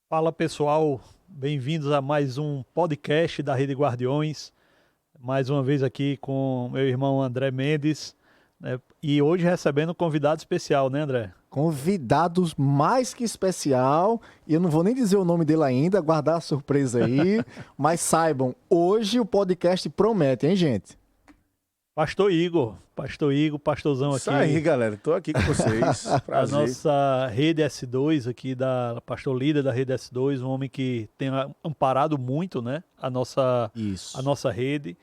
Fala pessoal, bem-vindos a mais um podcast da Rede Guardiões. Mais uma vez aqui com meu irmão André Mendes, né? E hoje recebendo um convidado especial, né, André? Convidados mais que especial, e eu não vou nem dizer o nome dele ainda, guardar a surpresa aí, mas saibam, hoje o podcast promete, hein, gente? Pastor Igor, pastorzão Isso aqui. aí, galera. Tô aqui com vocês. A Prazer. nossa rede S2 aqui, da pastor líder da rede S2, um homem que tem amparado muito, né, a Isso. nossa rede,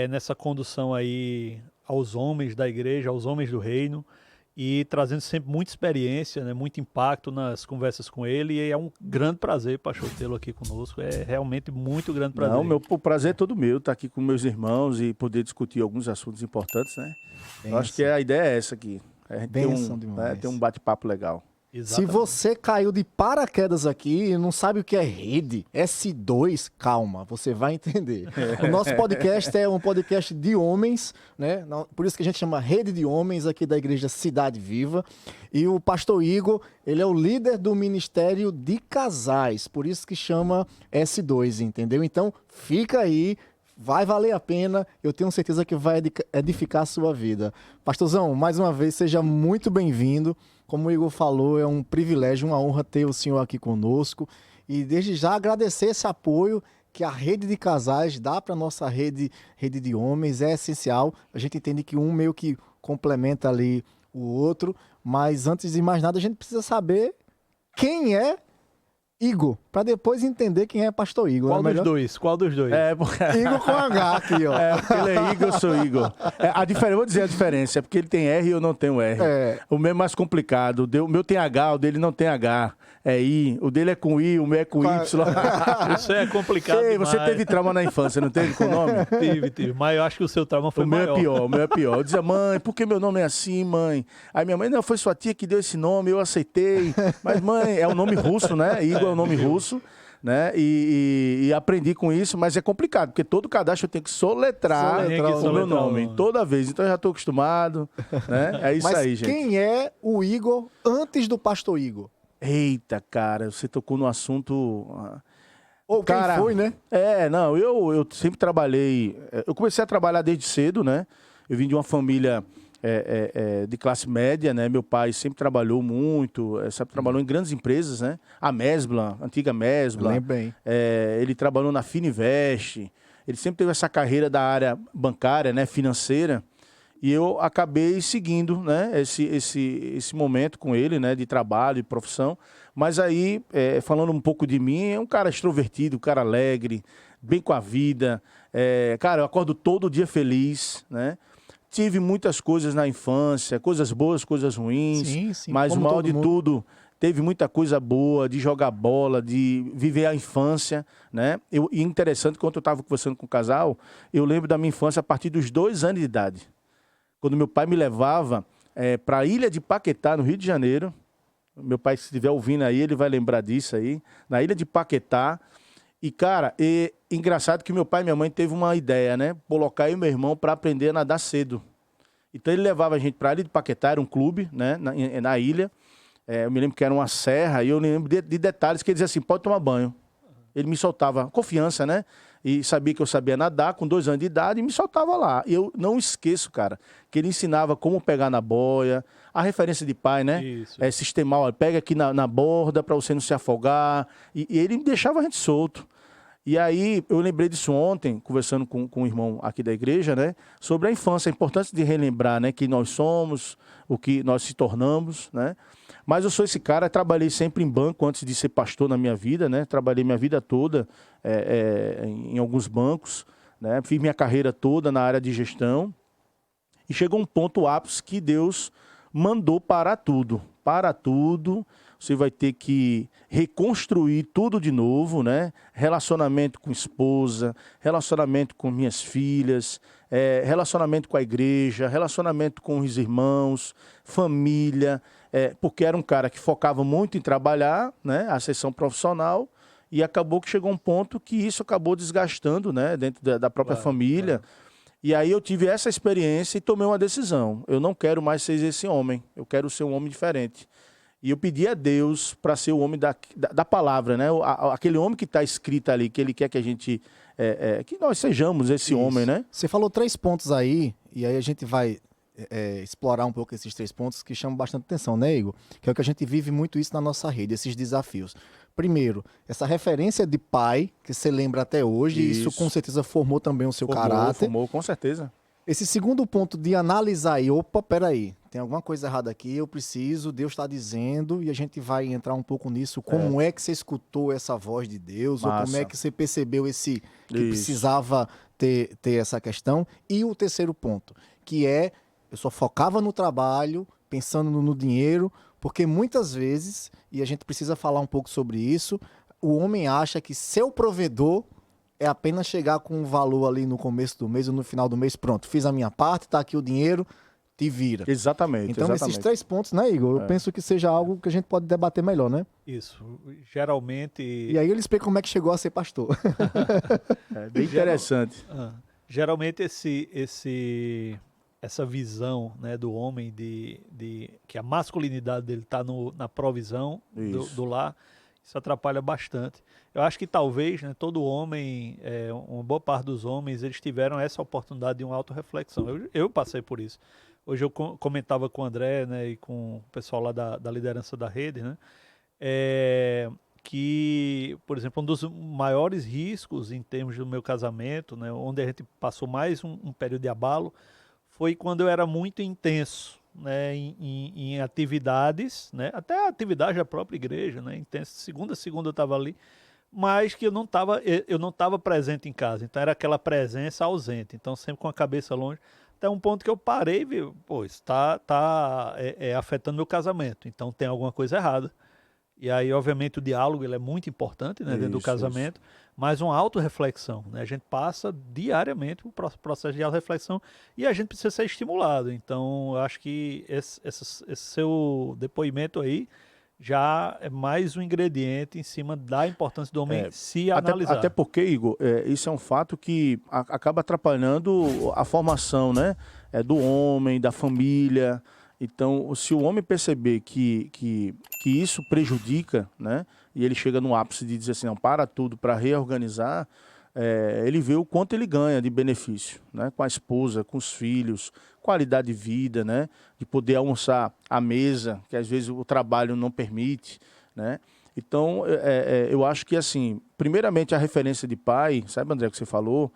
nessa condução aí aos homens da igreja, aos homens do reino, e trazendo sempre muita experiência, né, muito impacto nas conversas com ele, e é um grande prazer, pastor, tê-lo aqui conosco, é realmente muito grande prazer. Não, o prazer é todo meu estar aqui com meus irmãos e poder discutir alguns assuntos importantes, né? Eu acho que a ideia é essa aqui. A gente Benção demais. ter um bate-papo legal. Exatamente. Se você caiu de paraquedas aqui e não sabe o que é rede, S2, calma, você vai entender. O nosso podcast é um podcast de homens, né? Por isso que a gente chama Rede de Homens aqui da Igreja Cidade Viva. E o pastor Igor, ele é o líder do Ministério de Casais, por isso que chama S2, entendeu? Então, fica aí. Vai valer a pena, eu tenho certeza que vai edificar a sua vida. Pastorzão, mais uma vez, seja muito bem-vindo. Como o Igor falou, é um privilégio, uma honra ter o senhor aqui conosco. E desde já agradecer esse apoio que a rede de casais dá para a nossa rede de homens, é essencial. A gente entende que um meio que complementa ali o outro, mas antes de mais nada, a gente precisa saber quem é Igor, para depois entender quem é pastor Igor. Qual dos dois? Qual dos dois? Porque... Igor com H aqui, ó. Ele é Igor, eu sou Igor. Vou dizer a diferença, é porque ele tem R e eu não tenho R. O meu é mais complicado, o meu tem H, o dele não tem H. É I, o dele é com I, o meu é com Y. Isso é complicado. Você teve trauma na infância, não teve com o nome? Tive, mas eu acho que o seu trauma foi maior. O meu é pior. Eu dizia, mãe, por que meu nome é assim, mãe? Aí minha mãe, não, foi sua tia que deu esse nome, eu aceitei. Mas mãe, é um nome russo, né? Igor é um nome russo, né? E aprendi com isso, mas é complicado, porque todo cadastro eu tenho que soletrar o meu nome, toda vez. Então eu já estou acostumado, né? É isso aí, gente. Quem é o Igor antes do pastor Igor? Eita, cara, você tocou no assunto... Ou quem foi, né? Eu sempre trabalhei... Eu comecei a trabalhar desde cedo, né? Eu vim de uma família de classe média, né? Meu pai sempre trabalhou muito, sempre trabalhou em grandes empresas, né? A Mesbla, a antiga Mesbla. Lembro bem. Ele trabalhou na Fininvest. Ele sempre teve essa carreira da área bancária, né? Financeira. E eu acabei seguindo, né, esse momento com ele, né, de trabalho, de profissão. Mas aí, falando um pouco de mim, é um cara extrovertido, um cara alegre, bem com a vida. Cara, eu acordo todo dia feliz, né? Tive muitas coisas na infância, coisas boas, coisas ruins. Sim, mas o maior de tudo, teve muita coisa boa, de jogar bola, de viver a infância, né? E interessante, quando eu estava conversando com o casal, eu lembro da minha infância a partir dos 2 anos de idade. Quando meu pai me levava para a Ilha de Paquetá, no Rio de Janeiro. Meu pai, se estiver ouvindo aí, ele vai lembrar disso aí. Na Ilha de Paquetá. E, cara, engraçado que meu pai e minha mãe teve uma ideia, né? Colocar eu e meu irmão para aprender a nadar cedo. Então, ele levava a gente para a Ilha de Paquetá, era um clube, né? Na ilha. Eu me lembro que era uma serra. E eu lembro de detalhes que ele dizia assim, pode tomar banho. Ele me soltava confiança, né? E sabia que eu sabia nadar com 2 anos de idade e me soltava lá. E eu não esqueço, cara, que ele ensinava como pegar na boia, a referência de pai, né? Isso. Sistemal, pega aqui na borda para você não se afogar. E ele deixava a gente solto. E aí eu lembrei disso ontem, conversando com um irmão aqui da igreja, né? Sobre a infância, a importância de relembrar, né? Que nós somos, o que nós se tornamos, né? Mas eu sou esse cara, trabalhei sempre em banco antes de ser pastor na minha vida, né? Trabalhei minha vida toda em alguns bancos, né? Fiz minha carreira toda na área de gestão. E chegou um ponto ápice que Deus mandou parar tudo. Para tudo, você vai ter que reconstruir tudo de novo, né? Relacionamento com esposa, relacionamento com minhas filhas, relacionamento com a igreja, relacionamento com os irmãos, família... porque era um cara que focava muito em trabalhar, né, a sessão profissional, e acabou que chegou um ponto que isso acabou desgastando, né, dentro da própria família. E aí eu tive essa experiência e tomei uma decisão. Eu não quero mais ser esse homem, eu quero ser um homem diferente. E eu pedi a Deus para ser o homem da palavra, né? Aquele homem que está escrito ali, que ele quer que a gente, que nós sejamos esse homem, né? Você falou 3 pontos aí, e aí a gente vai explorar um pouco esses 3 pontos que chamam bastante atenção, né, Igor? Que é o que a gente vive muito isso na nossa rede, esses desafios. Primeiro, essa referência de pai, que você lembra até hoje, isso com certeza formou também o seu caráter. Formou, com certeza. Esse segundo ponto de analisar aí, opa, peraí, tem alguma coisa errada aqui, eu preciso, Deus está dizendo, e a gente vai entrar um pouco nisso, como é que você escutou essa voz de Deus, ou como é que você percebeu que precisava ter essa questão. E o terceiro ponto, que eu só focava no trabalho, pensando no dinheiro, porque muitas vezes, e a gente precisa falar um pouco sobre isso, o homem acha que seu provedor é apenas chegar com um valor ali no começo do mês ou no final do mês, pronto, fiz a minha parte, tá aqui o dinheiro, te vira. Exatamente. Então, esses 3 pontos, né, Igor? Eu penso que seja algo que a gente pode debater melhor, né? Isso. Geralmente... E aí ele explica como é que chegou a ser pastor. É bem interessante. Geralmente essa visão, né, do homem que a masculinidade dele está na provisão do lar, isso atrapalha bastante. Eu acho que talvez, né, todo homem, uma boa parte dos homens, eles tiveram essa oportunidade de uma autorreflexão. Eu passei por isso. Hoje eu comentava com o André, né, e com o pessoal lá da liderança da rede, né, que, por exemplo, um dos maiores riscos em termos do meu casamento, né, onde a gente passou mais um período de abalo, foi quando eu era muito intenso, né, em atividades, né, até atividade da própria igreja, né, intenso, segunda eu estava ali, mas que eu não estava presente em casa, então era aquela presença ausente, então sempre com a cabeça longe, até um ponto que eu parei e vi, pô, isso está afetando meu casamento, então tem alguma coisa errada. E aí, obviamente, o diálogo ele é muito importante, né, dentro do casamento, mas uma autorreflexão, né? A gente passa diariamente o processo de autorreflexão e a gente precisa ser estimulado. Então, eu acho que esse seu depoimento aí já é mais um ingrediente em cima da importância do homem se analisar. Até porque, Igor, isso é um fato que acaba atrapalhando a formação, né, do homem, da família. Então, se o homem perceber que isso prejudica, né, e ele chega no ápice de dizer assim, não, para tudo para reorganizar, ele vê o quanto ele ganha de benefício, né, com a esposa, com os filhos, qualidade de vida, né, de poder almoçar à mesa, que às vezes o trabalho não permite, né. Então, eu acho que, assim, primeiramente a referência de pai, sabe, André, que você falou,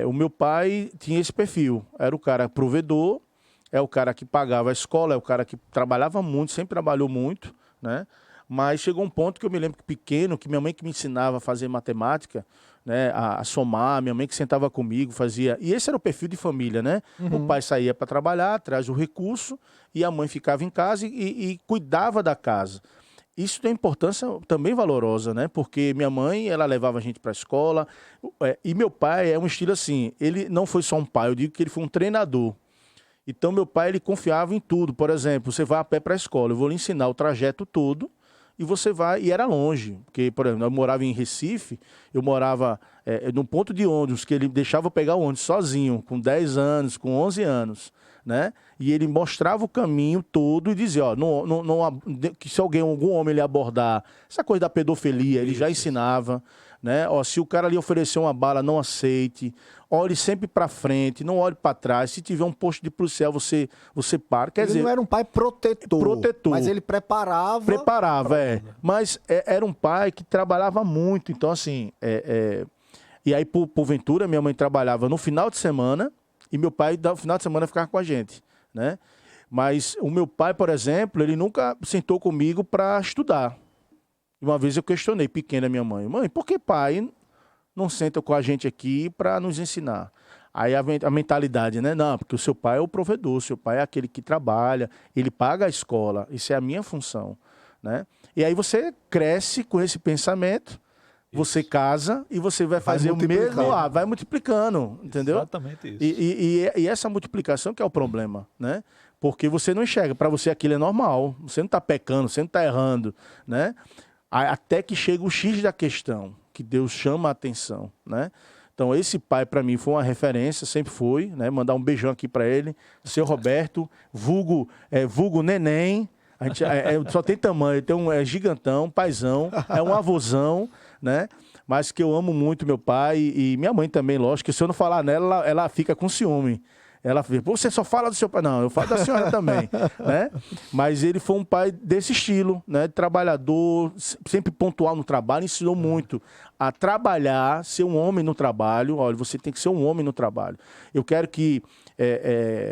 o meu pai tinha esse perfil, era o cara provedor, é o cara que pagava a escola, é o cara que trabalhava muito, sempre trabalhou muito, né? Mas chegou um ponto que eu me lembro que pequeno, que minha mãe que me ensinava a fazer matemática, né, a somar, minha mãe que sentava comigo, fazia... E esse era o perfil de família, né? O pai saía para trabalhar, traz o recurso, e a mãe ficava em casa e cuidava da casa. Isso tem importância também valorosa, né? Porque minha mãe, ela levava a gente para a escola, e meu pai é um estilo assim, ele não foi só um pai, eu digo que ele foi um treinador. Então, meu pai, ele confiava em tudo. Por exemplo, você vai a pé para a escola, eu vou lhe ensinar o trajeto todo e você vai... E era longe, porque, por exemplo, eu morava em Recife, eu morava num ponto de ônibus, que ele deixava eu pegar o ônibus sozinho, com 10 anos, com 11 anos, né? E ele mostrava o caminho todo e dizia, ó, que se algum homem lhe abordar, essa coisa da pedofilia, ele já ensinava, né? Ó, se o cara lhe oferecer uma bala, não aceite. Olhe sempre para frente, não olhe para trás. Se tiver um posto de policial, você para. Quer dizer, não era um pai protetor, mas ele preparava. Mas era um pai que trabalhava muito. Então, assim, e aí, porventura, minha mãe trabalhava no final de semana e meu pai, no final de semana, ficava com a gente, né? Mas o meu pai, por exemplo, ele nunca sentou comigo para estudar. Uma vez eu questionei, pequena, minha mãe, por que pai não senta com a gente aqui para nos ensinar? Aí a mentalidade, né? Não, porque o seu pai é o provedor, o seu pai é aquele que trabalha, ele paga a escola, isso é a minha função, né? E aí você cresce com esse pensamento, você casa e você vai fazer o mesmo, vai multiplicando, entendeu? Exatamente isso. E essa multiplicação que é o problema, né? Porque você não enxerga, para você aquilo é normal, você não está pecando, você não está errando, né? Até que chega o X da questão, que Deus chama a atenção, né? Então, esse pai, para mim, foi uma referência, sempre foi, né? Mandar um beijão aqui para ele, seu Roberto, vulgo Neném, A gente só tem tamanho, é gigantão, paizão, é um avôzão, né? Mas que eu amo muito meu pai e minha mãe também, lógico, que se eu não falar nela, ela fica com ciúme. Ela fala, você só fala do seu pai. Não, eu falo da senhora também, né? Mas ele foi um pai desse estilo, né? Trabalhador, sempre pontual no trabalho, ensinou muito a trabalhar, ser um homem no trabalho. Olha, você tem que ser um homem no trabalho. Eu quero que...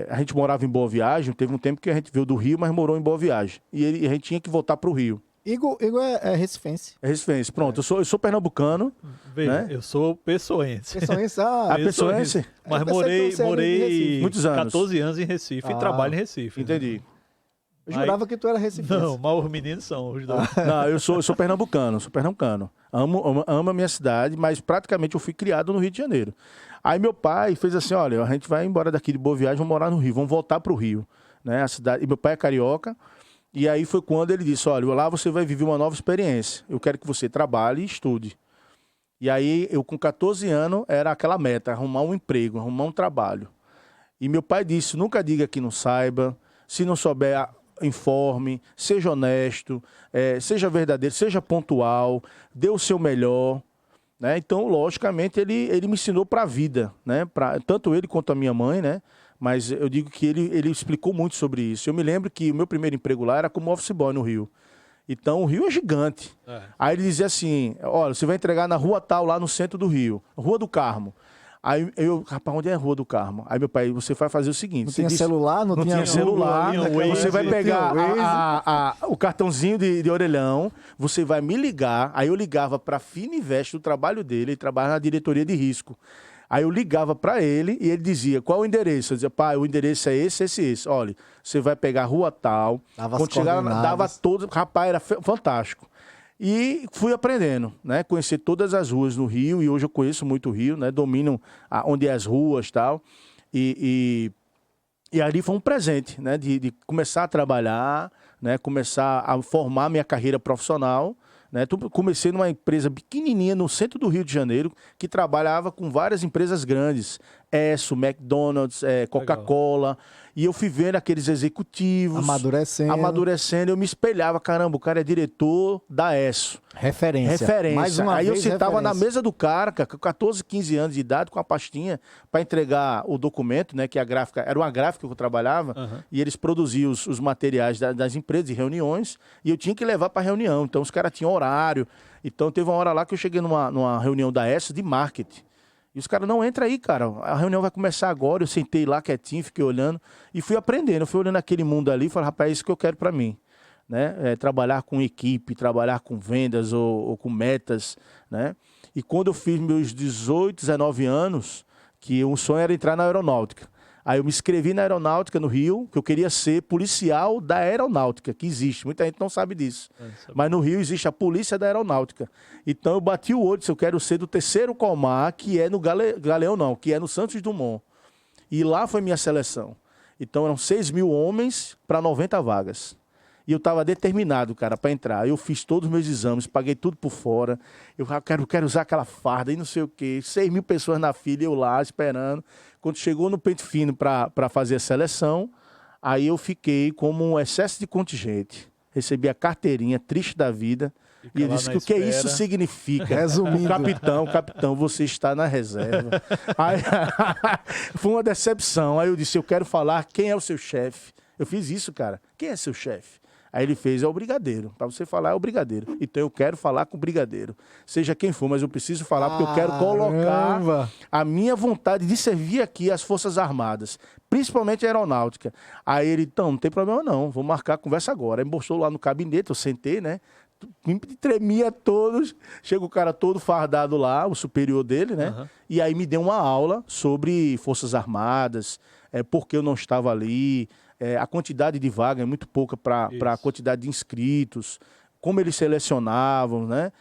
a gente morava em Boa Viagem, teve um tempo que a gente veio do Rio, mas morou em Boa Viagem. E a gente tinha que voltar para o Rio. Igor é recifense. É recifense, pronto. Eu sou pernambucano. Veja, né? eu sou pessoense. Pessoense, pessoense? Mas morei 14 anos em Recife e trabalho em Recife. Entendi. Né? Eu jurava que tu era recifense. Não, mas os meninos são os dois. Não, eu sou pernambucano. Amo a minha cidade, mas praticamente eu fui criado no Rio de Janeiro. Aí meu pai fez assim, olha, a gente vai embora daqui de Boa Viagem, vamos morar no Rio, vamos voltar para o Rio. Né? A cidade... E meu pai é carioca. E aí foi quando ele disse, olha, lá você vai viver uma nova experiência. Eu quero que você trabalhe e estude. E aí eu com 14 anos era aquela meta, arrumar um emprego, arrumar um trabalho. E meu pai disse, nunca diga que não saiba, se não souber, informe, seja honesto, seja verdadeiro, seja pontual, dê o seu melhor. Né? Então, logicamente, ele me ensinou para a vida, né? Tanto ele quanto a minha mãe, né? Mas eu digo que ele explicou muito sobre isso. Eu me lembro que o meu primeiro emprego lá era como office boy no Rio. Então, o Rio é gigante. Aí ele dizia assim, olha, você vai entregar na rua tal, lá no centro do Rio, Rua do Carmo. Aí rapaz, onde é a Rua do Carmo? Aí meu pai, você vai fazer o seguinte... Não tinha celular, não tinha celular. Você vai pegar o cartãozinho de orelhão, você vai me ligar. Aí eu ligava para a Fininvest, do trabalho dele, ele trabalha na diretoria de risco. Aí eu ligava para ele e ele dizia, qual o endereço? Eu dizia, pai, o endereço é esse. Olha, você vai pegar a rua tal. Quando chegar, dava todo... Rapaz, era fantástico. E fui aprendendo, né? Conhecer todas as ruas no Rio, e hoje eu conheço muito o Rio, né? Domino onde é as ruas e tal. E ali foi um presente, né? De começar a trabalhar, né? Começar a formar minha carreira profissional. Né? Comecei numa empresa pequenininha no centro do Rio de Janeiro, que trabalhava com várias empresas grandes. Esso, McDonald's, Coca-Cola. E eu fui vendo aqueles executivos... Amadurecendo. Eu me espelhava. Caramba, o cara é diretor da Esso. Referência. Mais uma Aí vez, eu sentava na mesa do cara, com 14, 15 anos de idade, com a pastinha, para entregar o documento, né? Que a gráfica... Era uma gráfica que eu trabalhava. E eles produziam os materiais das empresas, de reuniões. E eu tinha que levar para reunião. Então, os caras tinham horário. Então, teve uma hora lá que eu cheguei numa reunião da Esso de marketing. E os caras, não, entra aí, cara, a reunião vai começar agora. Eu sentei lá quietinho, fiquei olhando e fui aprendendo. Eu fui olhando aquele mundo ali e falei, rapaz, é isso que eu quero para mim. Né? Trabalhar com equipe, trabalhar com vendas ou com metas. Né? E quando eu fiz meus 18, 19 anos, que o sonho era entrar na aeronáutica. Aí eu me inscrevi na aeronáutica no Rio, que eu queria ser policial da aeronáutica, que existe. Muita gente não sabe disso. Mas no Rio existe a polícia da aeronáutica. Então eu bati o olho, disse, eu quero ser do 3º Comar, que é no Galeão não, que é no Santos Dumont. E lá foi minha seleção. Então eram 6 mil homens para 90 vagas. E eu estava determinado, cara, para entrar. Eu fiz todos os meus exames, paguei tudo por fora. Eu quero usar aquela farda e não sei o quê. 6 mil pessoas na fila, eu lá esperando. Quando chegou no pente fino para fazer a seleção, aí eu fiquei como um excesso de contingente. Recebi a carteirinha, triste da vida. E ele disse que o que isso significa. Resumindo. Capitão, você está na reserva. Aí, foi uma decepção. Aí eu disse, eu quero falar quem é o seu chefe. Eu fiz isso, cara. Quem é seu chefe? Aí ele fez, é o brigadeiro. Para você falar, é o brigadeiro. Então eu quero falar com o brigadeiro. Seja quem for, mas eu preciso falar porque eu quero colocar a minha vontade de servir aqui as Forças Armadas, principalmente a aeronáutica. Aí ele, então, não tem problema não, vou marcar a conversa agora. Aí me mostrou lá no gabinete, eu sentei, né? Tremia todos. Chega o cara todo fardado lá, o superior dele, né? E aí me deu uma aula sobre Forças Armadas, por que eu não estava ali. A quantidade de vaga é muito pouca para a quantidade de inscritos, como eles selecionavam, né?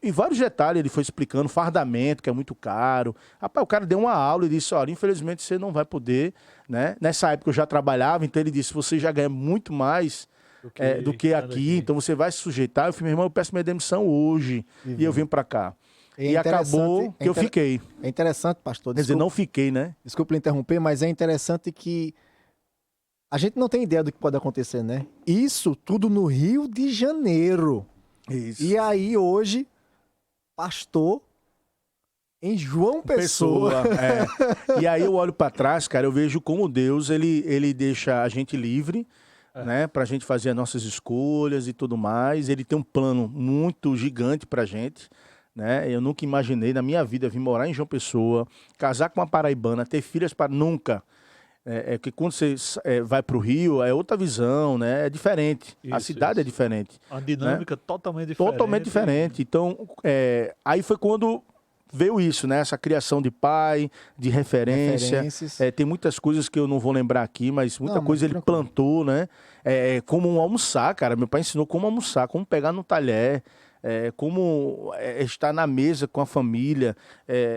E vários detalhes ele foi explicando, fardamento, que é muito caro. Rapaz, o cara deu uma aula e disse, olha, infelizmente você não vai poder, né? Nessa época eu já trabalhava, então ele disse, você já ganha muito mais do que aqui, então você vai se sujeitar. Eu falei, meu irmão, eu peço minha demissão hoje, e eu vim para cá. E acabou que eu fiquei. É interessante, pastor. Quer dizer, não fiquei, né? Desculpa interromper, mas é interessante que A gente não tem ideia do que pode acontecer, né? Isso tudo no Rio de Janeiro. Isso. E aí, hoje, pastor em João Pessoa. E aí eu olho para trás, cara, eu vejo como Deus, ele deixa a gente livre, né? Pra gente fazer as nossas escolhas e tudo mais. Ele tem um plano muito gigante pra gente, né? Eu nunca imaginei na minha vida vir morar em João Pessoa, casar com uma paraibana, ter filhas para nunca. Que quando você vai para o Rio, é outra visão, né? É diferente. A cidade é diferente. A dinâmica totalmente diferente. Totalmente diferente. Então, aí foi quando veio isso, né? Essa criação de pai, de referências. Tem muitas coisas que eu não vou lembrar aqui, mas muita coisa ele plantou, né? Como almoçar, cara. Meu pai ensinou como almoçar, como pegar no talher. Como estar na mesa com a família.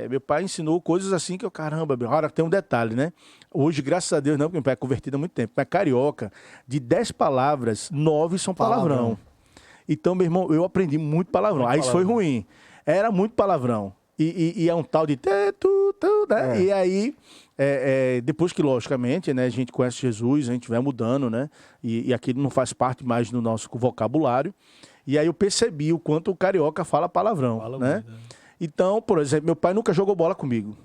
Meu pai ensinou coisas assim que eu, caramba, agora tem um detalhe, né? Hoje, graças a Deus, não, porque meu pai é convertido há muito tempo, mas carioca, de 10 palavras, 9 são palavrão. Então, meu irmão, eu aprendi muito palavrão. Aí isso foi ruim. Era muito palavrão. E é um tal de né? E aí, depois que, logicamente, né, a gente conhece Jesus, a gente vai mudando, né? E aquilo não faz parte mais do nosso vocabulário. E aí eu percebi o quanto o carioca fala palavrão, né? Muito, né? Então, por exemplo, meu pai nunca jogou bola comigo,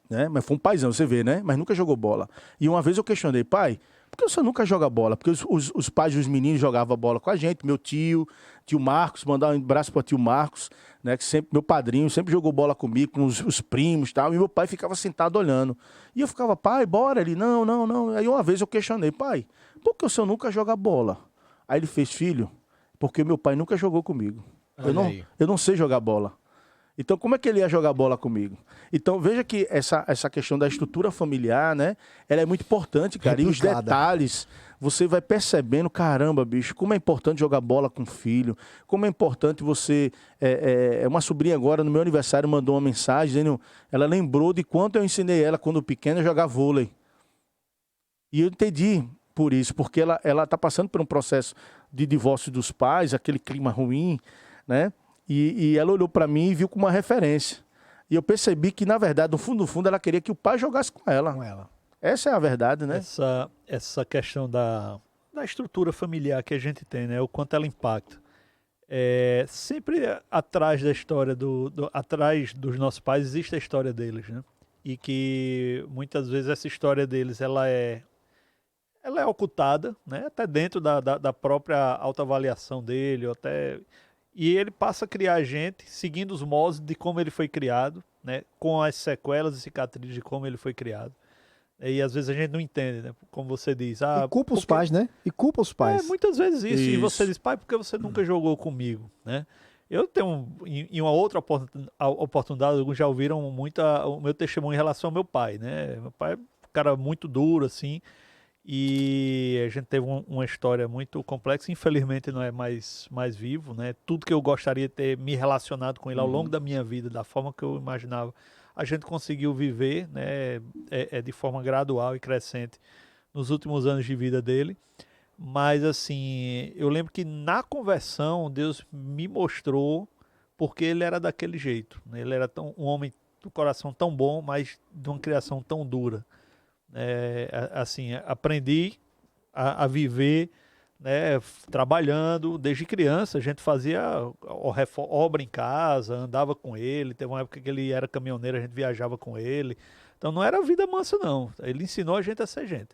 né? Mas foi um paizão, você vê, né? Mas nunca jogou bola. E uma vez eu questionei, pai, por que você nunca joga bola? Porque os pais dos meninos jogavam bola com a gente, meu tio Marcos, mandar um abraço para tio Marcos, né? Que sempre, meu padrinho, sempre jogou bola comigo, com os primos e tal, e meu pai ficava sentado olhando. E eu ficava, pai, bora. Ele, não. Aí uma vez eu questionei, pai, por que o senhor nunca joga bola? Aí ele fez, filho, porque meu pai nunca jogou comigo. Eu não sei jogar bola. Então, como é que ele ia jogar bola comigo? Então, veja que essa questão da estrutura familiar, né? Ela é muito importante, cara. E os detalhes, você vai percebendo, caramba, bicho, como é importante jogar bola com o filho, como é importante você... uma sobrinha agora, no meu aniversário, mandou uma mensagem dizendo... Ela lembrou de quanto eu ensinei ela, quando pequena, a jogar vôlei. E eu entendi por isso, porque ela está passando por um processo de divórcio dos pais, aquele clima ruim, né? E ela olhou para mim e viu como uma referência. E eu percebi que, na verdade, no fundo, ela queria que o pai jogasse com ela. Essa é a verdade, né? Essa questão da estrutura familiar que a gente tem, né? O quanto ela impacta. Sempre atrás da história, atrás dos nossos pais, existe a história deles, né? E que, muitas vezes, essa história deles, ela é ocultada, né? Até dentro da própria autoavaliação dele, e ele passa a criar a gente seguindo os modos de como ele foi criado, né? Com as sequelas e cicatrizes de como ele foi criado. E às vezes a gente não entende, né? Como você diz. E culpa os pais, né? E culpa os pais. Muitas vezes isso. E você diz, pai, por que você nunca jogou comigo, né? Eu tenho, em uma outra oportunidade, alguns já ouviram muito o meu testemunho em relação ao meu pai, né? Meu pai é um cara muito duro, assim, e a gente teve uma história muito complexa, infelizmente não é mais vivo, né? Tudo que eu gostaria de ter me relacionado com ele ao longo da minha vida, da forma que eu imaginava, a gente conseguiu viver, né? De forma gradual e crescente nos últimos anos de vida dele. Mas assim, eu lembro que na conversão Deus me mostrou porque ele era daquele jeito, né? Ele era um homem do coração tão bom, mas de uma criação tão dura. Assim, aprendi a viver, né, trabalhando desde criança. A gente fazia obra em casa, andava com ele. Teve uma época que ele era caminhoneiro, a gente viajava com ele. Então não era vida mansa, não. Ele ensinou a gente a ser gente.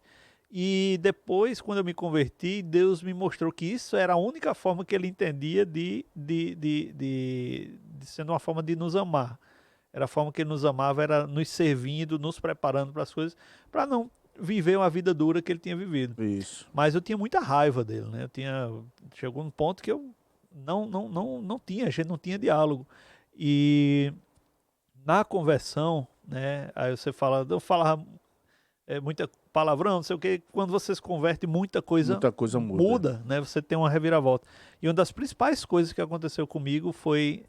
E depois, quando eu me converti, Deus me mostrou que isso era a única forma que ele entendia de sendo uma forma de nos amar. Era a forma que ele nos amava, era nos servindo, nos preparando para as coisas, para não viver uma vida dura que ele tinha vivido. Isso. Mas eu tinha muita raiva dele, né? Chegou num ponto que eu não tinha, a gente não tinha diálogo. E na conversão, né? Aí você fala, eu falava muita palavrão, não sei o que, quando você se converte, muita coisa muda, né? Você tem uma reviravolta. E uma das principais coisas que aconteceu comigo foi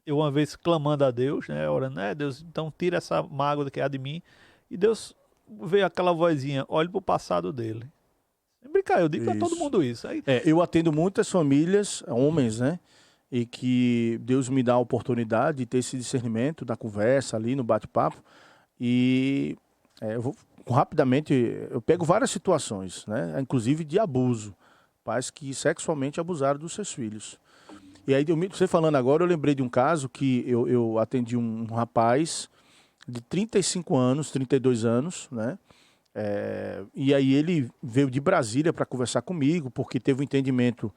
eu uma vez clamando a Deus, né? Orando, Deus, então tira essa mágoa que há de mim. E Deus veio aquela vozinha, olhe para o passado dele. Sem brincar, eu digo para todo mundo isso. Aí... eu atendo muitas famílias, homens, né? E que Deus me dá a oportunidade de ter esse discernimento da conversa ali, no bate-papo. E eu vou rapidamente, eu pego várias situações, né? Inclusive de abuso. Pais que sexualmente abusaram dos seus filhos. E aí, você falando agora, eu lembrei de um caso que eu atendi um rapaz de 35 anos, 32 anos, né? E aí ele veio de Brasília para conversar comigo, porque teve um entendimento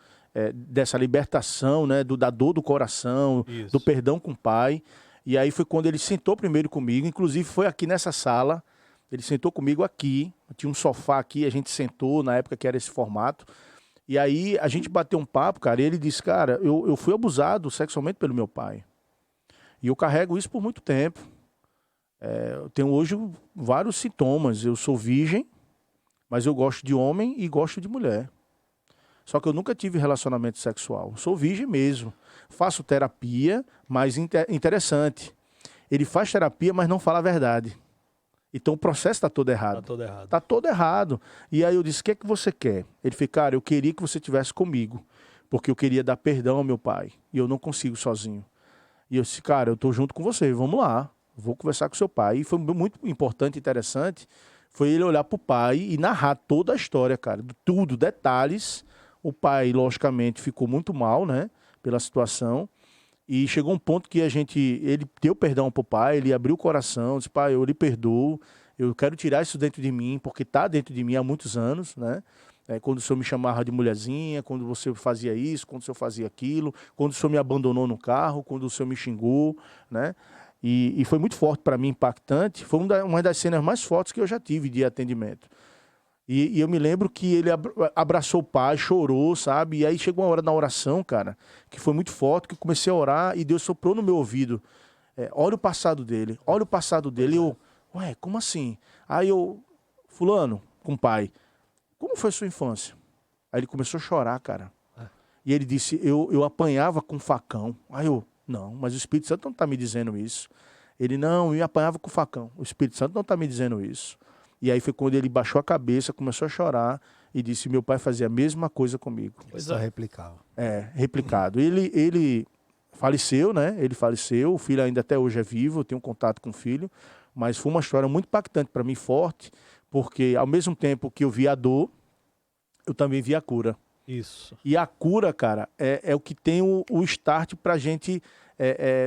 dessa libertação, né? Da dor do coração, Isso. do perdão com o pai. E aí foi quando ele sentou primeiro comigo, inclusive foi aqui nessa sala, ele sentou comigo aqui, tinha um sofá aqui, a gente sentou, na época que era esse formato. E aí a gente bateu um papo, cara, e ele disse, cara, eu fui abusado sexualmente pelo meu pai. E eu carrego isso por muito tempo. Eu tenho hoje vários sintomas. Eu sou virgem, mas eu gosto de homem e gosto de mulher. Só que eu nunca tive relacionamento sexual. Sou virgem mesmo. Faço terapia, mas interessante. Ele faz terapia, mas não fala a verdade. Então o processo está todo errado. Tá todo errado. Tá todo errado. E aí eu disse, o que é que você quer? Ele falou, cara, eu queria que você estivesse comigo, porque eu queria dar perdão ao meu pai, e eu não consigo sozinho. E eu disse, cara, eu tô junto com você, vamos lá, vou conversar com seu pai. E foi muito importante e interessante, foi ele olhar pro pai e narrar toda a história, cara, tudo, detalhes. O pai, logicamente, ficou muito mal, né, pela situação. E chegou um ponto que ele deu perdão pro pai, ele abriu o coração, disse, pai, eu lhe perdoo, eu quero tirar isso dentro de mim, porque está dentro de mim há muitos anos, né? Quando o senhor me chamava de mulherzinha, quando você fazia isso, quando o senhor fazia aquilo, quando o senhor me abandonou no carro, quando o senhor me xingou, né? E foi muito forte para mim, impactante, foi uma das cenas mais fortes que eu já tive de atendimento. E eu me lembro que ele abraçou o pai, chorou, sabe? E aí chegou uma hora na oração, cara, que foi muito forte, que eu comecei a orar e Deus soprou no meu ouvido. Olha o passado dele, olha o passado dele. E eu, ué, como assim? Aí eu, fulano, com o pai, como foi sua infância? Aí ele começou a chorar, cara. E ele disse, eu apanhava com facão. Aí eu, não, mas o Espírito Santo não está me dizendo isso. Ele, não, eu apanhava com facão. O Espírito Santo não está me dizendo isso. E aí foi quando ele baixou a cabeça, começou a chorar e disse, meu pai fazia a mesma coisa comigo. Só replicava. Replicado. Ele faleceu, né? Ele faleceu, o filho ainda até hoje é vivo, eu tenho contato com o filho, mas foi uma história muito impactante para mim, forte, porque ao mesmo tempo que eu vi a dor, eu também vi a cura. Isso. E a cura, cara, é o que tem o start para a gente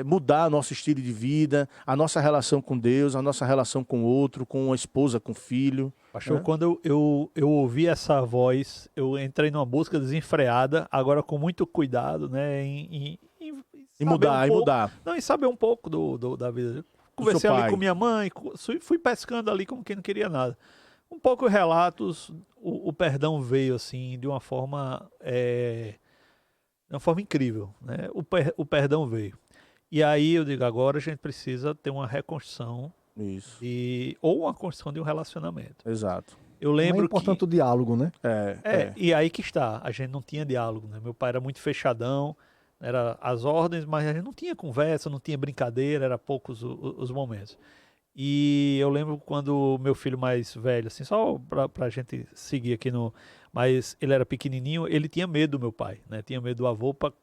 mudar nosso estilo de vida, a nossa relação com Deus, a nossa relação com o outro, com a esposa, com o filho. Pastor, quando eu ouvi essa voz, eu entrei numa busca desenfreada, agora com muito cuidado, né, em mudar. Não, em saber um pouco da vida. Conversei ali com minha mãe, fui pescando ali como quem não queria nada. Um pouco relatos, o perdão veio assim de uma forma incrível, né? O perdão veio. E aí eu digo, agora a gente precisa ter uma reconstrução. Isso. Ou uma construção de um relacionamento. Exato. Eu lembro é importante o diálogo, né? E aí que está, a gente não tinha diálogo, né? Meu pai era muito fechadão, era as ordens, mas a gente não tinha conversa, não tinha brincadeira, era poucos os momentos. E eu lembro quando meu filho mais velho, assim, só pra gente seguir aqui mas ele era pequenininho, ele tinha medo do meu pai, né? Tinha medo do avô por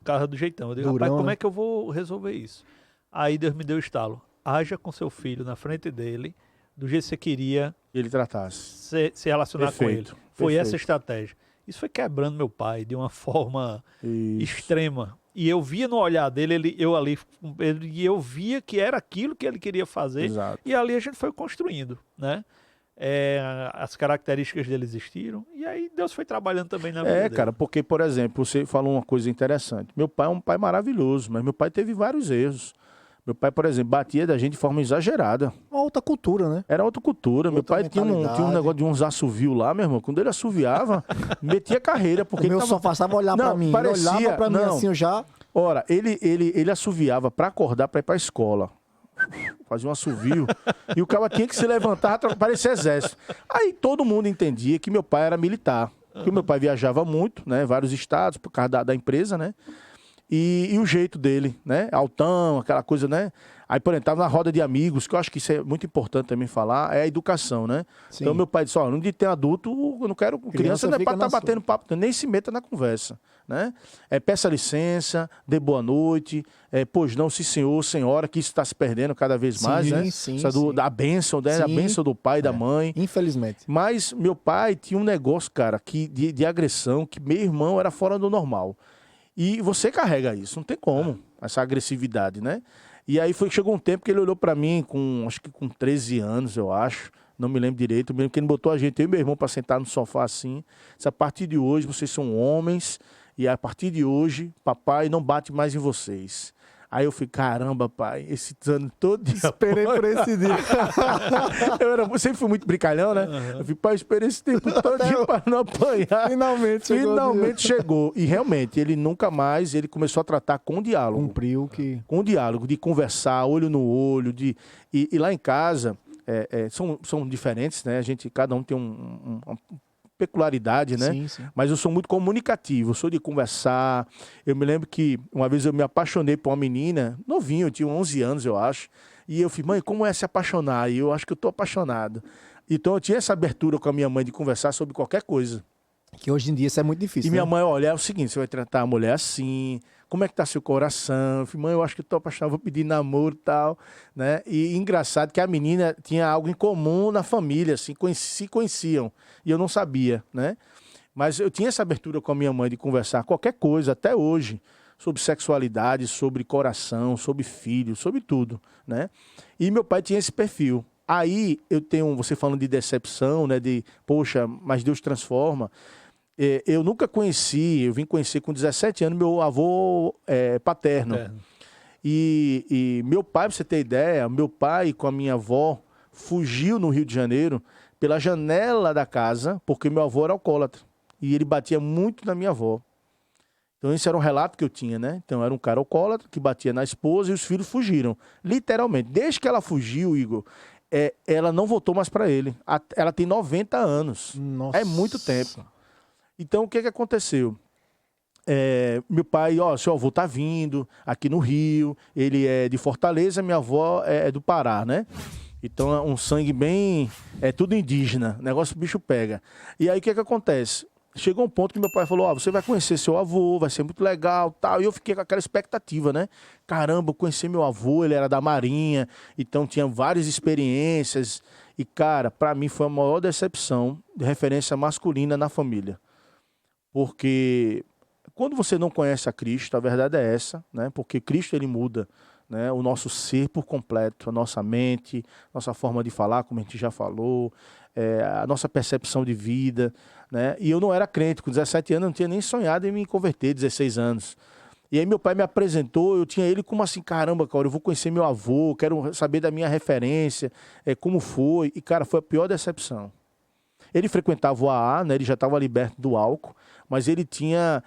causa do jeitão. Eu digo, rapaz, como é que eu vou resolver isso? Aí Deus me deu o estalo. Haja com seu filho na frente dele, do jeito que você queria ele tratasse. Se relacionar com ele. Foi perfeito. essa estratégia. Isso foi quebrando meu pai de uma forma extrema. E eu via no olhar dele, eu via que era aquilo que ele queria fazer. Exato. E ali a gente foi construindo, né? As características dele existiram. E aí Deus foi trabalhando também na vida dele. Cara, porque, por exemplo, você falou uma coisa interessante. Meu pai é um pai maravilhoso, mas meu pai teve vários erros. Meu pai, por exemplo, batia da gente de forma exagerada. Uma outra cultura, né? Era outra cultura. Meu pai tinha um negócio de uns assovios lá, meu irmão. Quando ele assoviava, metia carreira. Porque o meu só passava olhar pra mim. Parecia, ele olhava pra mim assim, eu já... Ora, ele assoviava pra acordar, pra ir pra escola. Fazia um assovio. E o cara tinha que se levantar, parecia exército. Aí todo mundo entendia que meu pai era militar. Que o meu pai viajava muito, né? Vários estados, por causa da empresa, né? e o jeito dele, né? Altão, aquela coisa, né? Aí, por exemplo, tava na roda de amigos, que eu acho que isso é muito importante também falar, é a educação, né? Sim. Então, meu pai disse, ó, no dia que tem adulto, eu não quero... Criança não é pra estar batendo papo, nem se meta na conversa, né? Peça licença, dê boa noite, pois não, sim senhor, senhora, que isso está se perdendo cada vez mais, né? Sim, Da bênção, né? Sim. A bênção do pai e da mãe. Infelizmente. Mas meu pai tinha um negócio, cara, de agressão, que meu irmão era fora do normal. E você carrega isso, não tem como, essa agressividade, né? E aí chegou um tempo que ele olhou pra mim, acho que com 13 anos, eu acho, não me lembro direito, mesmo que ele botou a gente, eu e meu irmão, pra sentar no sofá assim, disse, a partir de hoje vocês são homens, e a partir de hoje, papai não bate mais em vocês. Aí eu falei, caramba, pai, esse ano todo dia. Esperei por esse dia. Eu sempre fui muito brincalhão, né? Eu falei, pai, esperei esse tempo todo dia para não apanhar. Finalmente chegou. E realmente, ele nunca mais, ele começou a tratar com diálogo. Cumpriu que... Com diálogo, de conversar, olho no olho, e lá em casa, são diferentes, né? Cada um tem uma peculiaridade, né? Sim, sim. Mas eu sou muito comunicativo, eu sou de conversar. Eu me lembro que uma vez eu me apaixonei por uma menina, novinho, eu tinha 11 anos, eu acho. E eu falei, mãe, como é se apaixonar? E eu acho que eu tô apaixonado. Então eu tinha essa abertura com a minha mãe de conversar sobre qualquer coisa. Que hoje em dia isso é muito difícil, E minha mãe, olha, é o seguinte, você vai tratar a mulher assim, como é que tá seu coração? Eu falei, mãe, eu acho que eu tô apaixonado, vou pedir namoro e tal, né? E engraçado que a menina tinha algo em comum na família, assim, se conheciam, e eu não sabia, né? Mas eu tinha essa abertura com a minha mãe de conversar qualquer coisa, até hoje, sobre sexualidade, sobre coração, sobre filho, sobre tudo, né? E meu pai tinha esse perfil. Aí eu tenho, você falando de decepção, né? De, poxa, mas Deus transforma. Eu nunca conheci, eu vim conhecer com 17 anos meu avô paterno. E meu pai, pra você ter ideia, meu pai com a minha avó fugiu no Rio de Janeiro pela janela da casa, porque meu avô era alcoólatra. E ele batia muito na minha avó. Então esse era um relato que eu tinha, né? Então era um cara alcoólatra que batia na esposa e os filhos fugiram. Literalmente. Desde que ela fugiu, Igor, ela não voltou mais para ele. Ela tem 90 anos. Nossa. É muito tempo. Então, o que aconteceu? Meu pai, seu avô tá vindo aqui no Rio, ele é de Fortaleza, minha avó é do Pará, né? Então, é um sangue bem... É tudo indígena, o negócio o bicho pega. E aí, o que acontece? Chegou um ponto que meu pai falou, você vai conhecer seu avô, vai ser muito legal, tal. E eu fiquei com aquela expectativa, né? Caramba, eu conheci meu avô, ele era da Marinha, então tinha várias experiências. E, cara, pra mim foi a maior decepção de referência masculina na família. Porque quando você não conhece a Cristo, a verdade é essa, né? Porque Cristo, ele muda, né? O nosso ser por completo, a nossa mente, nossa forma de falar, como a gente já falou, a nossa percepção de vida, né? E eu não era crente, com 17 anos eu não tinha nem sonhado em me converter, 16 anos. E aí meu pai me apresentou, eu tinha ele como assim, caramba, cara, eu vou conhecer meu avô, quero saber da minha referência, como foi. E, cara, foi a pior decepção. Ele frequentava o AA, né? Ele já estava liberto do álcool, mas ele tinha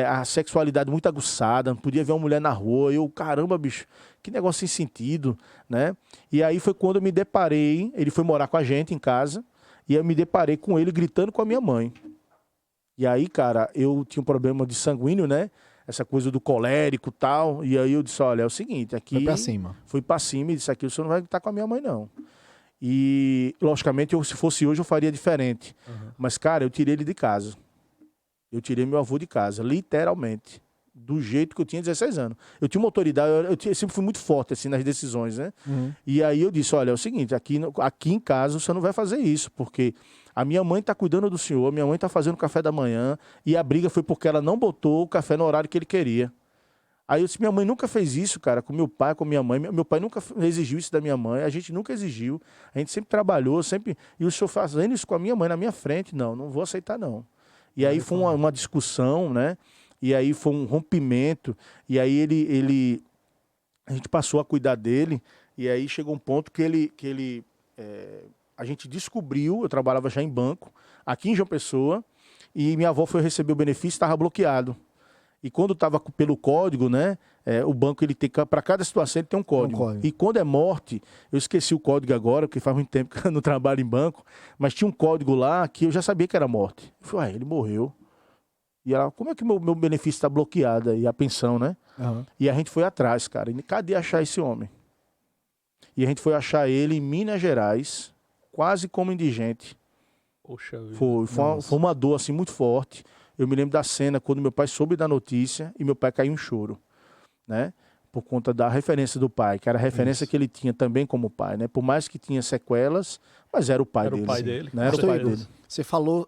a sexualidade muito aguçada, não podia ver uma mulher na rua. Eu, caramba, bicho, que negócio sem sentido, né? E aí foi quando eu me deparei, ele foi morar com a gente em casa, e eu me deparei com ele gritando com a minha mãe. E aí, cara, eu tinha um problema de sanguíneo, né? Essa coisa do colérico e tal. E aí eu disse, olha, é o seguinte, aqui... Foi pra cima. Fui pra cima e disse, aqui o senhor não vai gritar com a minha mãe, não. E, logicamente, se fosse hoje, eu faria diferente. Uhum. Mas, cara, eu tirei ele de casa. Eu tirei meu avô de casa, literalmente. Do jeito que eu tinha 16 anos. Eu tinha uma autoridade, eu sempre fui muito forte, assim, nas decisões, né? Uhum. E aí eu disse, olha, é o seguinte, aqui em casa você não vai fazer isso, porque a minha mãe tá cuidando do senhor, a minha mãe tá fazendo café da manhã, e a briga foi porque ela não botou o café no horário que ele queria. Aí eu disse, minha mãe nunca fez isso, cara, com meu pai, com minha mãe. Meu pai nunca exigiu isso da minha mãe, a gente nunca exigiu. A gente sempre trabalhou, sempre... E o senhor fazendo isso com a minha mãe na minha frente, não vou aceitar, não. E aí foi uma discussão, né? E aí foi um rompimento. E aí a gente passou a cuidar dele. E aí chegou um ponto que a gente descobriu, eu trabalhava já em banco, aqui em João Pessoa, e minha avó foi receber o benefício, estava bloqueado. E quando estava pelo código, né? O banco, ele tem, para cada situação, ele tem um código. E quando é morte, eu esqueci o código agora, porque faz muito tempo que eu não trabalho em banco, mas tinha um código lá que eu já sabia que era morte. Eu falei, ele morreu. E ela, como é que meu benefício está bloqueado aí, a pensão, né? Aham. E a gente foi atrás, cara. E cadê achar esse homem? E a gente foi achar ele em Minas Gerais, quase como indigente. Poxa vida. Foi uma dor assim muito forte. Eu me lembro da cena quando meu pai soube da notícia e meu pai caiu em choro, né? Por conta da referência do pai, que era a referência que ele tinha também como pai, né? Por mais que tinha sequelas, mas era o pai Era o dele. pai sim, dele, né? Era o Pastor pai Igor, dele.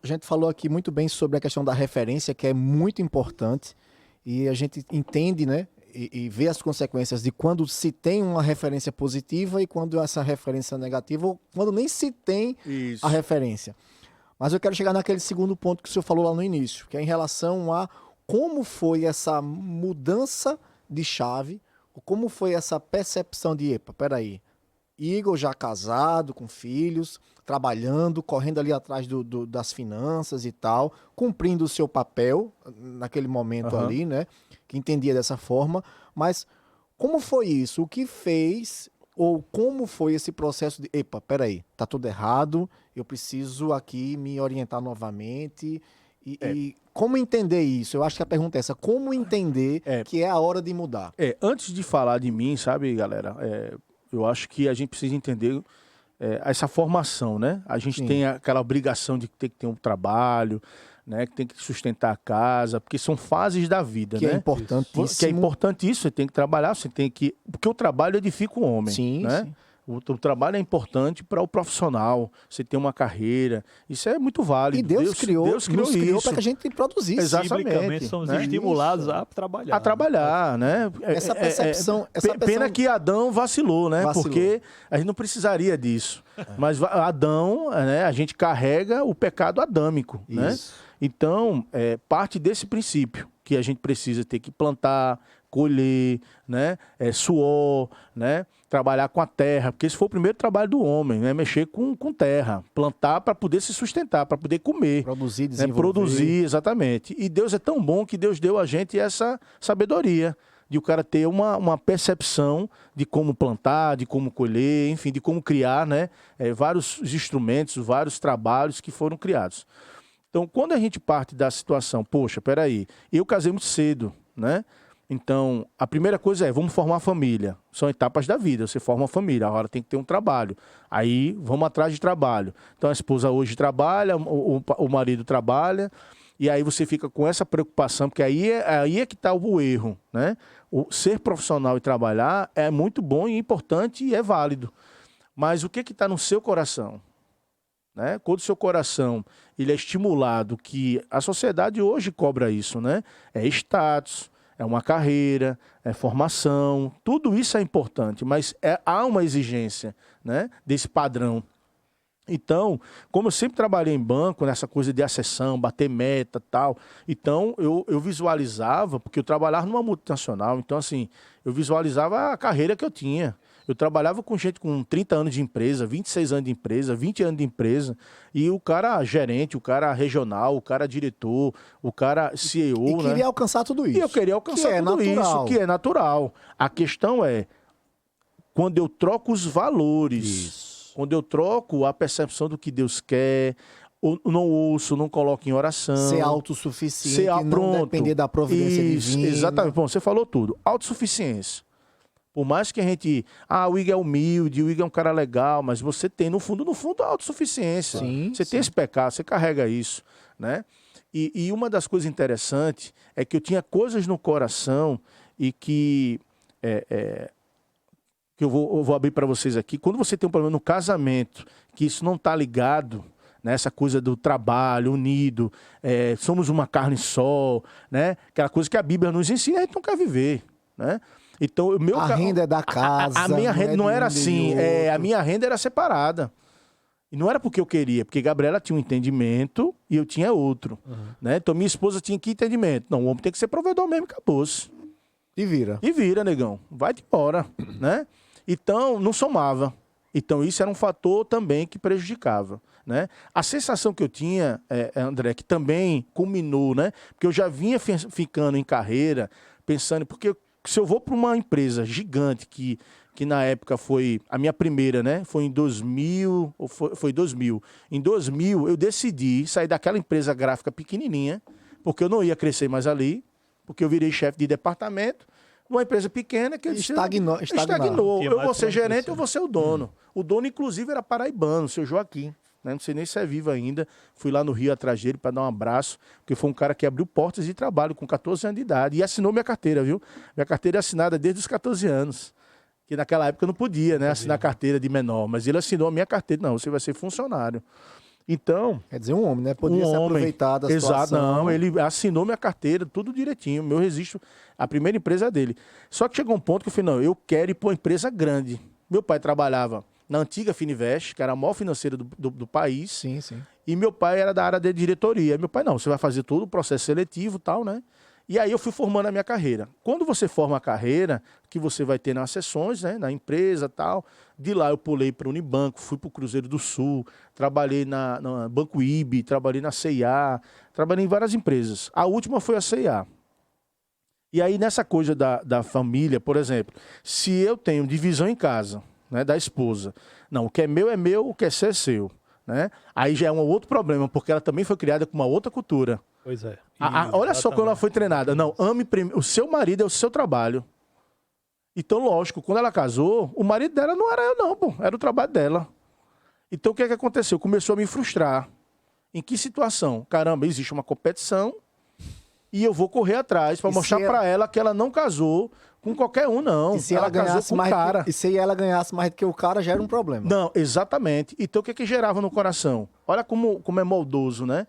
a gente falou aqui muito bem sobre a questão da referência, que é muito importante, e a gente entende, né, e vê as consequências de quando se tem uma referência positiva e quando essa referência é negativa, ou quando nem se tem Isso. a referência. Mas eu quero chegar naquele segundo ponto que o senhor falou lá no início, que é em relação a como foi essa mudança de chave, como foi essa percepção de, epa, peraí, Igor já casado, com filhos, trabalhando, correndo ali atrás das finanças e tal, cumprindo o seu papel naquele momento Aham. ali, né? Que entendia dessa forma. Mas como foi isso? O que fez ou como foi esse processo de, epa, peraí, tá tudo errado, eu preciso aqui me orientar novamente e como entender isso? Eu acho que a pergunta é essa, como entender que é a hora de mudar? Antes de falar de mim, sabe, galera, eu acho que a gente precisa entender essa formação, né? A gente Sim. tem aquela obrigação de ter que ter um trabalho, né? Que tem que sustentar a casa, porque são fases da vida, Que né? é importantíssimo. Que é importante isso, você tem que trabalhar, você tem que... Porque o trabalho edifica o homem, Sim, né? sim. O trabalho é importante para o profissional, você ter uma carreira, isso é muito válido. E Deus criou nos criou para que a gente produzisse. Exatamente, Biblicamente somos né? estimulados Isso. a trabalhar. A trabalhar, né? Essa percepção... Pena que Adão vacilou, né? Vacilou. Porque a gente não precisaria disso. Mas Adão, né? A gente carrega o pecado adâmico, né? Isso. Então, parte desse princípio que a gente precisa ter que plantar, colher, né? Suor, né? Trabalhar com a terra, porque esse foi o primeiro trabalho do homem, né? Mexer com terra, plantar para poder se sustentar, para poder comer. Produzir, Né? desenvolver. Produzir, exatamente. E Deus é tão bom que Deus deu a gente essa sabedoria de o cara ter uma percepção de como plantar, de como colher, enfim, de como criar, né? Vários instrumentos, vários trabalhos que foram criados. Então, quando a gente parte da situação, poxa, peraí, eu casei muito cedo, né? Então, a primeira coisa vamos formar família. São etapas da vida, você forma uma família, agora tem que ter um trabalho. Aí, vamos atrás de trabalho. Então, a esposa hoje trabalha, o marido trabalha, e aí você fica com essa preocupação, porque aí é que está o erro, né? O ser profissional e trabalhar é muito bom e importante e é válido. Mas o que está no seu coração? Né? Quando o seu coração ele é estimulado, que a sociedade hoje cobra isso, né? É status, é uma carreira, é formação, tudo isso é importante, mas há uma exigência, né, desse padrão. Então, como eu sempre trabalhei em banco, nessa coisa de acessão, bater meta e tal, então eu visualizava, porque eu trabalhava numa multinacional, então assim, eu visualizava a carreira que eu tinha. Eu trabalhava com gente com 30 anos de empresa, 26 anos de empresa, 20 anos de empresa, e o cara gerente, o cara regional, o cara diretor, o cara CEO, E queria né? alcançar tudo isso. E eu queria alcançar que é tudo natural. isso, que é natural. A questão é, quando eu troco os valores, Isso. quando eu troco a percepção do que Deus quer, não ouço, não coloco em oração. Ser autossuficiente, não pronto. depender da providência Isso, divina. exatamente. Bom, você falou tudo. Autossuficiência. Por mais que a gente... o Igor é humilde, o Igor é um cara legal, mas você tem, no fundo, a autossuficiência. Sim, Você tem esse pecado, você carrega isso, né? E uma das coisas interessantes é que eu tinha coisas no coração e que eu vou abrir para vocês aqui. Quando você tem um problema no casamento, que isso não está ligado, né, essa coisa do trabalho unido, somos uma carne só, né? Aquela coisa que a Bíblia nos ensina, a gente não quer viver, né? Então, A renda é da casa. A minha renda não era assim. A A minha renda era separada. E não era porque eu queria, porque Gabriela tinha um entendimento e eu tinha outro. Né? Então, minha esposa tinha que entendimento. Não, o homem tem que ser provedor mesmo, acabou-se. E vira. E vira, negão. Vai-te embora. Né? Então, não somava. Então, isso era um fator também que prejudicava. Né? A sensação que eu tinha, André, que também culminou, né? Porque eu já vinha ficando em carreira, pensando... Porque se eu vou para uma empresa gigante, que na época foi a minha primeira, né? Foi em 2000, ou foi 2000. Em 2000, eu decidi sair daquela empresa gráfica pequenininha porque eu não ia crescer mais ali, porque eu virei chefe de departamento, numa empresa pequena que Estagnou. Eu vou ser gerente, eu vou ser o dono. O dono, inclusive, era paraibano, o seu Joaquim. Né? Não sei nem se é vivo ainda. Fui lá no Rio atrás dele para dar um abraço, porque foi um cara que abriu portas de trabalho com 14 anos de idade e assinou minha carteira, viu? Minha carteira é assinada desde os 14 anos. Que naquela época eu não podia, né, assinar carteira de menor, mas ele assinou a minha carteira. Não, você vai ser funcionário. Então... Quer dizer, um homem, né? Podia se aproveitar da situação. Exato, não, ele assinou minha carteira, tudo direitinho, meu registro, a primeira empresa é dele. Só que chegou um ponto que eu falei, não, eu quero ir para uma empresa grande. Meu pai trabalhava na antiga Fininvest, que era a maior financeira do país. Sim, sim. E meu pai era da área de diretoria. Meu pai, não, você vai fazer todo o processo seletivo e tal, né? E aí eu fui formando a minha carreira. Quando você forma a carreira, que você vai ter nas sessões, né, na empresa e tal, de lá eu pulei para o Unibanco, fui para o Cruzeiro do Sul, trabalhei na Banco IB, trabalhei na C&A, trabalhei em várias empresas. A última foi a C&A. E aí nessa coisa da família, por exemplo, se eu tenho divisão em casa, né, da esposa, não, o que é meu, o que é seu é seu. Né? Aí já é um outro problema, porque ela também foi criada com uma outra cultura. Pois é. Olha só como ela foi treinada. Não, ame o seu marido é o seu trabalho. Então, lógico, quando ela casou, o marido dela não era eu não, pô, era o trabalho dela. Então, o que é que aconteceu? Começou a me frustrar. Em que situação? Caramba, existe uma competição e eu vou correr atrás para mostrar para ela que ela não casou com qualquer um, não. E se ela ganhasse com mais cara. E se ela ganhasse mais do que o cara, já era um problema. Não, exatamente. Então, o que é que gerava no coração? Olha como é maldoso, né?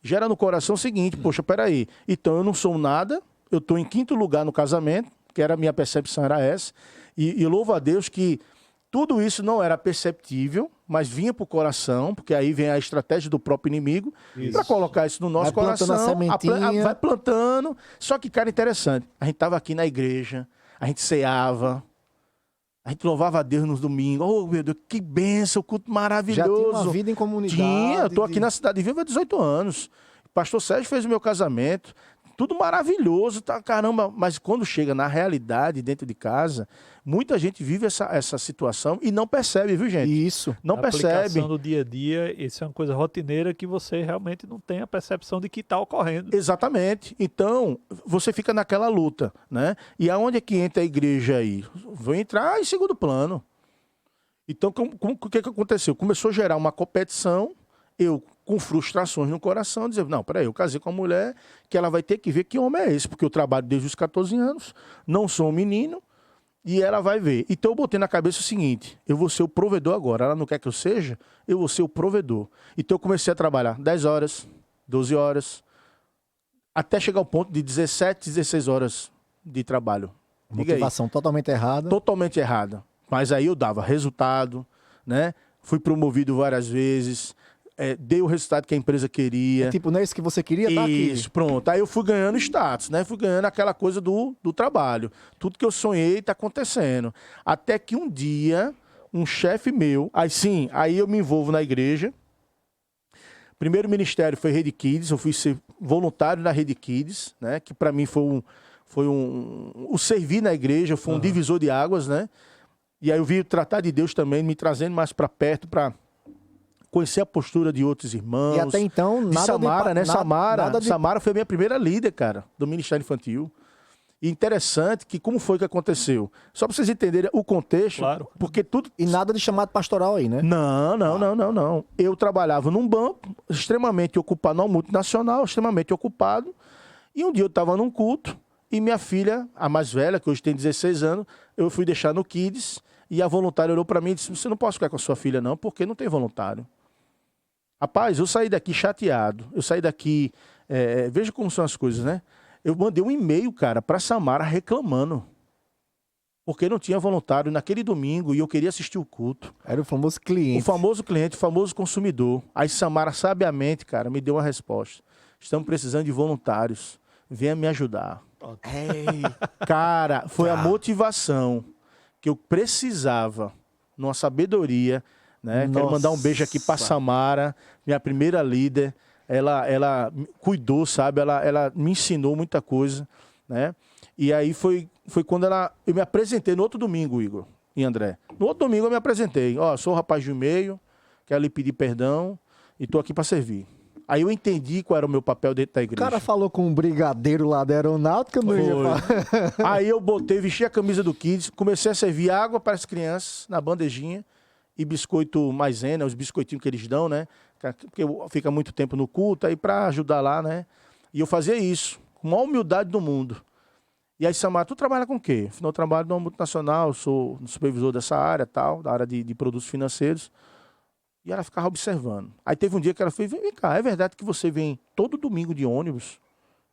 Gera no coração o seguinte, poxa, peraí, então eu não sou nada, eu estou em 5º lugar no casamento, que era a minha percepção, era essa, e louvo a Deus que tudo isso não era perceptível, mas vinha para o coração, porque aí vem a estratégia do próprio inimigo, para colocar isso no nosso coração, vai plantando, só que, cara, interessante, a gente estava aqui na igreja, a gente ceava, a gente louvava a Deus nos domingos. Oh, meu Deus, que bênção, culto maravilhoso. Já tinha uma vida em comunidade. Tinha, eu tô aqui na Cidade Viva há 18 anos. O pastor Sérgio fez o meu casamento. Tudo maravilhoso, tá, caramba. Mas quando chega na realidade, dentro de casa, muita gente vive essa situação e não percebe, viu, gente? Isso. Não percebe. A aplicação do dia a dia, isso é uma coisa rotineira que você realmente não tem a percepção de que está ocorrendo. Exatamente. Então, você fica naquela luta, né? E aonde é que entra a igreja aí? Vou entrar em segundo plano. Então, o que aconteceu? Começou a gerar uma competição, eu com frustrações no coração, dizer, não, peraí, eu casei com uma mulher que ela vai ter que ver que homem é esse, porque eu trabalho desde os 14 anos, não sou um menino, e ela vai ver. Então eu botei na cabeça o seguinte, eu vou ser o provedor agora, ela não quer que eu seja, eu vou ser o provedor. Então eu comecei a trabalhar 10 horas, 12 horas, até chegar ao ponto de 17, 16 horas de trabalho. Motivação totalmente errada. Totalmente errada. Mas aí eu dava resultado, né? Fui promovido várias vezes, dei o resultado que a empresa queria. Tipo, não é isso que você queria, tá aqui. Isso, pronto. Aí eu fui ganhando status, né? Fui ganhando aquela coisa do trabalho. Tudo que eu sonhei tá acontecendo. Até que um dia, um chefe meu, aí eu me envolvo na igreja. Primeiro ministério foi Rede Kids, eu fui ser voluntário na Rede Kids, né? Que para mim o servir na igreja foi um divisor de águas, né? E aí eu vi o tratar de Deus também, me trazendo mais para perto, para conhecer a postura de outros irmãos. E até então, nada de Samara, né? Nada de... Samara foi a minha primeira líder, cara, do Ministério Infantil. E interessante que como foi que aconteceu? Só para vocês entenderem o contexto, claro. Porque tudo... E nada de chamado pastoral aí, né? Não. Eu trabalhava num banco, extremamente ocupado, não multinacional, extremamente ocupado. E um dia eu estava num culto e minha filha, a mais velha, que hoje tem 16 anos, eu fui deixar no Kids e a voluntária olhou para mim e disse, você não pode ficar com a sua filha não, porque não tem voluntário. Rapaz, eu saí daqui chateado, eu saí daqui, veja como são as coisas, né? Eu mandei um e-mail, cara, para Samara reclamando, porque não tinha voluntário naquele domingo e eu queria assistir o culto. Era o famoso cliente. O famoso cliente, o famoso consumidor. Aí Samara, sabiamente, cara, me deu uma resposta. Estamos precisando de voluntários, venha me ajudar. Cara, foi a motivação que eu precisava, numa sabedoria, né? Quero mandar um beijo aqui para Samara, minha primeira líder. Ela cuidou, sabe? Ela me ensinou muita coisa, né? E aí foi quando eu me apresentei no outro domingo, Igor e André. No outro domingo eu me apresentei. Ó, sou o rapaz do meio, quero lhe pedir perdão e tô aqui para servir. Aí eu entendi qual era o meu papel dentro da O igreja. cara falou com um brigadeiro lá da aeronáutica, não ia falar. Aí eu botei, vesti a camisa do Kids, comecei a servir água para as crianças na bandejinha e biscoito maisena, os biscoitinhos que eles dão, né? Porque fica muito tempo no culto, aí para ajudar lá, né? E eu fazia isso, com a maior humildade do mundo. E aí, Samara, tu trabalha com o quê? Afinal, eu trabalho numa multinacional, sou supervisor dessa área, tal, da área de produtos financeiros. E ela ficava observando. Aí teve um dia que ela fez, vem cá, é verdade que você vem todo domingo de ônibus?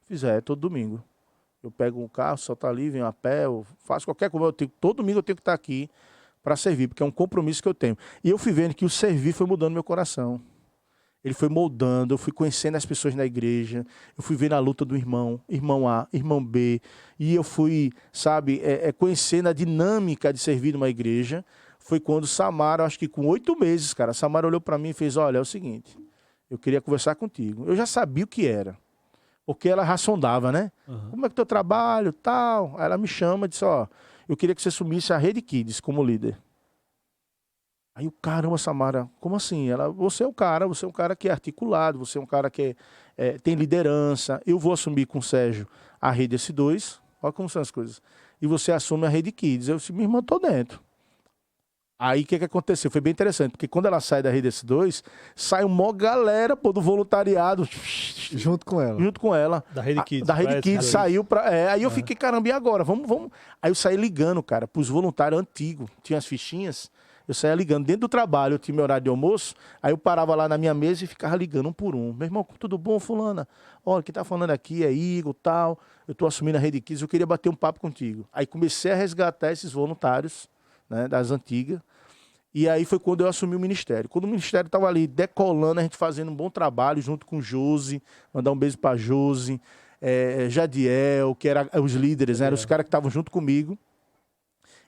Fiz, todo domingo. Eu pego um carro, solto ali, venho a pé, eu faço qualquer coisa. Todo domingo eu tenho que estar aqui para servir, porque é um compromisso que eu tenho. E eu fui vendo que o servir foi mudando meu coração. Ele foi moldando, eu fui conhecendo as pessoas na igreja, eu fui vendo a luta do irmão A, irmão B, e eu fui, sabe, conhecendo a dinâmica de servir numa igreja. Foi quando Samara, acho que com 8 meses, cara, Samara olhou para mim e fez, olha, é o seguinte, eu queria conversar contigo. Eu já sabia o que era, porque ela rassondava, né? Uhum. Como é que é o teu trabalho, tal? Aí ela me chama e disse, ó, eu queria que você assumisse a Rede Kids como líder. Aí o caramba, Samara, como assim? Você é um cara que é articulado, você é um cara que tem liderança. Eu vou assumir com o Sérgio a Rede S2, olha como são as coisas. E você assume a Rede Kids. Eu disse, minha irmã, tô dentro. Aí o que aconteceu? Foi bem interessante, porque quando ela sai da Rede S2, sai uma galera do voluntariado. Junto com ela. Junto com ela. Da Rede Kids. Da Rede Kids, saiu pra... aí eu fiquei, caramba, e agora? Vamos. Aí eu saí ligando, cara, pros voluntários antigos. Tinha as fichinhas. Eu saía ligando. Dentro do trabalho, eu tinha meu horário de almoço, aí eu parava lá na minha mesa e ficava ligando um por um. Meu irmão, tudo bom, fulana? Olha, quem tá falando aqui é Igor, tal. Eu tô assumindo a Rede Kids, eu queria bater um papo contigo. Aí comecei a resgatar esses voluntários, né, das antigas. E aí foi quando eu assumi o ministério. Quando o ministério estava ali decolando, a gente fazendo um bom trabalho junto com Josi, mandar um beijo para Josi, Jadiel, que eram os líderes, né, eram os caras que estavam junto comigo.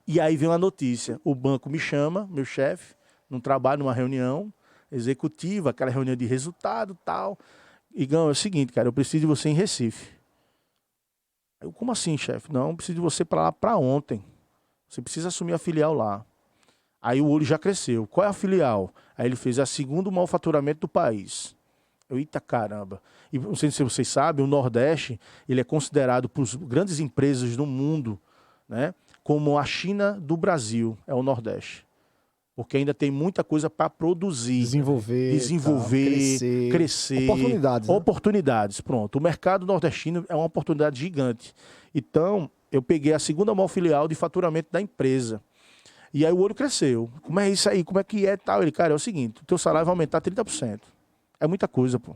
E aí vem uma notícia, o banco me chama, meu chefe, num trabalho, numa reunião executiva, aquela reunião de resultado e tal. Igão, é o seguinte, cara, eu preciso de você em Recife. Eu, como assim, chefe? Não, eu preciso de você para lá para ontem. Você precisa assumir a filial lá. Aí o olho já cresceu. Qual é a filial? Aí ele fez a segundo maior faturamento do país. Eu, eita caramba. E não sei se vocês sabem, o Nordeste, ele é considerado por grandes empresas do mundo, né, como a China do Brasil, é o Nordeste. Porque ainda tem muita coisa para produzir. Desenvolver, crescer. Oportunidades. Né? Oportunidades, pronto. O mercado nordestino é uma oportunidade gigante. Então, eu peguei a segunda maior filial de faturamento da empresa. E aí o olho cresceu. Como é isso aí? Como é que é tal? Ele, cara, é o seguinte, o teu salário vai aumentar 30%. É muita coisa, pô.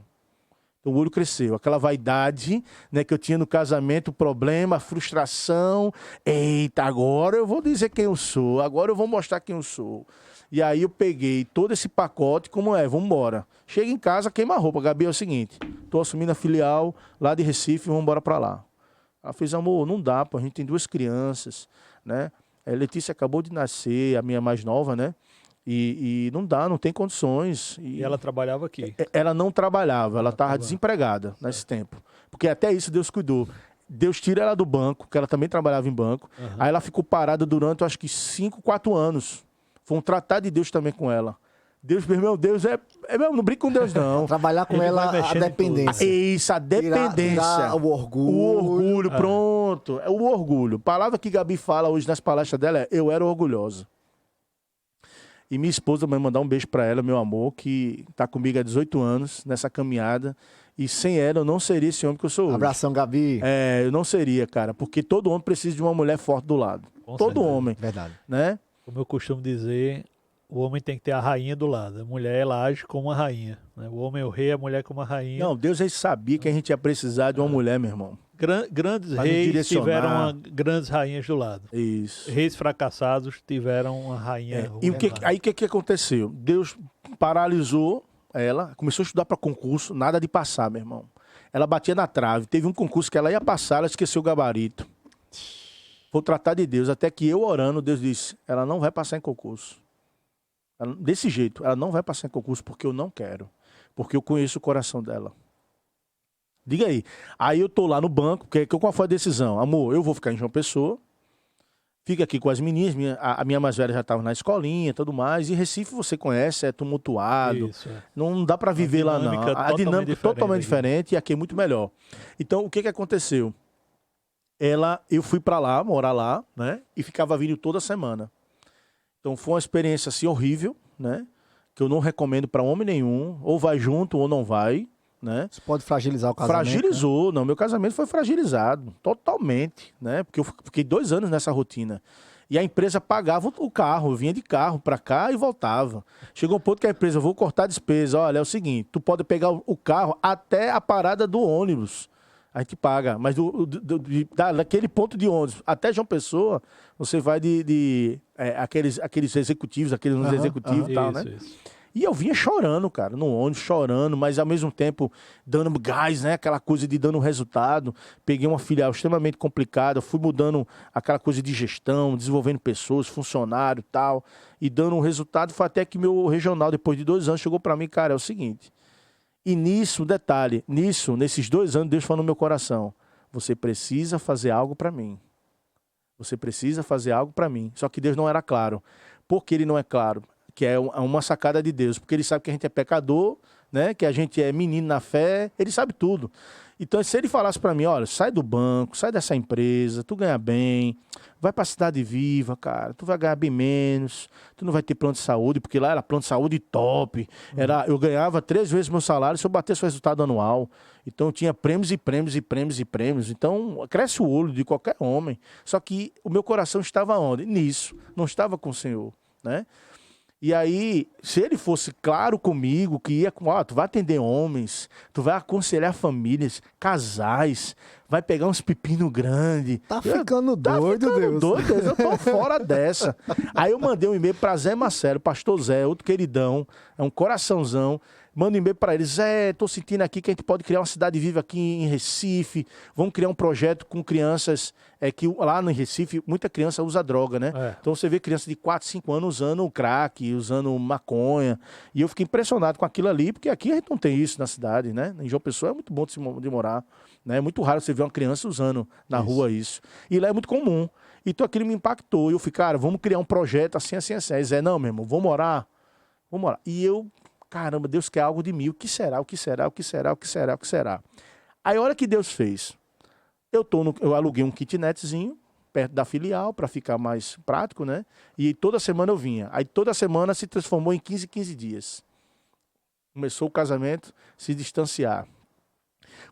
Então o olho cresceu. Aquela vaidade, né, que eu tinha no casamento, problema, frustração. Eita, agora eu vou dizer quem eu sou. Agora eu vou mostrar quem eu sou. E aí eu peguei todo esse pacote, como é, vamos embora. Chega em casa, queima a roupa. Gabi, é o seguinte, tô assumindo a filial lá de Recife, vamos embora pra lá. Ela fez, amor, não dá, pô, a gente tem 2 crianças, né? A Letícia acabou de nascer, a minha mais nova, né? E não dá, não tem condições. E ela trabalhava aqui? Ela não trabalhava, ela estava desempregada nesse tempo. Porque até isso Deus cuidou. Deus tira ela do banco, que ela também trabalhava em banco. Uhum. Aí ela ficou parada durante, acho que 5, 4 anos. Foi um tratado de Deus também com ela. Deus, meu Deus, não brinca com Deus, não. Trabalhar com ela a dependência. Isso, a dependência. Tirar o orgulho. O orgulho, pronto. É o orgulho. Palavra que Gabi fala hoje nas palestras dela é, eu era orgulhosa. E minha esposa vai mandar um beijo para ela, meu amor, que está comigo há 18 anos nessa caminhada. E sem ela eu não seria esse homem que eu sou hoje. Abração, Gabi. Eu não seria, cara. Porque todo homem precisa de uma mulher forte do lado. Com todo certeza. homem. Verdade. Né? Como eu costumo dizer, o homem tem que ter a rainha do lado. A mulher, ela age como uma rainha. Né? O homem é o rei, a mulher como uma rainha. Não, Deus já sabia que a gente ia precisar de uma mulher, meu irmão. Grandes reis tiveram grandes rainhas do lado. Isso. Reis fracassados tiveram uma rainha. E aí o que aconteceu? Deus paralisou ela, começou a estudar para concurso, nada de passar, meu irmão. Ela batia na trave. Teve um concurso que ela ia passar, ela esqueceu o gabarito. Foi tratar de Deus, até que eu orando, Deus disse, ela não vai passar em concurso. Desse jeito, ela não vai passar em concurso porque eu não quero. Porque eu conheço o coração dela. Diga aí. Aí eu tô lá no banco, qual foi a decisão? Amor, eu vou ficar em João Pessoa, fica aqui com as meninas, a minha mais velha já estava na escolinha e tudo mais, e Recife você conhece, é tumultuado, Isso, é. não dá para viver lá não. A dinâmica é totalmente aqui. diferente e aqui é muito melhor. Então, o que aconteceu? Eu fui para lá, morar lá, né, e ficava vindo toda semana. Então, foi uma experiência assim horrível, né, que eu não recomendo para homem nenhum, ou vai junto ou não vai, né? Isso pode fragilizar o casamento. Fragilizou, não. Meu casamento foi fragilizado, totalmente, né? Porque eu fiquei 2 anos nessa rotina. E a empresa pagava o carro, eu vinha de carro para cá e voltava. Chegou um ponto que a empresa, vou cortar a despesa. Olha, é o seguinte, tu pode pegar o carro até a parada do ônibus. A gente paga, mas daquele ponto de ônibus até João Pessoa, você vai aqueles executivos, aqueles executivos e tal, né? Isso. E eu vinha chorando, cara, no ônibus, chorando, mas ao mesmo tempo dando gás, né? Aquela coisa de dando resultado. Peguei uma filial extremamente complicada, fui mudando aquela coisa de gestão, desenvolvendo pessoas, funcionário e tal, e dando um resultado. Foi até que meu regional, depois de 2 anos, chegou para mim, cara, é o seguinte. E nisso, detalhe, nesses 2 anos, Deus falou no meu coração, você precisa fazer algo para mim. Você precisa fazer algo para mim. Só que Deus não era claro. Por que ele não é claro? Que é uma sacada de Deus, porque ele sabe que a gente é pecador, né? Que a gente é menino na fé, ele sabe tudo. Então, se ele falasse para mim, olha, sai do banco, sai dessa empresa, tu ganha bem, vai para a Cidade Viva, cara, tu vai ganhar bem menos, tu não vai ter plano de saúde, porque lá era plano de saúde top, eu ganhava 3 vezes meu salário se eu batesse o resultado anual. Então, eu tinha prêmios e prêmios e prêmios e prêmios. Então, cresce o olho de qualquer homem. Só que o meu coração estava onde? Nisso, não estava com o Senhor, né? E aí, se ele fosse claro comigo, que ia com, tu vai atender homens, tu vai aconselhar famílias, casais, vai pegar uns pepino grande. Tá ficando doido, Deus. Doido, Deus, eu tô fora dessa. Aí eu mandei um e-mail para Zé Marcelo, pastor Zé, outro queridão, é um coraçãozão. Manda um e-mail para ele, Zé, tô sentindo aqui que a gente pode criar uma cidade viva aqui em Recife, vamos criar um projeto com crianças, que lá no Recife muita criança usa droga, né? Então você vê crianças de 4, 5 anos usando crack, usando maconha, e eu fiquei impressionado com aquilo ali, porque aqui a gente não tem isso na cidade, né? Em João Pessoa é muito bom de morar, né? É muito raro você ver uma criança usando na rua isso. E lá é muito comum. Então aquilo me impactou, e eu falei, cara, vamos criar um projeto assim, assim, assim. Aí Zé, não, meu irmão, vamos morar. E eu... Caramba, Deus quer algo de mim. O que será? O que será? O que será? O que será? O que será? Aí, olha o que Deus fez. Eu aluguei um kitnetzinho perto da filial para ficar mais prático, né? E toda semana eu vinha. Aí toda semana se transformou em 15 dias. Começou o casamento se distanciar.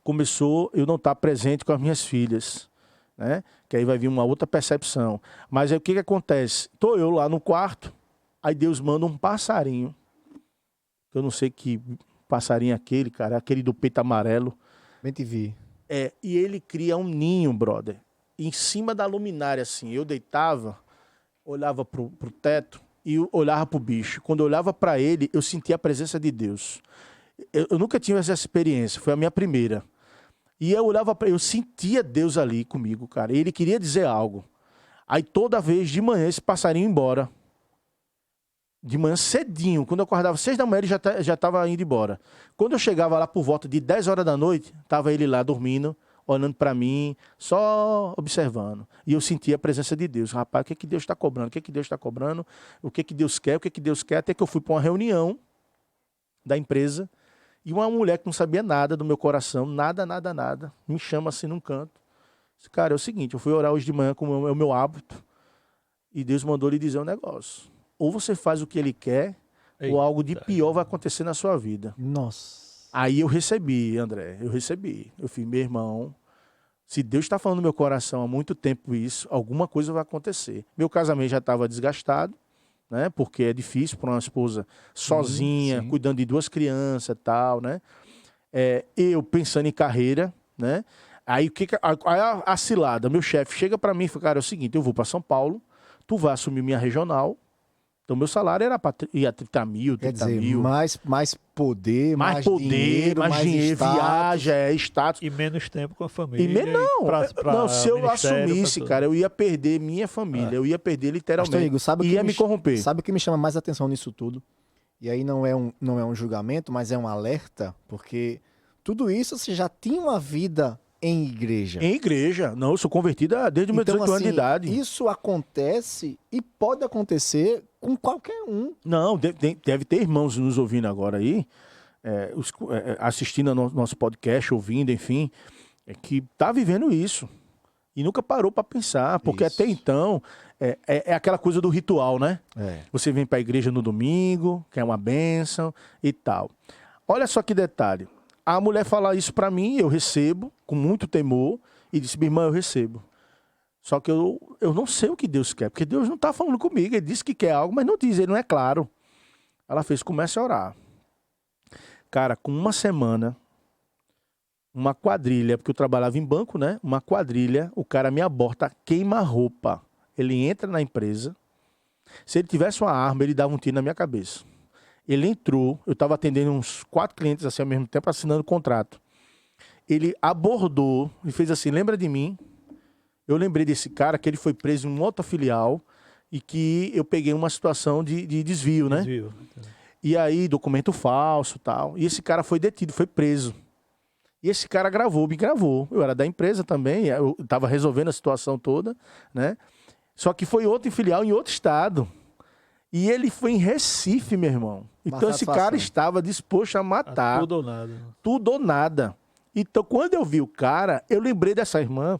Começou eu não estar presente com as minhas filhas, né? Que aí vai vir uma outra percepção. Mas aí o que acontece? Estou eu lá no quarto, aí Deus manda um passarinho. Eu não sei que passarinho é aquele, cara, aquele do peito amarelo. Bem te vi. E ele cria um ninho, brother, em cima da luminária, assim. Eu deitava, olhava pro teto e olhava pro bicho. Quando eu olhava para ele, eu sentia a presença de Deus. Eu nunca tive essa experiência, foi a minha primeira. E eu olhava para ele, eu sentia Deus ali comigo, cara. E ele queria dizer algo. Aí toda vez de manhã esse passarinho ia embora. De manhã cedinho, quando eu acordava 6 da manhã, ele já estava indo embora. Quando eu chegava lá por volta de 10 horas da noite, estava ele lá dormindo, olhando para mim, só observando. E eu sentia a presença de Deus. Rapaz, o que Deus está cobrando? O que Deus está cobrando? O que Deus quer? O que Deus quer? Até que eu fui para uma reunião da empresa e uma mulher que não sabia nada do meu coração, nada, me chama assim num canto. Disse, cara, é o seguinte, eu fui orar hoje de manhã como é o meu hábito e Deus mandou lhe dizer um negócio. Ou você faz o que ele quer, ou algo de pior vai acontecer na sua vida. Nossa. Aí eu recebi, André, Eu falei, meu irmão, se Deus está falando no meu coração há muito tempo isso, alguma coisa vai acontecer. Meu casamento já estava desgastado, né? Porque é difícil para uma esposa sozinha, sim. Cuidando de 2 crianças e tal, né? Eu pensando em carreira, né? Aí a cilada, meu chefe chega para mim e fala, cara, é o seguinte, eu vou para São Paulo, tu vai assumir minha regional. Então, meu salário ia 30 mil, 30 mil. Mais poder, mais dinheiro, status. Viagem, status. E menos tempo com a família. Não, se eu assumisse, cara, eu ia perder minha família. Eu ia perder literalmente. Pastor Igor, sabe ia me corromper. Sabe o que me chama mais atenção nisso tudo? E aí não é um julgamento, mas é um alerta, porque tudo isso você já tinha uma vida em igreja. Em igreja. Não, eu sou convertida desde os meus 18 anos de idade. Isso acontece e pode acontecer com qualquer um. Não, deve ter irmãos nos ouvindo agora aí, assistindo ao nosso podcast, ouvindo, enfim, que tá vivendo isso. E nunca parou para pensar, porque Isso. até então é aquela coisa do ritual, né? Você vem para a igreja no domingo, quer uma bênção e tal. Olha só que detalhe. A mulher fala isso para mim, eu recebo com muito temor e disse: minha irmã, eu recebo. Só que eu não sei o que Deus quer, porque Deus não está falando comigo. Ele disse que quer algo, mas não diz, ele não é claro. Ela fez: comece a orar. Cara, com uma semana, uma quadrilha, porque eu trabalhava em banco, né? Uma quadrilha, o cara me aborta, queima a roupa. Ele entra na empresa. Se ele tivesse uma arma, ele dava um tiro na minha cabeça. Ele entrou, eu estava atendendo uns 4 clientes assim ao mesmo tempo, assinando o contrato. Ele abordou e fez assim: lembra de mim? Eu lembrei desse cara, que ele foi preso em uma outra filial e que eu peguei uma situação de desvio, né? Desvio. E aí, documento falso e tal. E esse cara foi detido, foi preso. E esse cara me gravou. Eu era da empresa também, eu estava resolvendo a situação toda, né? Só que foi outro filial em outro estado. E ele foi em Recife, meu irmão. Então esse cara estava disposto a matar. Tudo ou nada. Tudo ou nada. Então quando eu vi o cara, eu lembrei dessa irmã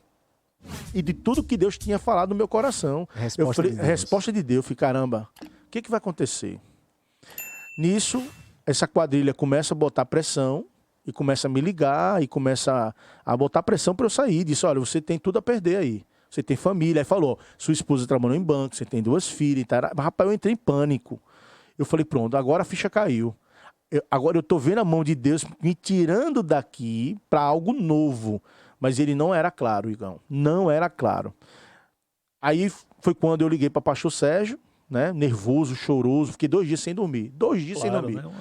e de tudo que Deus tinha falado no meu coração. Resposta de Deus. Eu falei: caramba, o que vai acontecer? Nisso, essa quadrilha começa a botar pressão e começa a me ligar e começa a botar pressão para eu sair. Disse: olha, você tem tudo a perder aí. Você tem família. Aí falou: sua esposa trabalhou em banco, você tem 2 filhas. Tá? Rapaz, eu entrei em pânico. Eu falei: pronto, agora a ficha caiu. Agora eu tô vendo a mão de Deus me tirando daqui para algo novo. Mas ele não era claro, Igão. Não era claro. Aí foi quando eu liguei para o pastor Sérgio, né? Nervoso, choroso. Fiquei 2 dias sem dormir. 2 dias sem dormir. Né?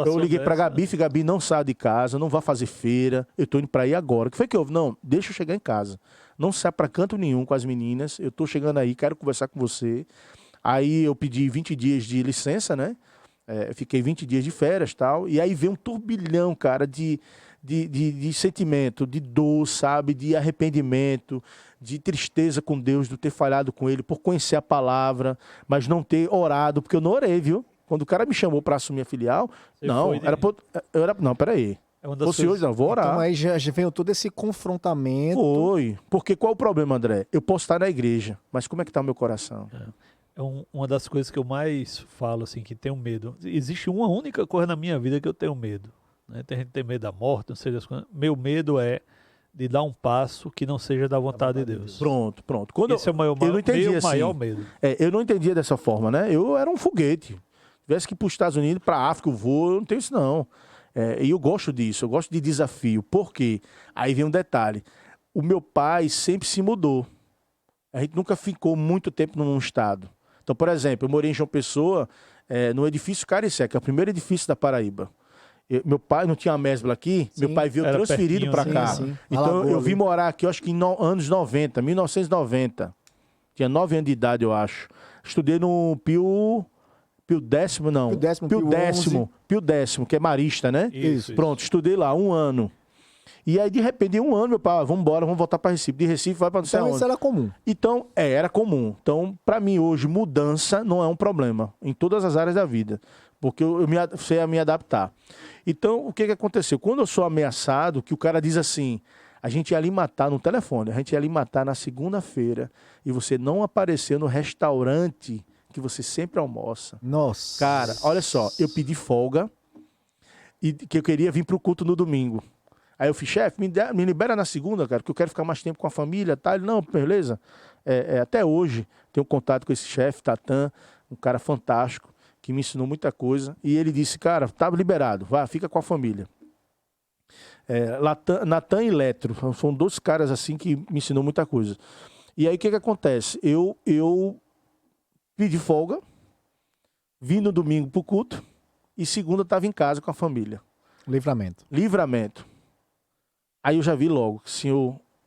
Eu liguei para Gabi, falei: Gabi, não saia de casa, não vá fazer feira. Eu tô indo para aí agora. O que foi que houve? Não, deixa eu chegar em casa. Não saia para canto nenhum com as meninas. Eu tô chegando aí, quero conversar com você. Aí eu pedi 20 dias de licença, né? Fiquei 20 dias de férias e tal. E aí veio um turbilhão, cara, de sentimento, de dor, sabe? De arrependimento, de tristeza com Deus, de ter falhado com Ele, por conhecer a palavra, mas não ter orado, porque eu não orei, viu? Quando o cara me chamou para assumir a filial, não, peraí. Fosse hoje, não, vou orar. Então aí já veio todo esse confrontamento. Foi. Porque qual é o problema, André? Eu posso estar na igreja, mas como é que está o meu coração? Uma das coisas que eu mais falo, assim, que tenho medo. Existe uma única coisa na minha vida que eu tenho medo. Né? Tem gente que tem medo da morte, não sei das coisas. Meu medo é de dar um passo que não seja da vontade de Deus. Pronto. Esse é o maior medo. Eu não entendia dessa forma, né? Eu era um foguete. Se tivesse que ir para os Estados Unidos, para a África, eu vou, eu não tenho isso não. E eu gosto disso, eu gosto de desafio. Por quê? Aí vem um detalhe. O meu pai sempre se mudou. A gente nunca ficou muito tempo num estado. Então, por exemplo, eu morei em João Pessoa, no edifício Caricé, que é o primeiro edifício da Paraíba. Meu pai não tinha a mesbla aqui, meu pai veio transferido para cá. Sim. Então eu vim morar aqui, eu acho que em anos 90, 1990. Tinha 9 anos de idade, eu acho. Estudei no Pio Décimo, não. Pio Décimo, que é marista, né? Isso. Pronto, estudei lá 1 ano. E aí, de repente, em 1 ano, meu pai: vamos embora, vamos voltar para Recife. De Recife, vai para não sei onde. Isso era comum. Então, era comum. Então, para mim, hoje, mudança não é um problema em todas as áreas da vida. Porque eu sei me adaptar. Então, o que aconteceu? Quando eu sou ameaçado, que o cara diz assim: a gente ia lhe matar no telefone, a gente ia lhe matar na segunda-feira e você não apareceu no restaurante que você sempre almoça. Nossa. Cara, olha só, eu pedi folga e que eu queria vir pro culto no domingo. Aí eu falei: chefe, me libera na segunda, cara, que eu quero ficar mais tempo com a família, tá? Ele: não, beleza. Até hoje tenho contato com esse chefe, Tatan, um cara fantástico, que me ensinou muita coisa. E ele disse: cara, tá liberado, vá, fica com a família. Natan e Letro, são 2 caras assim que me ensinou muita coisa. E aí o que acontece? Eu pedi folga, vim no domingo pro culto e segunda estava em casa com a família. Livramento. Aí eu já vi logo que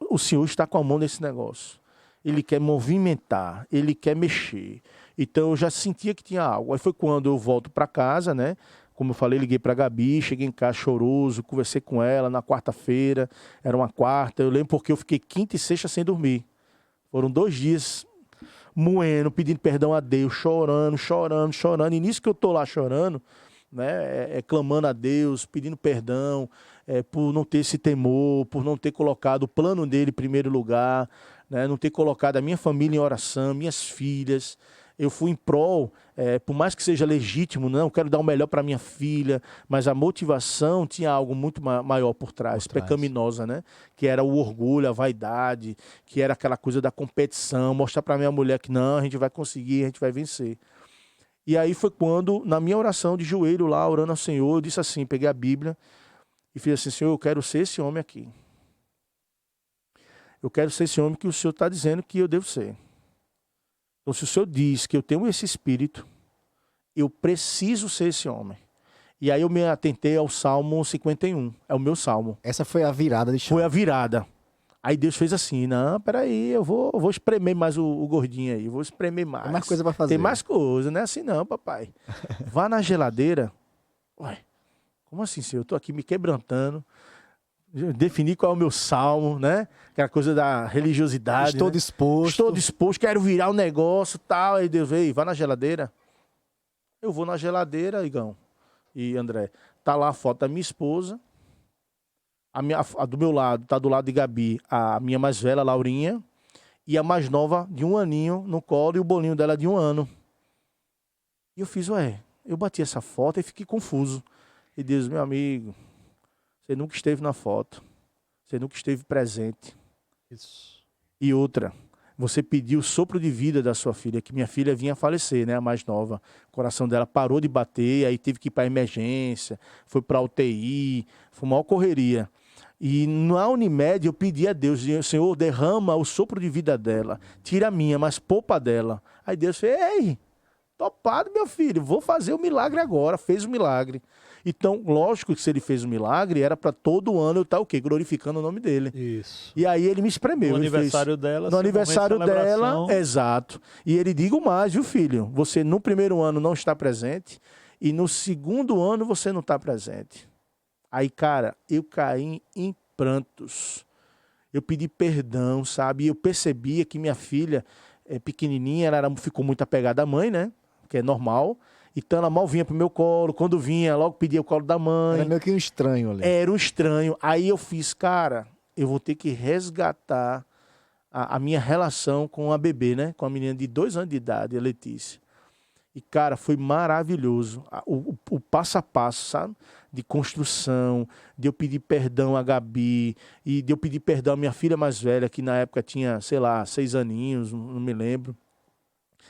o Senhor está com a mão nesse negócio. Ele quer movimentar, ele quer mexer. Então eu já sentia que tinha algo. Aí foi quando eu volto para casa, né? como eu falei, liguei pra Gabi, cheguei em casa choroso, conversei com ela na quarta-feira, era uma quarta, eu lembro porque eu fiquei quinta e sexta sem dormir. Foram 2 dias moendo, pedindo perdão a Deus, chorando, chorando, chorando. E nisso que eu tô lá chorando, né, clamando a Deus, pedindo perdão, por não ter esse temor, por não ter colocado o plano dele em primeiro lugar, né, não ter colocado a minha família em oração, minhas filhas. Eu fui em prol, por mais que seja legítimo, não, quero dar o melhor para minha filha, mas a motivação tinha algo muito maior por trás, pecaminosa, né? Que era o orgulho, a vaidade, que era aquela coisa da competição, mostrar para minha mulher que não, a gente vai conseguir, a gente vai vencer. E aí foi quando, na minha oração de joelho lá, orando ao Senhor, eu disse assim, peguei a Bíblia e fiz assim, Senhor, eu quero ser esse homem aqui. Eu quero ser esse homem que o Senhor está dizendo que eu devo ser. Então, se o Senhor diz que eu tenho esse espírito, eu preciso ser esse homem. E aí eu me atentei ao Salmo 51, é o meu salmo. Essa foi a virada de chave. Foi a virada. Aí Deus fez assim, não, peraí, eu vou espremer mais o gordinho aí, vou espremer mais. Tem mais coisa pra fazer. Tem mais coisa, não é assim não, papai. Vá na geladeira. Ué, como assim, senhor? Eu tô aqui me quebrantando. Definir qual é o meu salmo, né? Aquela coisa da religiosidade. Estou né? disposto. Estou disposto, quero virar o negócio e tal. Aí Deus veio, vá na geladeira. Eu vou na geladeira, Igão e André. Tá lá a foto da minha esposa. A do meu lado, tá do lado de Gabi, a minha mais velha, Laurinha. E a mais nova, de 1 aninho, no colo. E o bolinho dela de 1 ano. E eu fiz, eu bati essa foto e fiquei confuso. E Deus, meu amigo... Você nunca esteve na foto. Você nunca esteve presente. Isso. E outra, você pediu o sopro de vida da sua filha, que minha filha vinha a falecer, né? A mais nova. O coração dela parou de bater, aí teve que ir para emergência, foi para UTI, foi uma correria. E na Unimed eu pedi a Deus, Senhor, derrama o sopro de vida dela, tira a minha, mas poupa dela. Aí Deus fez, ei, topado, meu filho, vou fazer o milagre agora. Fez o milagre. Então, lógico que se ele fez um milagre, era para todo ano eu estar o quê? Glorificando o nome dele. Isso. E aí ele me espremeu. No aniversário dela. No aniversário dela, exato. E ele digo mais, viu, filho? Você no primeiro ano não está presente e no segundo ano você não está presente. Aí, cara, eu caí em prantos. Eu pedi perdão, sabe? E eu percebia que minha filha, pequenininha, ela ficou muito apegada à mãe, né? Que é normal. Então ela mal vinha pro meu colo, quando vinha, logo pedia o colo da mãe. Era meio que um estranho ali. Era um estranho. Aí eu fiz, cara, eu vou ter que resgatar a minha relação com a bebê, né? Com a menina de 2 anos de idade, a Letícia. E, cara, foi maravilhoso. O passo a passo, sabe? De construção, de eu pedir perdão a Gabi, e de eu pedir perdão à minha filha mais velha, que na época tinha, sei lá, 6 aninhos, não me lembro.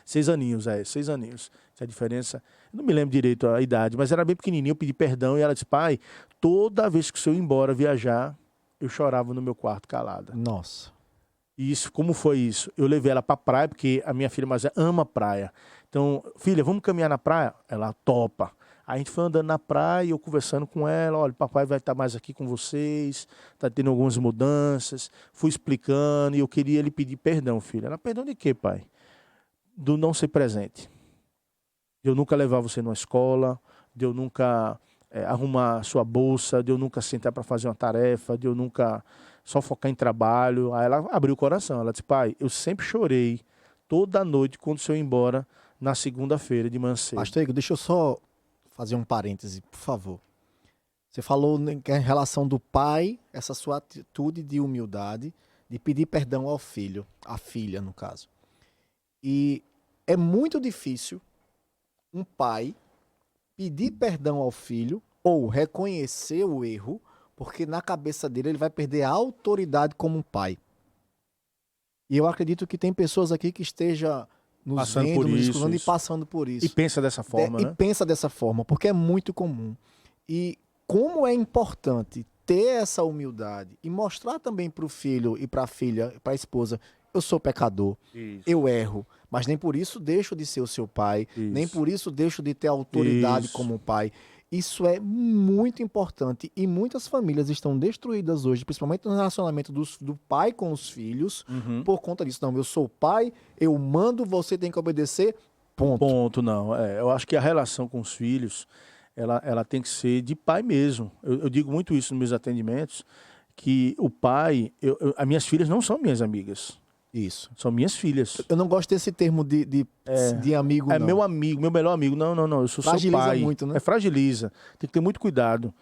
6 aninhos, 6 aninhos. Essa diferença, eu não me lembro direito a idade, mas era bem pequenininho, eu pedi perdão e ela disse, pai, toda vez que o senhor ia embora viajar, eu chorava no meu quarto calada. Nossa. E isso, como foi isso? Eu levei ela pra praia, porque a minha filha mais velha ama praia. Então, filha, vamos caminhar na praia? Ela topa. Aí a gente foi andando na praia, eu conversando com ela, olha, papai vai estar mais aqui com vocês, tá tendo algumas mudanças. Fui explicando e eu queria lhe pedir perdão, filha. Ela, perdão de quê, pai? Do não ser presente. De eu nunca levar você numa escola, de eu nunca arrumar sua bolsa, de eu nunca sentar para fazer uma tarefa, de eu nunca só focar em trabalho. Aí ela abriu o coração, ela disse, pai, eu sempre chorei toda noite quando o senhor ia embora na segunda-feira de manhã cedo. Pastor Igor, deixa eu só fazer um parêntese, por favor. Você falou em relação do pai, essa sua atitude de humildade, de pedir perdão ao filho, à filha, no caso. E é muito difícil um pai pedir perdão ao filho ou reconhecer o erro, porque na cabeça dele ele vai perder a autoridade como um pai. E eu acredito que tem pessoas aqui que estejam nos passando vendo, por nos isso, escutando isso. E passando por isso. E pensa dessa forma, né? E pensa dessa forma, porque é muito comum. E como é importante ter essa humildade e mostrar também para o filho e para a filha, para a esposa, eu sou pecador, Isso. eu erro, mas nem por isso deixo de ser o seu pai, nem por isso deixo de ter autoridade como um pai. Isso é muito importante e muitas famílias estão destruídas hoje, principalmente no relacionamento do pai com os filhos, por conta disso. Não, eu sou o pai, eu mando, você tem que obedecer, ponto. Ponto, não. Eu acho que a relação com os filhos ela tem que ser de pai mesmo. Eu digo muito isso nos meus atendimentos, que o pai... as minhas filhas não são minhas amigas. Isso. São minhas filhas. Eu não gosto desse termo de amigo, É não. meu amigo, meu melhor amigo. Não, eu sou seu Fragiliza pai. muito, né? Fragiliza. Tem que ter muito cuidado.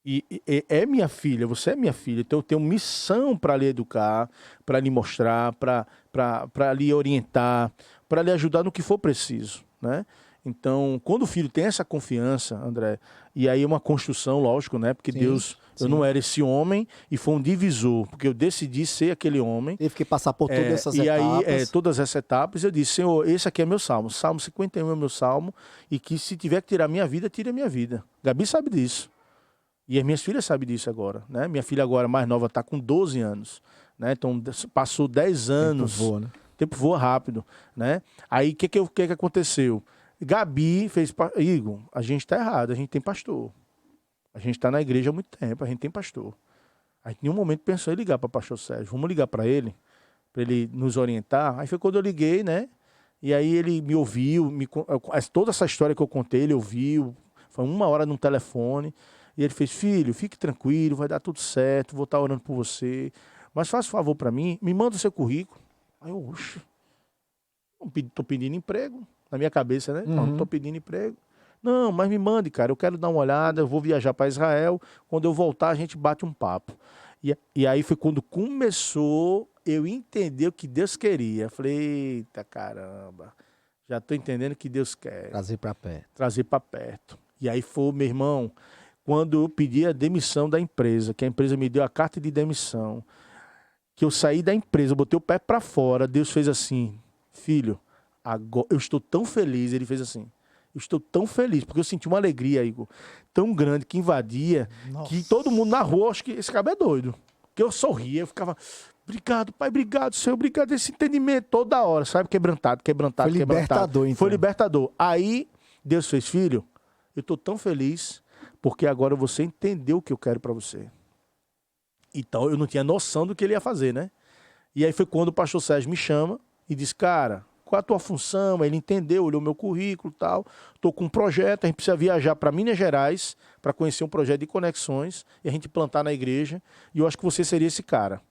E é minha filha, você é minha filha. Então eu tenho missão para lhe educar, para lhe mostrar, para lhe orientar, para lhe ajudar no que for preciso, né? Então, quando o filho tem essa confiança, André, e aí é uma construção, lógico, né? Porque Sim, Deus, sim. eu não era esse homem e foi um divisor, porque eu decidi ser aquele homem. Teve que passar por todas essas E etapas. aí, todas essas etapas, eu disse, Senhor, esse aqui é meu salmo. Salmo 51 é meu salmo, e que se tiver que tirar minha vida, tire a minha vida. Gabi sabe disso. E as minhas filhas sabem disso agora, né? Minha filha agora, mais nova, está com 12 anos, né? Então, passou 10 anos. Tempo voa, né? O tempo voa rápido, né? Aí, o que aconteceu? Gabi fez... Igor, a gente está errado, a gente tem pastor. A gente está na igreja há muito tempo, a gente tem pastor. A gente em nenhum momento pensou em ligar para o pastor Sérgio. Vamos ligar para ele nos orientar. Aí foi quando eu liguei, né? E aí ele me ouviu, toda essa história que eu contei, ele ouviu. Foi 1 hora no telefone. E ele fez, filho, fique tranquilo, vai dar tudo certo, vou estar orando por você. Mas faça um favor para mim, me manda o seu currículo. Aí eu, oxe, tô pedindo emprego. Na minha cabeça, né? Não tô pedindo emprego. Não, mas me mande, cara, eu quero dar uma olhada, eu vou viajar para Israel. Quando eu voltar, a gente bate um papo. E aí foi quando começou eu entender o que Deus queria. Falei, eita caramba, já tô entendendo o que Deus quer. Trazer para perto. Trazer para perto. E aí foi, meu irmão, quando eu pedi a demissão da empresa, que a empresa me deu a carta de demissão, que eu saí da empresa, eu botei o pé para fora, Deus fez assim, filho, agora eu estou tão feliz. Ele fez assim, eu estou tão feliz, porque eu senti uma alegria, Igor, tão grande, que invadia, que todo mundo na rua, acho que esse cara é doido. Que eu sorria, eu ficava, obrigado, pai, obrigado, Senhor, obrigado, esse entendimento toda hora, sabe? Quebrantado. Foi libertador, então. Foi libertador. Aí, Deus fez, filho, eu estou tão feliz, porque agora você entendeu o que eu quero para você. Então, eu não tinha noção do que ele ia fazer, né? E aí foi quando o pastor Sérgio me chama e disse, cara, qual é a tua função? Ele entendeu, olhou meu currículo e tal. Estou com um projeto, a gente precisa viajar para Minas Gerais para conhecer um projeto de conexões e a gente plantar na igreja. E eu acho que você seria esse cara.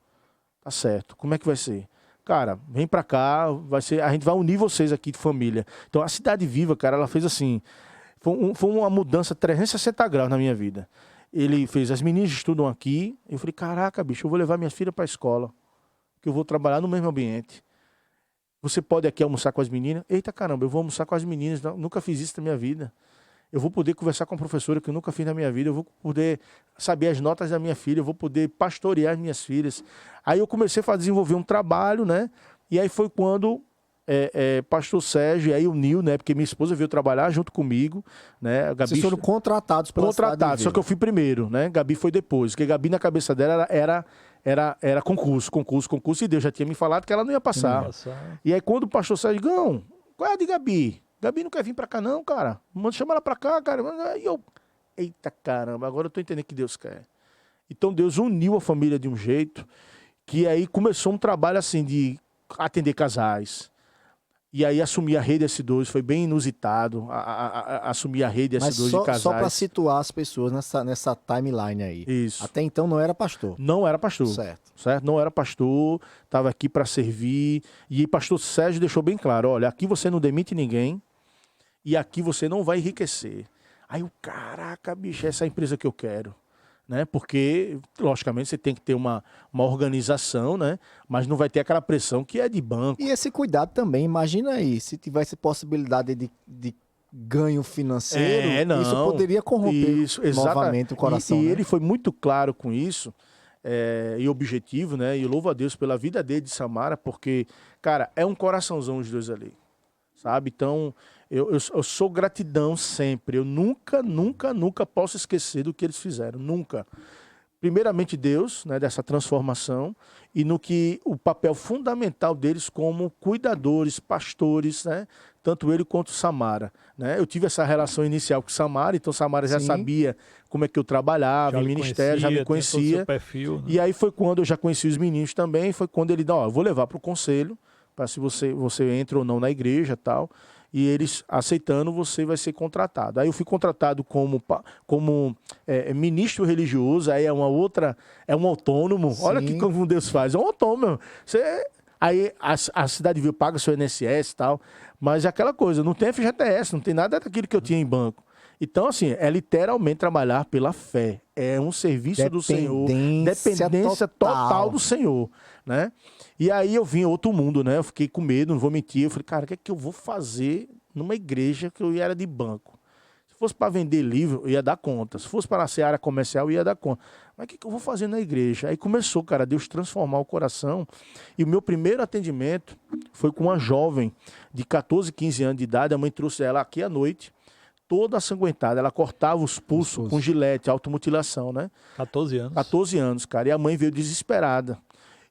Tá certo. Como é que vai ser? Cara, vem para cá, a gente vai unir vocês aqui de família. Então, a Cidade Viva, cara, ela fez assim, foi uma mudança 360 graus na minha vida. Ele fez, as meninas estudam aqui. Eu falei, caraca, bicho, eu vou levar minhas filhas para a escola, que eu vou trabalhar no mesmo ambiente. Você pode aqui almoçar com as meninas? Eita caramba, eu vou almoçar com as meninas, nunca fiz isso na minha vida. Eu vou poder conversar com a professora que eu nunca fiz na minha vida, eu vou poder saber as notas da minha filha, eu vou poder pastorear as minhas filhas. Aí eu comecei a desenvolver um trabalho, né? E aí foi quando pastor Sérgio e aí o Nil, né? Porque minha esposa veio trabalhar junto comigo, né? A Gabi, vocês foram contratados pela contratados, só que eu fui primeiro, né? Gabi foi depois, porque Gabi na cabeça dela era concurso, e Deus já tinha me falado que ela não ia passar. E aí quando o pastor Sérgio, Gão, qual é a de Gabi? Gabi não quer vir pra cá não, cara. Chama ela pra cá, cara. E eu, eita caramba, agora eu tô entendendo o que Deus quer. Então Deus uniu a família de um jeito que aí começou um trabalho assim de atender casais. E aí assumir a rede S2, foi bem inusitado, assumir a rede S2 de casais. Só para situar as pessoas nessa timeline aí. Isso. Até então não era pastor. Não era pastor. Certo. Não era pastor, estava aqui para servir. E pastor Sérgio deixou bem claro, olha, aqui você não demite ninguém e aqui você não vai enriquecer. Aí eu, caraca, bicho, essa é a empresa que eu quero. Né? Porque, logicamente, você tem que ter uma organização, né? Mas não vai ter aquela pressão que é de banco. E esse cuidado também, imagina aí, se tivesse possibilidade de ganho financeiro, isso poderia corromper novamente o coração. E né? ele foi muito claro com isso, e objetivo, né? E eu louvo a Deus pela vida dele de Samara, porque, cara, é um coraçãozão os dois ali, sabe? Então, eu sou gratidão sempre. Eu nunca posso esquecer do que eles fizeram. Nunca. Primeiramente Deus, né, dessa transformação, e no que o papel fundamental deles como cuidadores, pastores, né, tanto ele quanto Samara. Né? Eu tive essa relação inicial com Samara, então Samara já sabia como é que eu trabalhava, em ministério, já me conhecia. Perfil, né? E aí foi quando eu já conheci os meninos também, foi quando ele disse, eu vou levar para o conselho, para se você entra ou não na igreja e tal. e eles aceitando, você vai ser contratado. Aí eu fui contratado como ministro religioso, aí é uma outra, é um autônomo. Sim. Olha que como Deus faz, é um autônomo. Aí a cidade viu, paga seu INSS e tal, mas é aquela coisa, não tem FGTS, não tem nada daquilo que eu tinha em banco. Então, assim, é literalmente trabalhar pela fé. É um serviço do Senhor, dependência total do Senhor, né? E aí eu vim em outro mundo, né? Eu fiquei com medo, não vou mentir. Eu falei, cara, o que é que eu vou fazer numa igreja que eu era de banco? Se fosse para vender livro, eu ia dar conta. Se fosse para a área comercial, eu ia dar conta. Mas o que eu vou fazer na igreja? Aí começou, cara, Deus transformar o coração. E o meu primeiro atendimento foi com uma jovem de 14, 15 anos de idade. A mãe trouxe ela aqui à noite, toda asanguentada. Ela cortava os pulsos com gilete, automutilação, né? 14 anos. 14 anos, cara. E a mãe veio desesperada.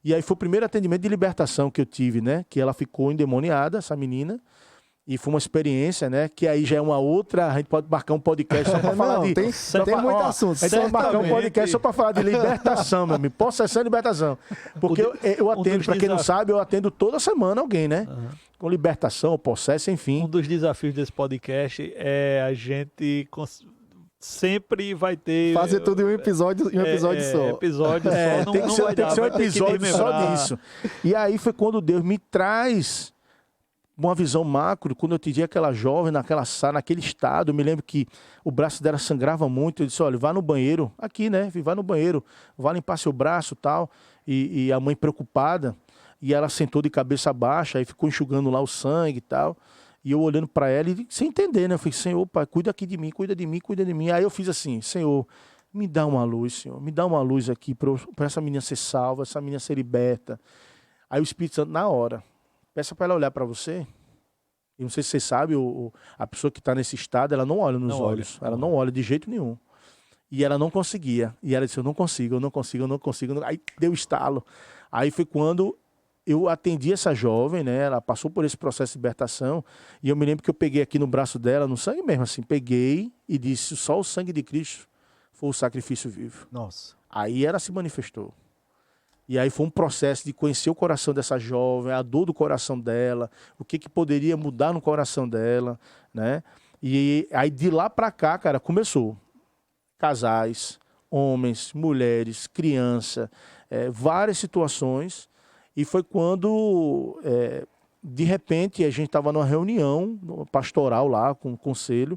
E aí foi o primeiro atendimento de libertação que eu tive, né? Que ela ficou endemoniada, essa menina. E foi uma experiência, né? Que aí já é uma outra... A gente pode marcar um podcast só para falar de... Tem muito assunto. A gente pode marcar um podcast só para falar de libertação, meu amigo. Possessão e libertação. Porque eu atendo, para quem não sabe, eu atendo toda semana alguém, né? Uhum. Com libertação, possesso, enfim. Um dos desafios desse podcast é a gente sempre vai ter... Fazer tudo em um episódio, só. Episódio só. Tem que ser um episódio só disso. E aí foi quando Deus me traz uma visão macro, quando eu atendi aquela jovem naquela sala, naquele estado. Eu me lembro que o braço dela sangrava muito. Eu disse, olha, vá no banheiro, aqui, né? Vá no banheiro, vá limpar seu braço e tal. E a mãe preocupada, e ela sentou de cabeça baixa, aí ficou enxugando lá o sangue e tal. E eu olhando para ela e sem entender, né? Eu falei, Senhor, Pai, cuida aqui de mim, cuida de mim, cuida de mim. Aí eu fiz assim, Senhor, me dá uma luz, Senhor, me dá uma luz aqui para essa menina ser salva, essa menina ser liberta. Aí o Espírito Santo, na hora, peça para ela olhar para você. E não sei se você sabe, a pessoa que está nesse estado, ela não olha nos olhos. Ela não olha de jeito nenhum. E ela não conseguia. E ela disse, eu não consigo. Aí deu estalo. Aí foi quando eu atendi essa jovem, né? Ela passou por esse processo de libertação. E eu me lembro que eu peguei aqui no braço dela, no sangue mesmo, assim. Peguei e disse, só o sangue de Cristo foi o sacrifício vivo. Nossa. Aí ela se manifestou. E aí foi um processo de conhecer o coração dessa jovem, a dor do coração dela, o que poderia mudar no coração dela, né? E aí de lá para cá, cara, começou. Casais, homens, mulheres, criança, várias situações. E foi quando, de repente, a gente estava numa reunião pastoral lá, com o conselho,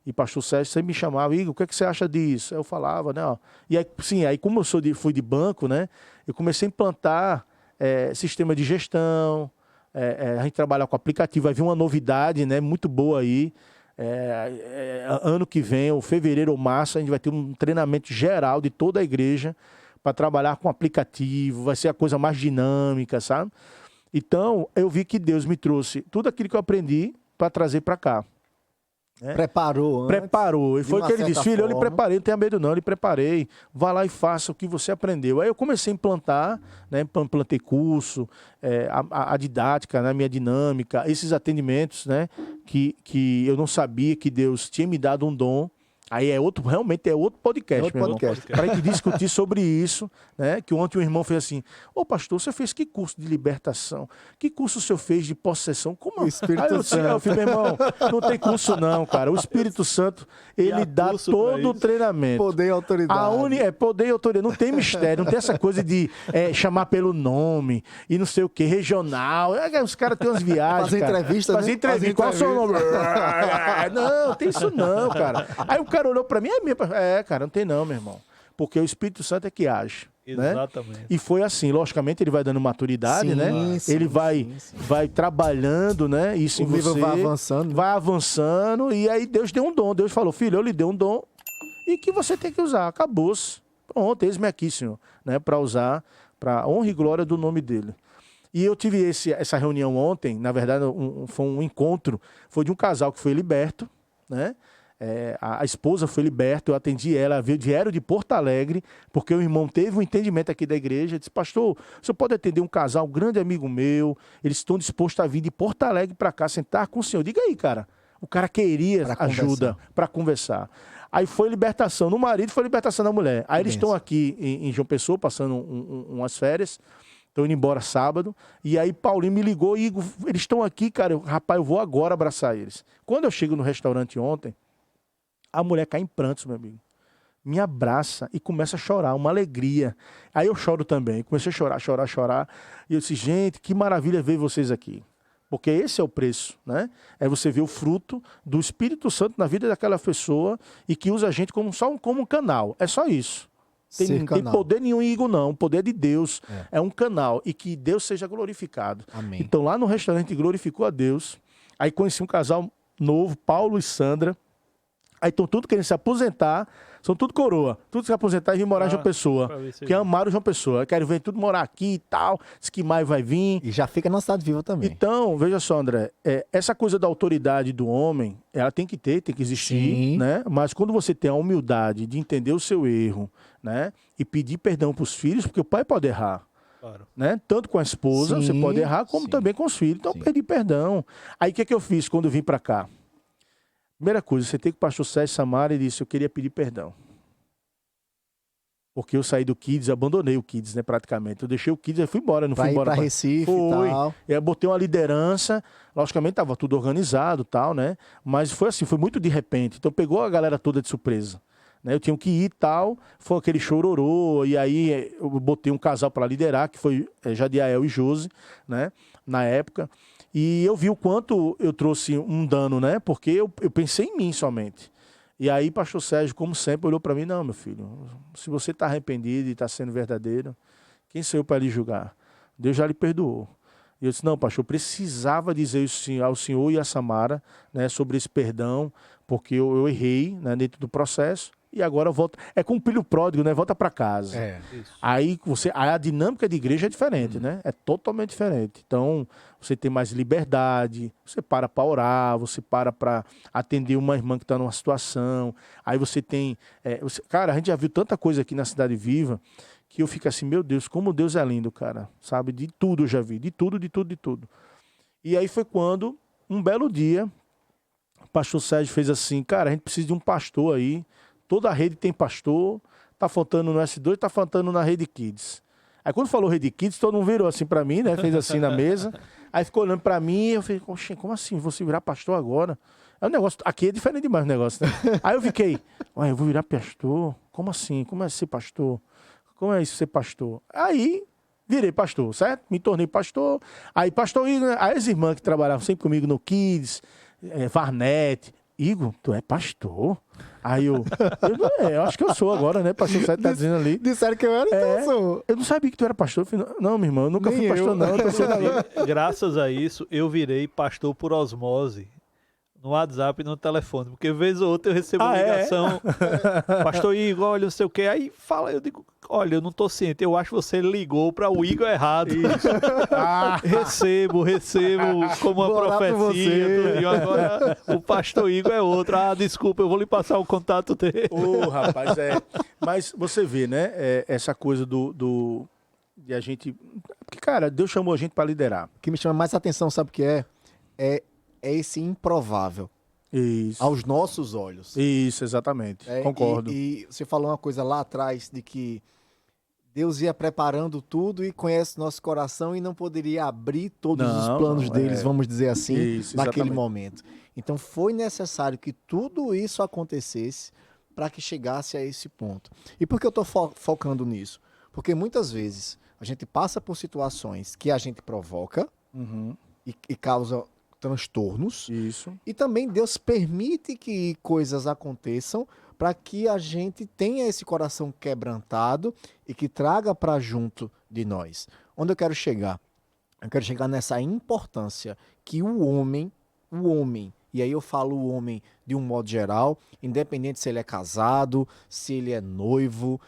e o pastor Sérgio sempre me chamava, Igor, o que você acha disso? Eu falava, né? Ó. E aí, sim, aí como eu fui de banco, né? Eu comecei a implantar sistema de gestão, a gente trabalha com aplicativo, vai vir uma novidade, né? Muito boa aí. Ano que vem, ou fevereiro ou março, a gente vai ter um treinamento geral de toda a igreja para trabalhar com aplicativo, vai ser a coisa mais dinâmica, sabe? Então, eu vi que Deus me trouxe tudo aquilo que eu aprendi para trazer para cá. Preparou. Preparou. E foi o que ele disse, filho, eu lhe preparei, não tenha medo não, eu lhe preparei. Vá lá e faça o que você aprendeu. Aí eu comecei a implantar, né? Implantei curso, a didática, né? Minha dinâmica, esses atendimentos, né? Que eu não sabia que Deus tinha me dado um dom. Aí realmente é outro podcast, meu irmão. Para a gente discutir sobre isso, né? Que ontem um irmão fez assim, ô pastor, você fez que curso de libertação? Que curso o senhor fez de possessão? Como? O Espírito Santo. Eu falei, meu irmão, não tem curso não, cara. O Espírito Santo, ele dá todo o treinamento. Poder e autoridade. Poder e autoridade. Não tem mistério, não tem essa coisa de chamar pelo nome e não sei o que, regional. Os caras têm umas viagens, Fazer entrevista, Fazer né? entrevista. Qual é o seu nome? Não, tem isso não, cara. Aí o cara olhou pra mim, cara, não tem não, meu irmão. Porque o Espírito Santo é que age. Exatamente. Né? E foi assim, logicamente ele vai dando maturidade, sim, né? Sim, ele vai trabalhando, né? Isso o em você. vai avançando. Vai avançando e aí Deus deu um dom. Deus falou, filho, eu lhe dei um dom e que você tem que usar. Acabou-se. Pronto, eis-me aqui, Senhor, né? Para usar, para honra e glória do nome dele. E eu tive essa reunião ontem, na verdade foi um encontro, foi de um casal que foi liberto, né? A esposa foi liberta, eu atendi ela, vieram de Porto Alegre, porque o irmão teve um entendimento aqui da igreja, disse, pastor, o senhor pode atender um casal, um grande amigo meu, eles estão dispostos a vir de Porto Alegre para cá, sentar com o senhor. Diga aí, cara. O cara queria ajuda para conversar. Aí foi libertação no marido, foi libertação da mulher. Aí eles estão aqui em João Pessoa, passando umas férias, Tô indo embora sábado. E aí Paulinho me ligou, Igor, eles estão aqui, cara. Rapaz, eu vou agora abraçar eles. Quando eu chego no restaurante ontem, a mulher cai em prantos, meu amigo. Me abraça e começa a chorar, uma alegria. Aí eu choro também. Comecei a chorar. E eu disse, gente, que maravilha ver vocês aqui. Porque esse é o preço, né? É você ver o fruto do Espírito Santo na vida daquela pessoa e que usa a gente como um canal. É só isso. Tem poder nenhum em Igor, não. O poder é de Deus. É um canal. E que Deus seja glorificado. Amém. Então, lá no restaurante, glorificou a Deus. Aí conheci um casal novo, Paulo e Sandra. Aí estão tudo querendo se aposentar. São tudo coroa. Tudo se aposentar e vir morar em João Pessoa. Que amaram João Pessoa. Querem vir tudo morar aqui e tal. Diz que maio vai vir. E já fica na cidade viva também. Então, veja só, André. Essa coisa da autoridade do homem, ela tem que existir, Sim. né? Mas quando você tem a humildade de entender o seu erro, né? E pedir perdão para os filhos, porque o pai pode errar. Claro. Né? Tanto com a esposa, Sim, você pode errar, como sim. também com os filhos. Então, Sim. pedi perdão. Aí, o que é que eu fiz quando eu vim para cá? Primeira coisa, você tem que o pastor Sérgio Samara e disse, eu queria pedir perdão. Porque eu saí do Kids, abandonei o Kids, né, praticamente. Eu deixei o Kids e fui embora, não fui embora para Recife e tal. E aí botei uma liderança, logicamente estava tudo organizado, tal, né? Mas foi assim, foi muito de repente. Então pegou a galera toda de surpresa. Né? Eu tinha que ir e tal, foi aquele chororô, e aí eu botei um casal para liderar, que foi Jadiael e Josi, né, na época. E eu vi o quanto eu trouxe um dano, né? Porque eu pensei em mim somente. E aí, pastor Sérgio, como sempre, olhou para mim, não, meu filho, se você está arrependido e está sendo verdadeiro, quem sou eu para lhe julgar? Deus já lhe perdoou. E eu disse, não, pastor, eu precisava dizer isso ao senhor e a Samara, né, sobre esse perdão, porque eu errei, né, dentro do processo. E agora volta. É como um filho pródigo, né? Volta para casa. Isso. Aí a dinâmica de igreja é diferente, né? É totalmente diferente. Então, você tem mais liberdade, você para orar, você para atender uma irmã que está numa situação. Aí você tem. Cara, a gente já viu tanta coisa aqui na Cidade Viva que eu fico assim, meu Deus, como Deus é lindo, cara. Sabe? De tudo eu já vi, de tudo. E aí foi quando, um belo dia, o pastor Sérgio fez assim, cara, a gente precisa de um pastor aí. Toda a rede tem pastor, tá faltando no S2, tá faltando na Rede Kids. Aí quando falou Rede Kids, todo mundo virou assim pra mim, né? Fez assim na mesa. Aí ficou olhando pra mim e eu falei, oxe, como assim? Você virar pastor agora? É um negócio, aqui é diferente demais o negócio, né? Aí eu fiquei, ué, eu vou virar pastor? Como assim? Como é ser pastor? Como é isso ser pastor? Aí virei pastor, certo? Me tornei pastor. Aí pastor Igor, aí as irmãs que trabalhavam sempre comigo no Kids, Varnete, Igor, tu é pastor? Aí eu acho que eu sou agora, né? Pastor Sérgio tá dizendo ali. Disseram que eu era, então eu sou. Eu não sabia que tu era pastor. Eu falei, não, meu irmão, eu nunca fui pastor, não. Graças a isso, eu virei pastor por osmose. No WhatsApp e no telefone. Porque vez ou outra eu recebo uma ligação. Pastor Igor, olha, não sei o que. Aí fala, eu digo, olha, eu não tô ciente. Eu acho que você ligou para o Igor errado. Recebo como uma profecia. E agora o pastor Igor é outro. Desculpa, eu vou lhe passar o contato dele. Rapaz, Mas você vê, né? Essa coisa de a gente... Porque, cara, Deus chamou a gente para liderar. O que me chama mais atenção, sabe o que é? É esse improvável. Isso. Aos nossos olhos. Isso, exatamente. Concordo. E você falou uma coisa lá atrás de que Deus ia preparando tudo e conhece nosso coração e não poderia abrir todos os planos deles, vamos dizer assim, isso, naquele momento. Então foi necessário que tudo isso acontecesse para que chegasse a esse ponto. E por que eu estou focando nisso? Porque muitas vezes a gente passa por situações que a gente provoca e causa transtornos. Isso. E também Deus permite que coisas aconteçam para que a gente tenha esse coração quebrantado e que traga para junto de nós. Onde eu quero chegar? Eu quero chegar nessa importância que o homem, e aí eu falo o homem de um modo geral, independente se ele é casado, se ele é noivo,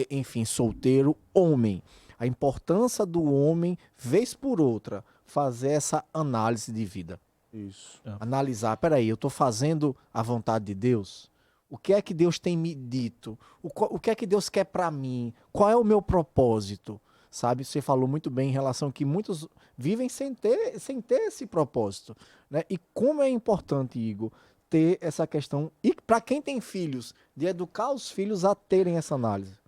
enfim, solteiro, homem. A importância do homem, vez por outra, fazer essa análise de vida. Isso. Analisar, peraí, eu estou fazendo a vontade de Deus? O que é que Deus tem me dito? O que é que Deus quer para mim? Qual é o meu propósito? Sabe, você falou muito bem em relação que muitos vivem sem ter esse propósito, né? E como é importante, Igor, ter essa questão, e para quem tem filhos, de educar os filhos a terem essa análise.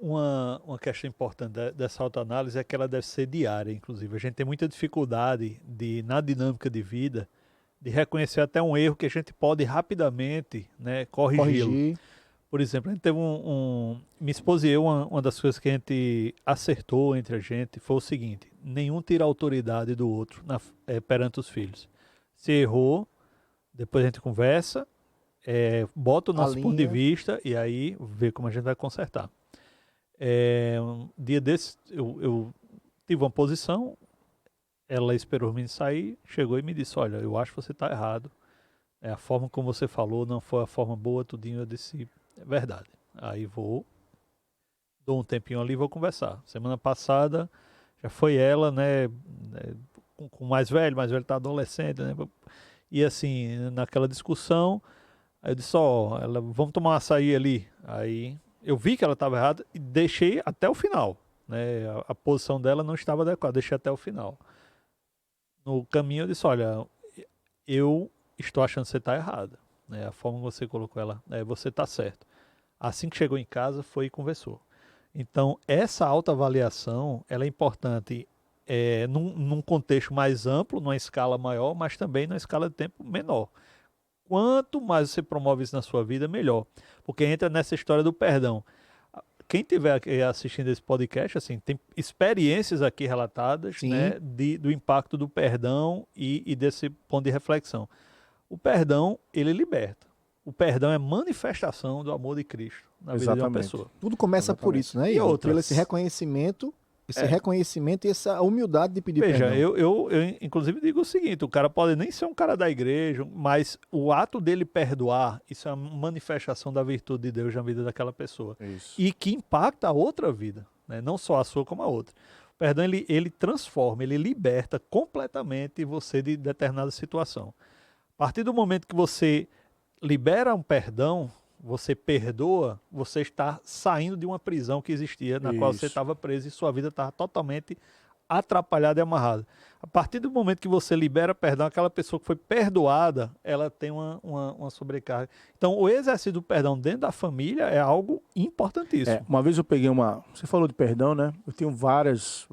Uma questão importante dessa autoanálise é que ela deve ser diária, inclusive. A gente tem muita dificuldade na dinâmica de vida, de reconhecer até um erro que a gente pode rapidamente, né, corrigi-lo. Corrigir. Por exemplo, a gente teve minha esposa e eu, uma das coisas que a gente acertou entre a gente foi o seguinte: nenhum tira a autoridade do outro perante os filhos. Se errou, depois a gente conversa, bota o nosso ponto de Alinha. vista e aí vê como a gente vai consertar. Um dia desse, eu tive uma posição, ela esperou o menino sair, chegou e me disse: olha, eu acho que você está errado. A forma como você falou não foi a forma boa, tudinho. Eu disse: é verdade. Aí dou um tempinho ali e vou conversar. Semana passada já foi ela, né, com o mais velho tá adolescente, né? E assim, naquela discussão, aí eu disse: ó, vamos tomar um açaí ali. Aí eu vi que ela estava errada e deixei até o final, né? A posição dela não estava adequada, deixei até o final. No caminho eu disse: olha, eu estou achando que você está errada, né? A forma que você colocou ela, você está certo. Assim que chegou em casa, foi e conversou. Então, essa autoavaliação, ela é importante num contexto mais amplo, numa escala maior, mas também numa escala de tempo menor. Quanto mais você promove isso na sua vida, melhor. Porque entra nessa história do perdão. Quem estiver assistindo esse podcast, assim, tem experiências aqui relatadas, né, do impacto do perdão e desse ponto de reflexão. O perdão, ele liberta. O perdão é manifestação do amor de Cristo na vida de uma pessoa. Tudo começa por isso, né? E outras. Pelo esse reconhecimento e essa humildade de pedir Veja, perdão. eu inclusive digo o seguinte: o cara pode nem ser um cara da igreja, mas o ato dele perdoar, isso é uma manifestação da virtude de Deus na vida daquela pessoa. Isso. E que impacta a outra vida, né? Não só a sua como a outra. O perdão, ele transforma, ele liberta completamente você de determinada situação. A partir do momento que você libera um perdão, você perdoa, você está saindo de uma prisão que existia, na qual você estava preso e sua vida estava totalmente atrapalhada e amarrada. A partir do momento que você libera perdão, aquela pessoa que foi perdoada, ela tem uma sobrecarga. Então, o exercício do perdão dentro da família é algo importantíssimo. Uma vez eu peguei Você falou de perdão, né? Eu tenho vários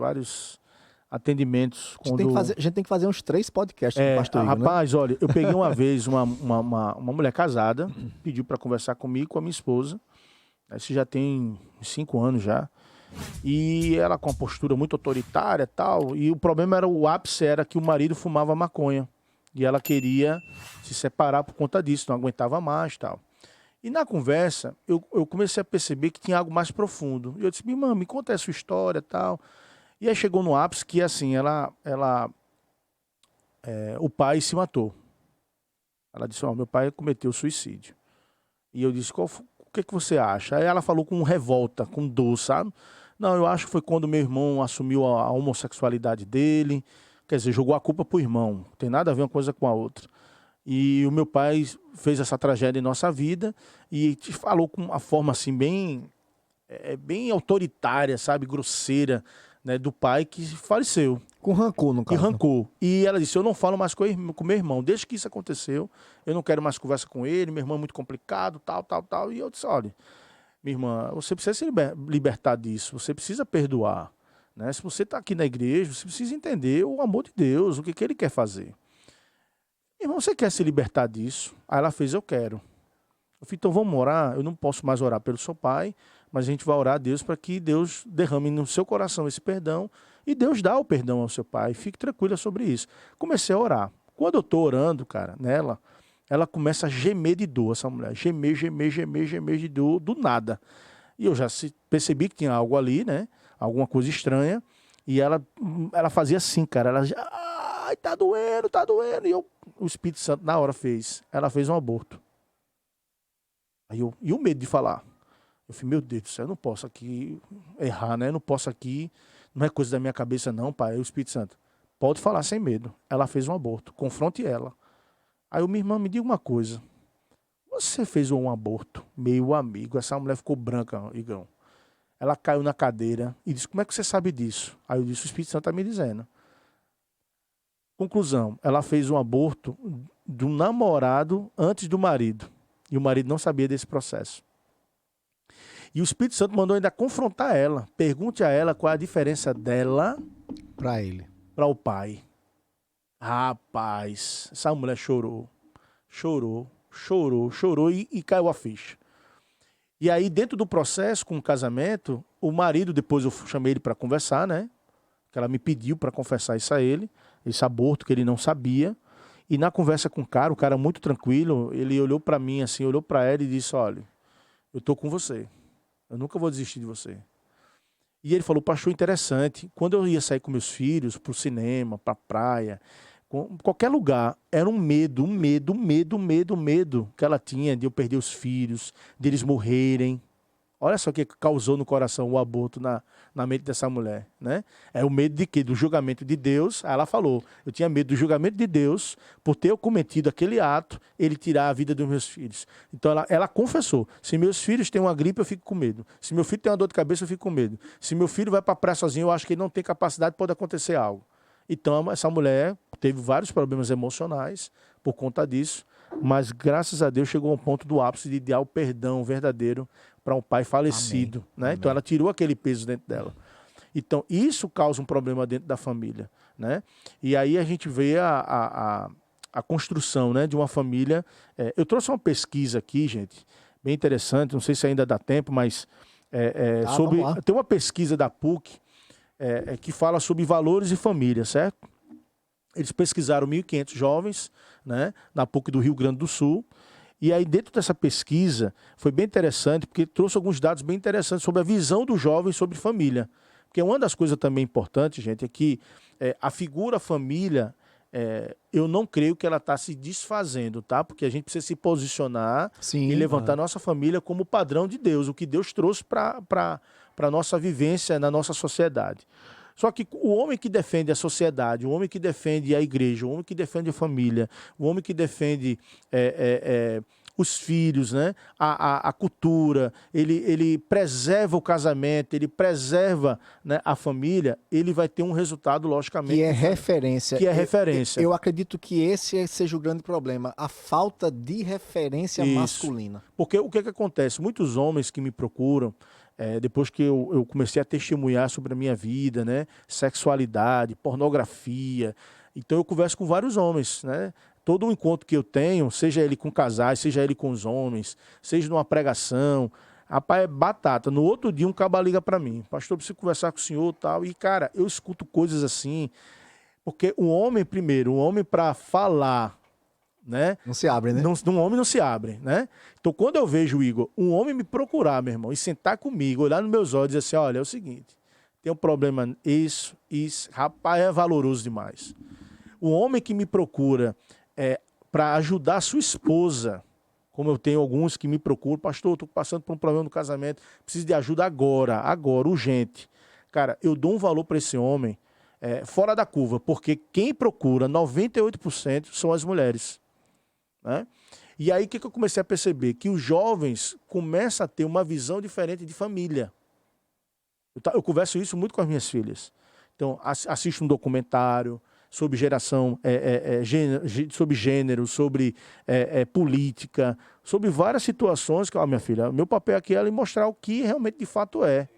atendimentos. A gente tem que fazer uns 3 podcasts com o pastor Igor, rapaz, olha, eu peguei uma vez uma mulher casada, pediu para conversar comigo, com a minha esposa. Isso já tem 5 anos já. E ela com uma postura muito autoritária e tal. E o problema o ápice era que o marido fumava maconha. E ela queria se separar por conta disso, não aguentava mais e tal. E na conversa, eu comecei a perceber que tinha algo mais profundo. E eu disse: minha irmã, me conta essa história e tal. E aí chegou no ápice que, assim, o pai se matou. Ela disse: meu pai cometeu suicídio. E eu disse: o que você acha? Aí ela falou com revolta, com dor, sabe? Não, eu acho que foi quando meu irmão assumiu a homossexualidade dele. Quer dizer, jogou a culpa pro irmão. Não tem nada a ver uma coisa com a outra. E o meu pai fez essa tragédia em nossa vida e te falou com uma forma, assim, bem autoritária, sabe? Grosseira, né, do pai que faleceu. Com rancor, no caso. E rancor. E ela disse: eu não falo mais com meu irmão. Desde que isso aconteceu, eu não quero mais conversa com ele, meu irmão é muito complicado, tal. E eu disse: olha, minha irmã, você precisa se libertar disso, você precisa perdoar. Né? Se você está aqui na igreja, você precisa entender o amor de Deus, o que ele quer fazer. Irmão, você quer se libertar disso? Aí ela fez: eu quero. Eu falei: então vamos orar. Eu não posso mais orar pelo seu pai, mas a gente vai orar a Deus para que Deus derrame no seu coração esse perdão e Deus dá o perdão ao seu pai. Fique tranquila sobre isso. Comecei a orar. Quando eu estou orando, cara, nela, ela começa a gemer de dor, essa mulher. Gemer de dor, do nada. E eu já percebi que tinha algo ali, né? Alguma coisa estranha. E ela fazia assim, cara. Ela, ai, tá doendo. E o Espírito Santo na hora ela fez um aborto. E o medo de falar. Eu falei: meu Deus do céu, eu não posso aqui errar, né? Eu não posso aqui, não é coisa da minha cabeça não, pai. Aí o Espírito Santo: pode falar sem medo. Ela fez um aborto, confronte ela. Aí minha irmã, me diga uma coisa. Você fez um aborto? Meu amigo, essa mulher ficou branca, Igão. Ela caiu na cadeira e disse: como é que você sabe disso? Aí eu disse: o Espírito Santo está me dizendo. Conclusão: ela fez um aborto do namorado antes do marido. E o marido não sabia desse processo. E o Espírito Santo mandou ainda confrontar ela. Pergunte a ela qual é a diferença dela Para ele. para o pai. Rapaz, essa mulher chorou. Chorou e caiu a ficha. E aí, dentro do processo, com o casamento, o marido, depois eu chamei ele para conversar, né? Que ela me pediu para confessar isso a ele, esse aborto que ele não sabia. E na conversa com o cara muito tranquilo, ele olhou para mim assim, olhou para ela e disse, olha, eu tô com você. Eu nunca vou desistir de você. E ele falou, pastor, interessante. Quando eu ia sair com meus filhos pro cinema, pra praia, qualquer lugar, era um medo que ela tinha de eu perder os filhos, de eles morrerem. Olha só o que causou no coração o aborto na mente dessa mulher, né? É o medo de quê? Do julgamento de Deus. Aí ela falou, eu tinha medo do julgamento de Deus por ter eu cometido aquele ato, ele tirar a vida dos meus filhos. Então ela confessou, se meus filhos têm uma gripe, eu fico com medo. Se meu filho tem uma dor de cabeça, eu fico com medo. Se meu filho vai para a praia sozinho, eu acho que ele não tem capacidade, pode acontecer algo. Então essa mulher teve vários problemas emocionais por conta disso, mas graças a Deus chegou ao ponto do ápice de dar o perdão verdadeiro para um pai falecido, né? Amém. Então ela tirou aquele peso dentro dela. Então isso causa um problema dentro da família, né? E aí a gente vê a construção, né, de uma família. Eu trouxe uma pesquisa aqui, gente, bem interessante, não sei se ainda dá tempo, mas tem uma pesquisa da PUC que fala sobre valores e família, certo? Eles pesquisaram 1.500 jovens, né, na PUC do Rio Grande do Sul. E aí, dentro dessa pesquisa, foi bem interessante, porque trouxe alguns dados bem interessantes sobre a visão do jovem sobre família. Porque uma das coisas também importantes, gente, é que a figura família, eu não creio que ela está se desfazendo, tá? Porque a gente precisa se posicionar e levantar a nossa família como padrão de Deus, o que Deus trouxe para a nossa vivência na nossa sociedade. Só que o homem que defende a sociedade, o homem que defende a igreja, o homem que defende a família, o homem que defende os filhos, né? a cultura, ele preserva o casamento, ele preserva, né, a família, ele vai ter um resultado, logicamente... Que é referência. Que é referência. Eu acredito que esse seja o grande problema, a falta de referência masculina. Porque o que acontece? Muitos homens que me procuram, depois que eu comecei a testemunhar sobre a minha vida, né? Sexualidade, pornografia. Então eu converso com vários homens, né? Todo o encontro que eu tenho, seja ele com casais, seja ele com os homens, seja numa pregação, rapaz, é batata. No outro dia um caba liga para mim, pastor, preciso conversar com o senhor e tal. E, cara, eu escuto coisas assim, porque o homem, primeiro, o homem para falar, né? Não se abre, né? Um homem não se abre, né? Então, quando eu vejo, Igor, um homem me procurar, meu irmão, e sentar comigo, olhar nos meus olhos e dizer assim, olha, é o seguinte, tem um problema, isso, rapaz, é valoroso demais. O homem que me procura para ajudar a sua esposa, como eu tenho alguns que me procuram, pastor, estou passando por um problema no casamento, preciso de ajuda agora, urgente. Cara, eu dou um valor para esse homem fora da curva, porque quem procura, 98% são as mulheres. Né? E aí o que eu comecei a perceber? Que os jovens começam a ter uma visão diferente de família. Eu converso isso muito com as minhas filhas. Então, assisto um documentário sobre sobre gênero, sobre política, sobre várias situações que, minha filha, meu papel aqui é mostrar o que realmente de fato é.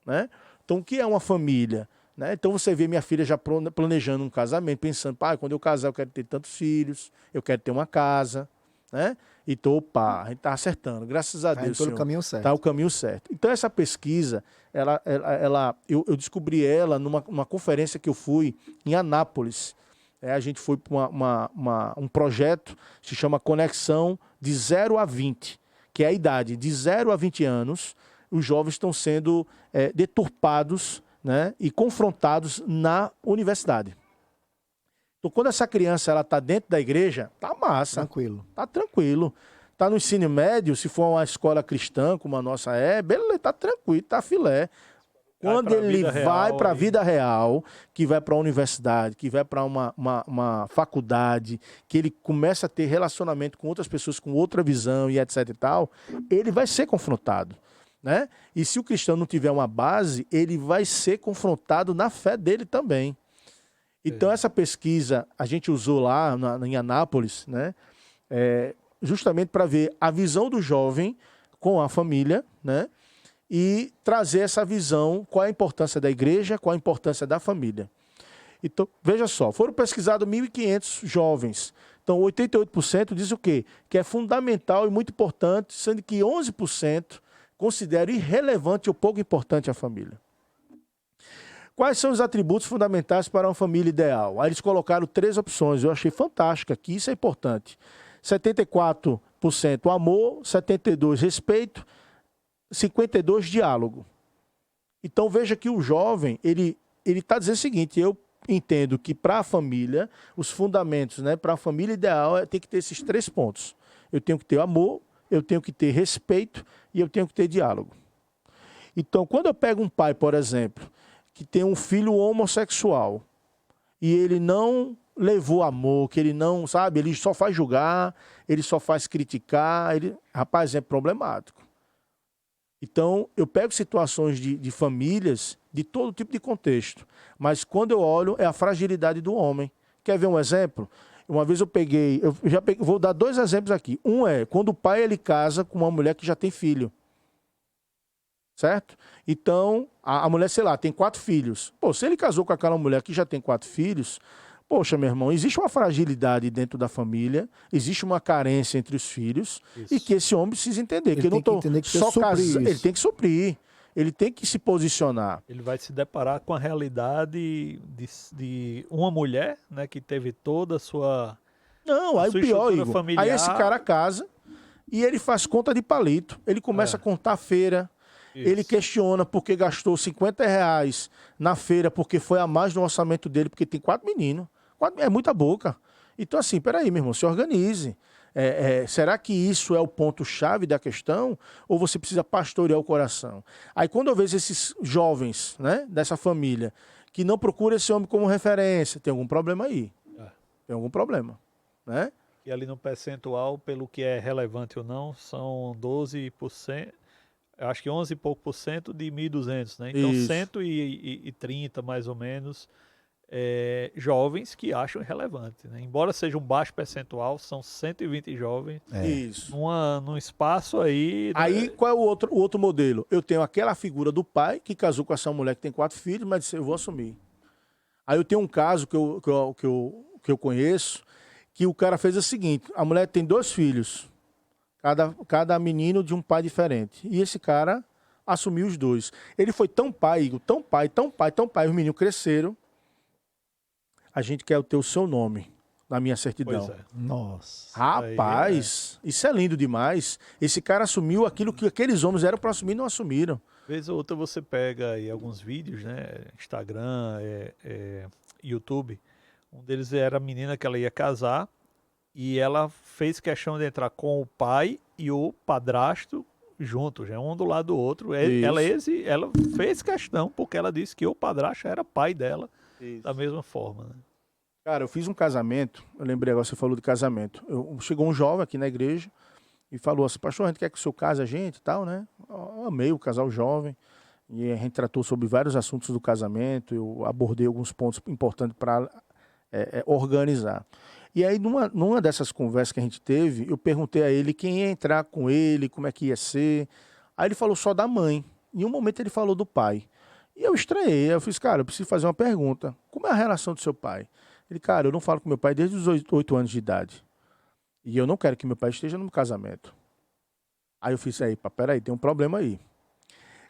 Né? Então, o que é uma família? Né? Então você vê minha filha já planejando um casamento, pensando, pai, quando eu casar eu quero ter tantos filhos, eu quero ter uma casa, né? Então, opa, a gente está acertando, graças a Deus, Senhor. Caminho certo. Tá o caminho certo. Então essa pesquisa, eu descobri ela numa conferência que eu fui em Anápolis. A gente foi para um projeto que se chama Conexão de 0 a 20, que é a idade de 0 a 20 anos, os jovens estão sendo deturpados, né, e confrontados na universidade. Então, quando essa criança está dentro da igreja, tá massa. Tranquilo. Tá tranquilo. Tá no ensino médio, se for uma escola cristã, como a nossa beleza, tá tranquilo, tá filé. Quando ele vai para a vida real, que vai para a universidade, que vai para uma faculdade, que ele começa a ter relacionamento com outras pessoas com outra visão e etc e tal, ele vai ser confrontado. Né? E se o cristão não tiver uma base, ele vai ser confrontado na fé dele também. Então essa pesquisa a gente usou lá em Anápolis, né? Justamente para ver a visão do jovem com a família, né? e trazer essa visão, qual é a importância da igreja, qual a importância da família. Então, veja só, foram pesquisados 1.500 jovens. Então, 88% diz o quê? Que é fundamental e muito importante, sendo que 11% consideram irrelevante ou pouco importante a família. Quais são os atributos fundamentais para uma família ideal? Aí eles colocaram 3 opções, eu achei fantástica aqui, isso é importante. 74% amor, 72% respeito, 52% diálogo. Então veja que o jovem, ele está dizendo o seguinte, eu entendo que para a família, os fundamentos, né, para a família ideal tem que ter esses 3 pontos. Eu tenho que ter amor, eu tenho que ter respeito e eu tenho que ter diálogo. Então quando eu pego um pai, por exemplo, que tem um filho homossexual e ele não levou amor, que ele não, sabe, ele só faz julgar, ele só faz criticar, rapaz, é problemático. Então, eu pego situações de famílias de todo tipo de contexto, mas quando eu olho é a fragilidade do homem. Quer ver um exemplo? Uma vez vou dar 2 exemplos aqui. Um é quando o pai ele casa com uma mulher que já tem filho. Certo? Então, a mulher, sei lá, tem 4 filhos. Pô, se ele casou com aquela mulher que já tem 4 filhos, poxa, meu irmão, existe uma fragilidade dentro da família, existe uma carência entre os filhos, e que esse homem precisa entender. Ele que eu não estou só casando. Ele tem que suprir, ele tem que se posicionar. Ele vai se deparar com a realidade de uma mulher, né, que teve toda a sua. Não, aí o pior, Igor, familiar. aí esse cara casa e ele faz conta de palito, ele começa a contar a feira. Isso. Ele questiona porque gastou R$50 na feira, porque foi a mais no orçamento dele, porque tem 4 meninos. É muita boca. Então, assim, peraí, meu irmão, se organize. Será que isso é o ponto-chave da questão? Ou você precisa pastorear o coração? Aí, quando eu vejo esses jovens, né, dessa família, que não procuram esse homem como referência, tem algum problema aí. Tem algum problema, né? E ali no percentual, pelo que é relevante ou não, são 12%. Acho que 11 e pouco por cento de 1.200, né? Então, isso. 130, mais ou menos, jovens que acham irrelevante, né? Embora seja um baixo percentual, são 120 jovens. Isso. Num espaço aí... Aí, qual é o outro modelo? Eu tenho aquela figura do pai que casou com essa mulher que tem 4 filhos, mas disse, eu vou assumir. Aí eu tenho um caso que eu conheço, que o cara fez o seguinte, a mulher tem 2 filhos, cada menino de um pai diferente. E esse cara assumiu os 2. Ele foi tão pai, Igor, tão pai. Os meninos cresceram. A gente quer ter o seu nome na minha certidão. Pois é. Nossa. Rapaz, isso é lindo demais. Esse cara assumiu aquilo que aqueles homens eram para assumir e não assumiram. Vez ou outra você pega aí alguns vídeos, né? Instagram, YouTube. Um deles era a menina que ela ia casar. E ela fez questão de entrar com o pai e o padrasto juntos, um do lado do outro. Ela fez questão, porque ela disse que o padrasto era pai dela, da mesma forma. Né? Cara, eu fiz um casamento, eu lembrei agora, você falou de casamento. Chegou um jovem aqui na igreja e falou assim, pastor, a gente quer que o senhor case a gente e tal, né? Eu amei o casal jovem. E a gente tratou sobre vários assuntos do casamento, eu abordei alguns pontos importantes para organizar. E aí, numa dessas conversas que a gente teve, eu perguntei a ele quem ia entrar com ele, como é que ia ser. Aí ele falou só da mãe. Em um momento ele falou do pai. E eu estranhei, eu fiz, cara, eu preciso fazer uma pergunta. Como é a relação do seu pai? Ele, cara, eu não falo com meu pai desde os 8 anos de idade. E eu não quero que meu pai esteja no meu casamento. Aí eu fiz, peraí, tem um problema aí.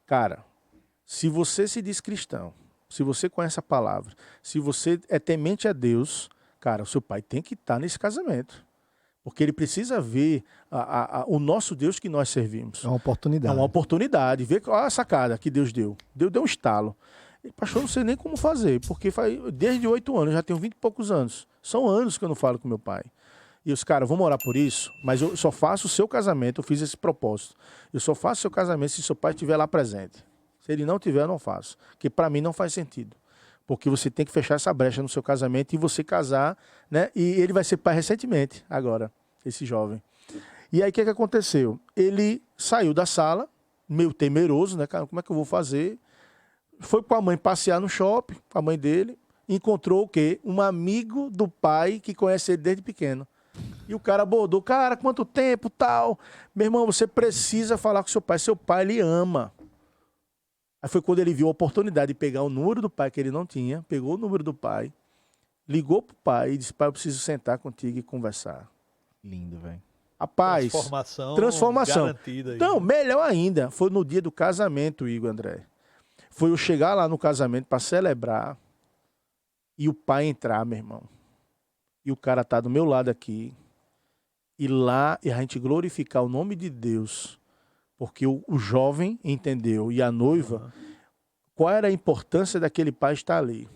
Cara, se você se diz cristão, se você conhece a palavra, se você é temente a Deus... Cara, o seu pai tem que estar nesse casamento. Porque ele precisa ver o nosso Deus que nós servimos. É uma oportunidade. É uma oportunidade. Ver olha a sacada que Deus deu. Deus deu um estalo. E, pastor, eu não sei nem como fazer. Porque desde 8 anos, eu já tenho 20 e poucos anos. São anos que eu não falo com meu pai. E os caras, vamos orar por isso, mas eu só faço o seu casamento, eu fiz esse propósito. Eu só faço o seu casamento se seu pai estiver lá presente. Se ele não tiver, eu não faço. Porque para mim não faz sentido. Porque você tem que fechar essa brecha no seu casamento e você casar, né? E ele vai ser pai recentemente, agora, esse jovem. E aí, o que aconteceu? Ele saiu da sala, meio temeroso, né, cara? Como é que eu vou fazer? Foi com a mãe passear no shopping, com a mãe dele, encontrou o quê? Um amigo do pai que conhece ele desde pequeno. E o cara abordou, cara, quanto tempo, tal. Meu irmão, você precisa falar com seu pai. Seu pai, ele ama. Aí foi quando ele viu a oportunidade de pegar o número do pai que ele não tinha, pegou o número do pai, ligou pro pai e disse, pai, eu preciso sentar contigo e conversar. Lindo, velho. Rapaz, transformação. Garantida aí. Não, melhor ainda, foi no dia do casamento, Igor André. Foi eu chegar lá no casamento para celebrar e o pai entrar, meu irmão. E o cara tá do meu lado aqui. E lá, e a gente glorificar o nome de Deus. Porque o jovem entendeu, e a noiva, qual era a importância daquele pai estar ali.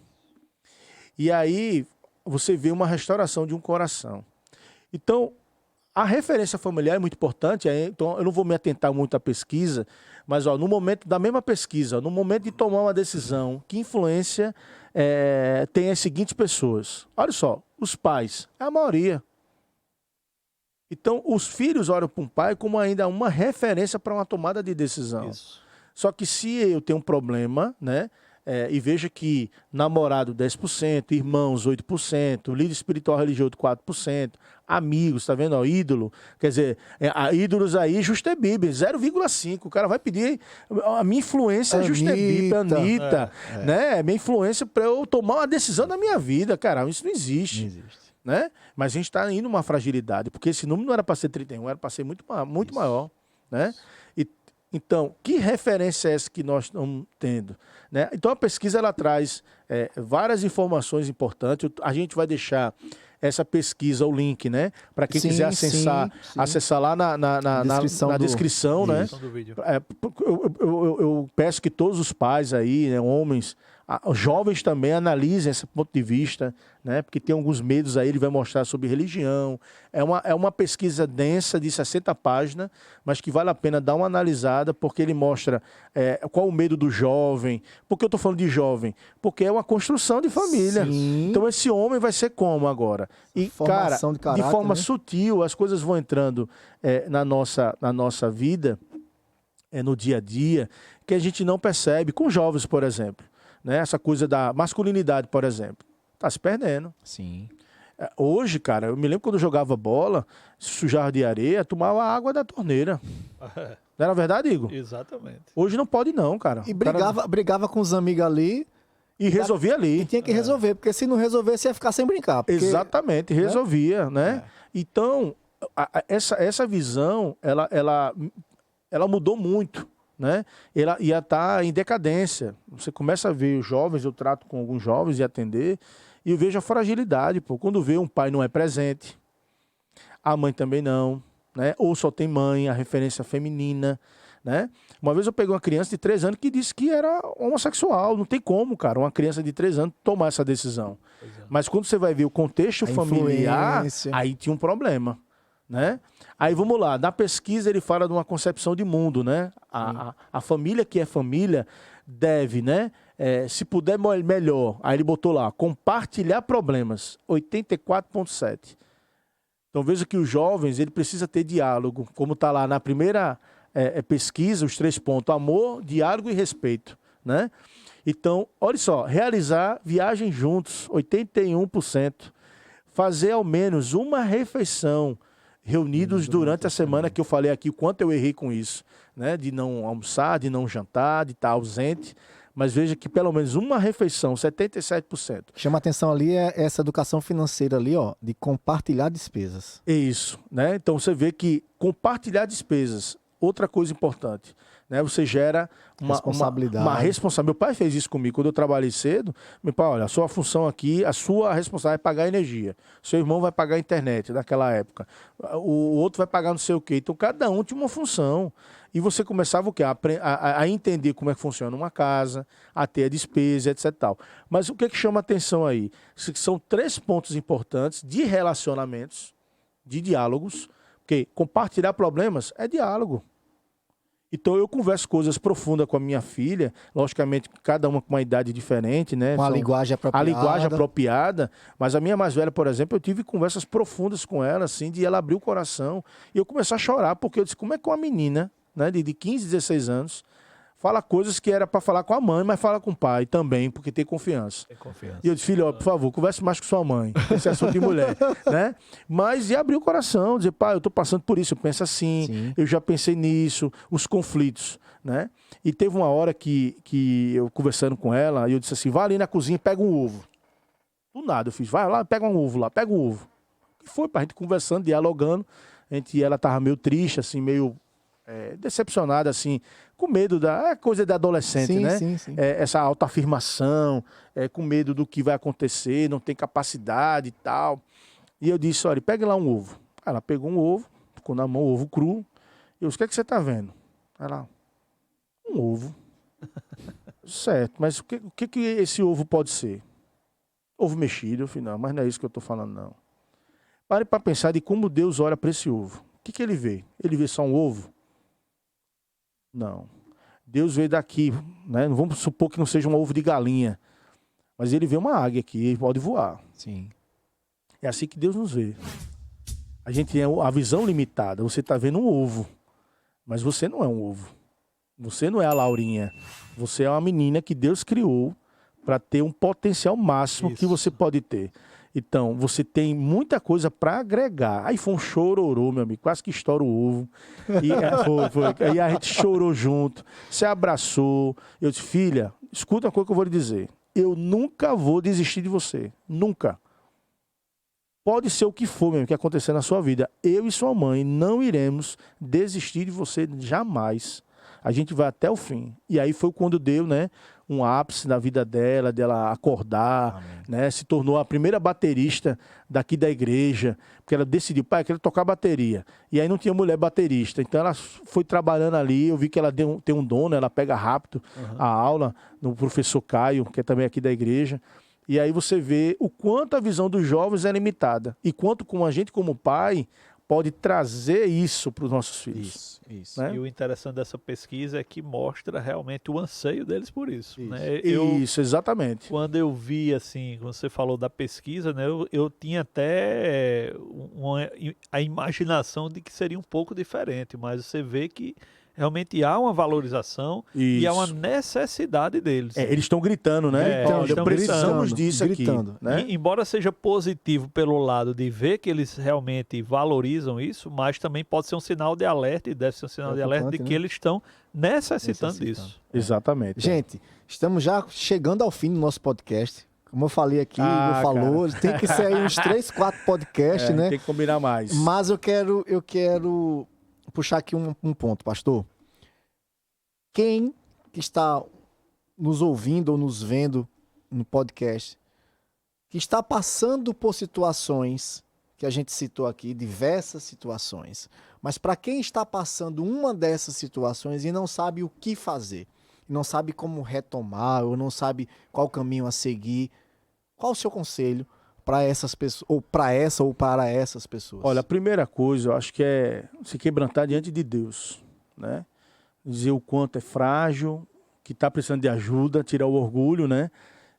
E aí, você vê uma restauração de um coração. Então, a referência familiar é muito importante, então eu não vou me atentar muito à pesquisa, mas no momento da mesma pesquisa, no momento de tomar uma decisão, que influência tem as seguintes pessoas? Olha só, os pais, é a maioria. Então, os filhos olham para um pai como ainda uma referência para uma tomada de decisão. Isso. Só que se eu tenho um problema, né? E veja que namorado 10%, irmãos 8%, líder espiritual religioso 4%, amigos, tá vendo? Ó, ídolo, quer dizer, ídolos aí, Justebib, 0,5%. O cara vai pedir a minha influência, Justebib, Anitta, né? Minha influência para eu tomar uma decisão da minha vida, cara, isso não existe. Não existe. Né? Mas a gente está indo numa fragilidade, porque esse número não era para ser 31, era para ser muito maior. Né? Então, que referência é essa que nós estamos tendo? Né? Então, a pesquisa ela traz várias informações importantes. A gente vai deixar essa pesquisa, o link, né? Para quem quiser acessar lá na descrição, né? Eu peço que todos os pais aí, né, homens, os jovens também analisem esse ponto de vista, né? Porque tem alguns medos aí, ele vai mostrar sobre religião. É uma pesquisa densa de 60 páginas, mas que vale a pena dar uma analisada, porque ele mostra qual o medo do jovem. Por que eu estou falando de jovem? Porque é uma construção de família. Sim. Então esse homem vai ser como agora? E, cara, Formação de caráter, de forma né? sutil, as coisas vão entrando na nossa vida, no dia a dia, que a gente não percebe. Com jovens, por exemplo. Né? Essa coisa da masculinidade, por exemplo. Tá se perdendo. Sim. Hoje, cara, eu me lembro quando eu jogava bola, sujava de areia, tomava água da torneira. Não era verdade, Igor? Exatamente. Hoje não pode não, cara. E brigava com os amigos ali. E resolvia ali. E tinha que resolver, porque se não resolvesse, ia ficar sem brincar. Porque... Exatamente, resolvia, né? Então, essa visão, ela mudou muito, né? Ela ia estar em decadência. Você começa a ver os jovens, eu trato com alguns jovens e atender, e eu vejo a fragilidade, pô. Quando vê um pai não é presente, a mãe também não, né? Ou só tem mãe, a referência feminina, né? Uma vez eu peguei uma criança de 3 anos que disse que era homossexual. Não tem como, cara, uma criança de 3 anos tomar essa decisão. Mas quando você vai ver o contexto familiar, influência. aí tinha um problema, né? Aí vamos lá, na pesquisa ele fala de uma concepção de mundo, né? A família que é família deve, né? Se puder melhor, aí ele botou lá, compartilhar problemas, 84,7. Então veja que os jovens, ele precisa ter diálogo, como está lá na primeira pesquisa, os 3 pontos, amor, diálogo e respeito, né? Então, olha só, realizar viagem juntos, 81%, fazer ao menos uma refeição reunidos durante a semana, que eu falei aqui o quanto eu errei com isso, né? De não almoçar, de não jantar, de estar ausente, mas veja que pelo menos uma refeição, 77%. Chama atenção ali essa educação financeira ali, ó, de compartilhar despesas. É isso, né? Então você vê que compartilhar despesas, outra coisa importante, né? Você gera uma responsabilidade. Meu pai fez isso comigo quando eu trabalhei cedo. Meu pai, olha, a sua função aqui, a sua responsabilidade é pagar energia. Seu irmão vai pagar a internet naquela época. O outro vai pagar não sei o quê. Então cada um tinha uma função. E você começava o quê? A entender como é que funciona uma casa, a ter a despesa, etc. Tal. Mas o que chama atenção aí? São 3 pontos importantes de relacionamentos, de diálogos, porque compartilhar problemas é diálogo. Então eu converso coisas profundas com a minha filha, logicamente cada uma com uma idade diferente, né? Com a linguagem apropriada. A linguagem apropriada, mas a minha mais velha, por exemplo, eu tive conversas profundas com ela, assim, de ela abrir o coração e eu começar a chorar, porque eu disse, como é que uma menina, né, de 15, 16 anos, fala coisas que era para falar com a mãe, mas fala com o pai também, porque tem confiança. Tem confiança. E eu disse, filho, ó, por favor, converse mais com sua mãe, esse assunto de mulher, né? Mas e abrir o coração, dizer, pai, eu tô passando por isso, eu penso assim, eu já pensei nisso, os conflitos, né? E teve uma hora que eu conversando com ela, e eu disse assim, vai ali na cozinha e pega um ovo. Do nada eu fiz, vai lá, pega um ovo lá, pega um ovo. E foi pra gente conversando, dialogando. Ela tava meio triste, assim, meio decepcionada, assim, com medo da coisa de adolescente, Sim, né? sim, sim. Essa autoafirmação, com medo do que vai acontecer, não tem capacidade e tal. E eu disse, olha, pega lá um ovo. Ela pegou um ovo, ficou na mão, um ovo cru. Eu disse, o que é que você tá vendo? Ela, um ovo. Certo, mas o que esse ovo pode ser? Ovo mexido. Eu falei, não, mas não é isso que eu tô falando, não. Pare para pensar de como Deus olha para esse ovo. O que ele vê? Ele vê só um ovo? Não. Deus vê daqui, né? Não vamos supor que não seja um ovo de galinha, mas ele vê uma águia aqui, ele pode voar. Sim. É assim que Deus nos vê. A gente tem a visão limitada. Você está vendo um ovo, mas você não é um ovo. Você não é a Laurinha. Você é uma menina que Deus criou para ter um potencial máximo que você pode ter. Então, você tem muita coisa para agregar. Aí foi um chororô, meu amigo, quase que estoura o ovo. E aí a gente chorou junto, se abraçou. Eu disse, filha, escuta uma coisa que eu vou lhe dizer. Eu nunca vou desistir de você. Nunca. Pode ser o que for mesmo que acontecer na sua vida. Eu e sua mãe não iremos desistir de você jamais. A gente vai até o fim. E aí foi quando deu, né, um ápice na vida dela acordar, né, se tornou a primeira baterista daqui da igreja, porque ela decidiu, pai, eu quero tocar bateria. E aí não tinha mulher baterista. Então ela foi trabalhando ali, eu vi que ela tem um dom, né, ela pega rápido a aula no professor Caio, que é também aqui da igreja. E aí você vê o quanto a visão dos jovens é limitada. E quanto como a gente, como pai, pode trazer isso para os nossos filhos. Isso. Né? E o interessante dessa pesquisa é que mostra realmente o anseio deles por isso. Né? Isso, exatamente. Quando eu vi, assim, quando você falou da pesquisa, né, eu tinha até a imaginação de que seria um pouco diferente, mas você vê que realmente há uma valorização e há uma necessidade deles. Eles estão gritando, né? Estão precisamos disso gritando. aqui. Né? Embora seja positivo pelo lado de ver que eles realmente valorizam isso, mas também pode ser um sinal de alerta, e deve ser um sinal de alerta de que eles estão necessitando disso. Exatamente. Gente, estamos já chegando ao fim do nosso podcast. Como eu falei aqui, tem que ser aí uns 3, 4 podcasts, né? Tem que combinar mais. Mas eu quero puxar aqui um ponto, pastor. Quem que está nos ouvindo ou nos vendo no podcast, que está passando por situações que a gente citou aqui, diversas situações, mas para quem está passando uma dessas situações e não sabe o que fazer, não sabe como retomar, ou não sabe qual caminho a seguir, qual o seu conselho para essas pessoas, ou para essas pessoas? Olha, a primeira coisa, eu acho que é se quebrantar diante de Deus, né? Dizer o quanto é frágil, que está precisando de ajuda, tirar o orgulho, né?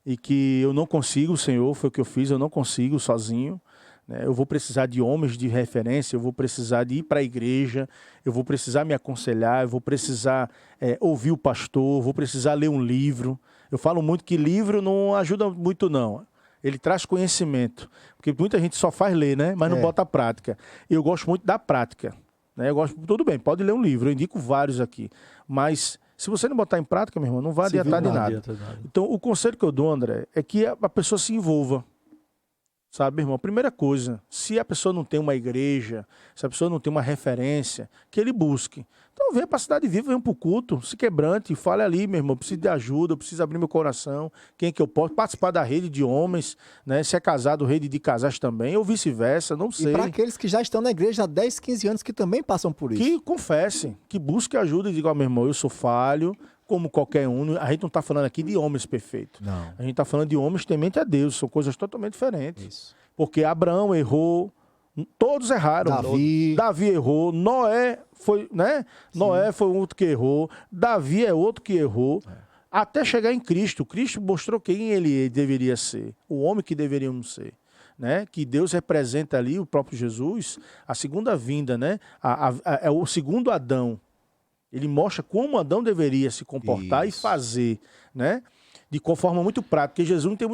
E que eu não consigo, Senhor, foi o que eu fiz, eu não consigo sozinho, né? Eu vou precisar de homens de referência, eu vou precisar de ir para a igreja, eu vou precisar me aconselhar, eu vou precisar ouvir o pastor, vou precisar ler um livro. Eu falo muito que livro não ajuda muito, não. Ele traz conhecimento, porque muita gente só faz ler, né? Mas não bota a prática. Eu gosto muito da prática, né? Tudo bem, pode ler um livro, eu indico vários aqui, mas se você não botar em prática, meu irmão, não vai adiantar de nada. Então, o conselho que eu dou, André, é que a pessoa se envolva. Sabe, irmão? Primeira coisa, se a pessoa não tem uma igreja, se a pessoa não tem uma referência, que ele busque. Então venha para a Cidade Viva, venha para o culto, se quebrante, fale ali, meu irmão, eu preciso de ajuda, eu preciso abrir meu coração, quem é que eu posso participar da rede de homens, né? Se é casado, rede de casais também, ou vice-versa, não sei. E para aqueles que já estão na igreja há 10, 15 anos, que também passam por isso. Que confessem, que busquem ajuda e digam, meu irmão, eu sou falho, como qualquer um. A gente não está falando aqui de homens perfeitos. Não. A gente está falando de homens temente a Deus. São coisas totalmente diferentes. Isso. Porque Abraão errou, todos erraram. Davi errou, Noé foi, né? Noé foi outro que errou, Davi é outro que errou. Até chegar em Cristo. Cristo mostrou quem ele deveria ser, o homem que deveríamos ser. Né? Que Deus representa ali, o próprio Jesus, a segunda vinda, né? É o segundo Adão. Ele mostra como Adão deveria se comportar e fazer, né? De forma muito prática, porque Jesus não tem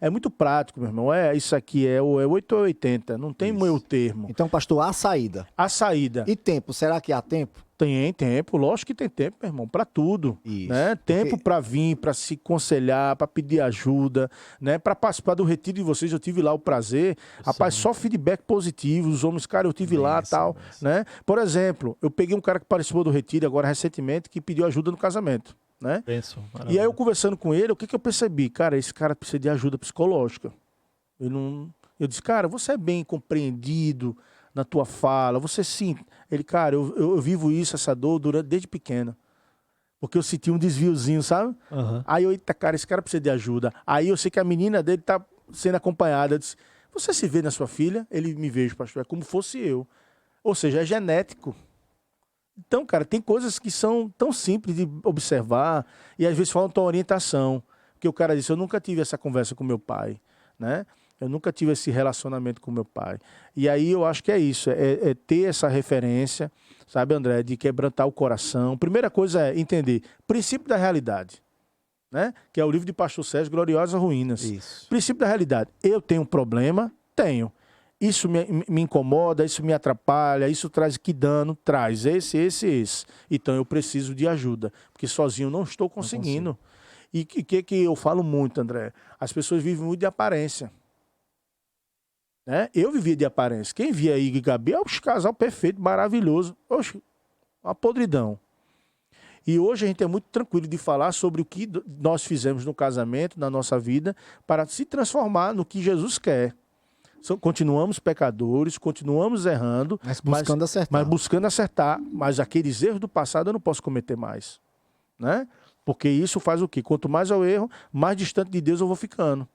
é muito prático, meu irmão. Isso aqui é 8 ou 80, não tem meio termo. Então, pastor, há saída. A saída. E tempo, será que há tempo? Tem tempo, lógico que tem tempo, meu irmão, para tudo. Isso. Né? Tempo para vir, para se aconselhar, para pedir ajuda, né? Para participar do retiro de vocês. Eu tive lá o prazer. Rapaz, só feedback positivo. Os homens, cara, eu tive lá e tal. Né? Por exemplo, eu peguei um cara que participou do retiro agora recentemente que pediu ajuda no casamento. Né? E aí eu conversando com ele, o que eu percebi? Cara, esse cara precisa de ajuda psicológica. Eu disse, cara, você é bem compreendido na tua fala, você sim. Ele, cara, eu vivo isso, essa dor, desde pequeno. Porque eu senti um desviozinho, sabe? Uhum. Aí eu, eita, cara, esse cara precisa de ajuda. Aí eu sei que a menina dele tá sendo acompanhada. Eu disse, você se vê na sua filha? Ele me vejo, pastor, é como fosse eu. Ou seja, é genético. Então, cara, tem coisas que são tão simples de observar e às vezes faltam orientação. Porque o cara disse, eu nunca tive essa conversa com meu pai, né? Eu nunca tive esse relacionamento com meu pai. E aí eu acho que é isso, é ter essa referência, sabe, André, de quebrantar o coração. Primeira coisa é entender princípio da realidade, né? Que é o livro de Pastor Sérgio, Gloriosas Ruínas. Isso. Princípio da realidade. Eu tenho um problema? Tenho. Isso me incomoda, isso me atrapalha, isso traz que dano? Traz esse. Então eu preciso de ajuda, porque sozinho não estou conseguindo. E o que eu falo muito, André? As pessoas vivem muito de aparência. Né? Eu vivia de aparência. Quem via Igor e Gabi é um casal perfeito, maravilhoso. Oxe, uma podridão. E hoje a gente é muito tranquilo de falar sobre o que nós fizemos no casamento, na nossa vida, para se transformar no que Jesus quer. Continuamos pecadores, continuamos errando, mas buscando acertar. Mas buscando acertar. Mas aqueles erros do passado eu não posso cometer mais. Né? Porque isso faz o quê? Quanto mais eu erro, mais distante de Deus eu vou ficando.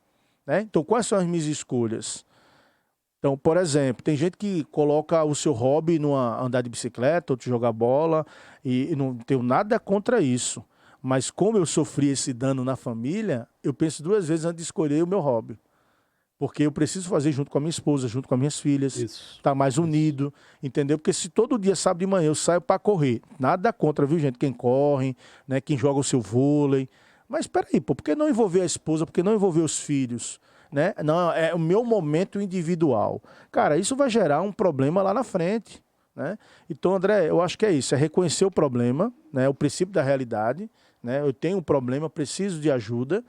Né? Então, quais são as minhas escolhas? Então, por exemplo, tem gente que coloca o seu hobby numa andar de bicicleta, outro jogar bola, e não tenho nada contra isso. Mas como eu sofri esse dano na família, eu penso duas vezes antes de escolher o meu hobby. Porque eu preciso fazer junto com a minha esposa, junto com as minhas filhas, estar mais unido, entendeu? Porque se todo dia, sábado de manhã, eu saio para correr, nada contra, viu, gente? Quem corre, né? Quem joga o seu vôlei. Mas peraí, pô, por que não envolver a esposa? Por que não envolver os filhos? Né? Não, é o meu momento individual. Cara, isso vai gerar um problema lá na frente. Né? Então, André, eu acho que é isso, é reconhecer o problema, né? O princípio da realidade. Né? Eu tenho um problema, preciso de ajuda.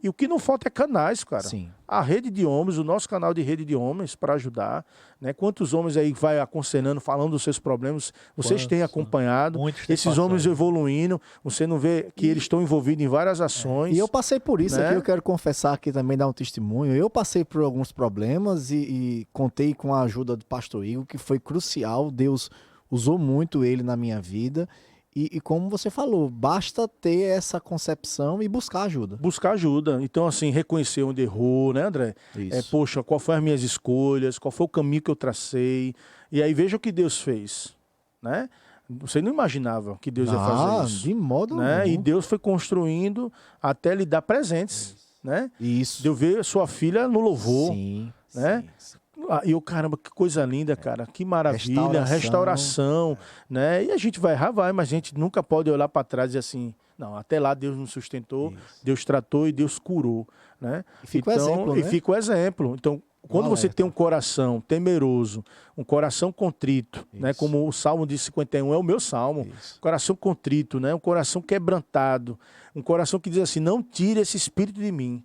E o que não falta é canais, cara. Sim. A rede de homens, o nosso canal de rede de homens para ajudar. Né? Quantos homens aí vai aconselhando, falando dos seus problemas, vocês têm acompanhado. Esses homens evoluindo, você não vê que eles estão envolvidos em várias ações. E eu passei por isso, né? Aqui, eu quero confessar aqui também, dar um testemunho. Eu passei por alguns problemas e contei com a ajuda do pastor Igor, que foi crucial. Deus usou muito ele na minha vida. E como você falou, basta ter essa concepção e buscar ajuda. Buscar ajuda. Então, assim, reconhecer onde errou, né, André? Isso. Poxa, qual foram as minhas escolhas, qual foi o caminho que eu tracei. E aí veja o que Deus fez, né? Você não imaginava que Deus ia fazer isso. De modo né? algum. E Deus foi construindo até lhe dar presentes, né? Isso. Deu ver sua filha no louvor, Sim, né? sim. E eu, caramba, que coisa linda, cara. Que maravilha, restauração, né? E a gente vai, mas a gente nunca pode olhar para trás e assim, não, até lá Deus nos sustentou, Deus tratou e Deus curou, né? E fica o exemplo, E fica o exemplo. Então, quando você tem um coração temeroso, um coração contrito, né? Como o Salmo de 51 é o meu salmo, coração contrito, né? Um coração quebrantado, um coração que diz assim, não tire esse espírito de mim,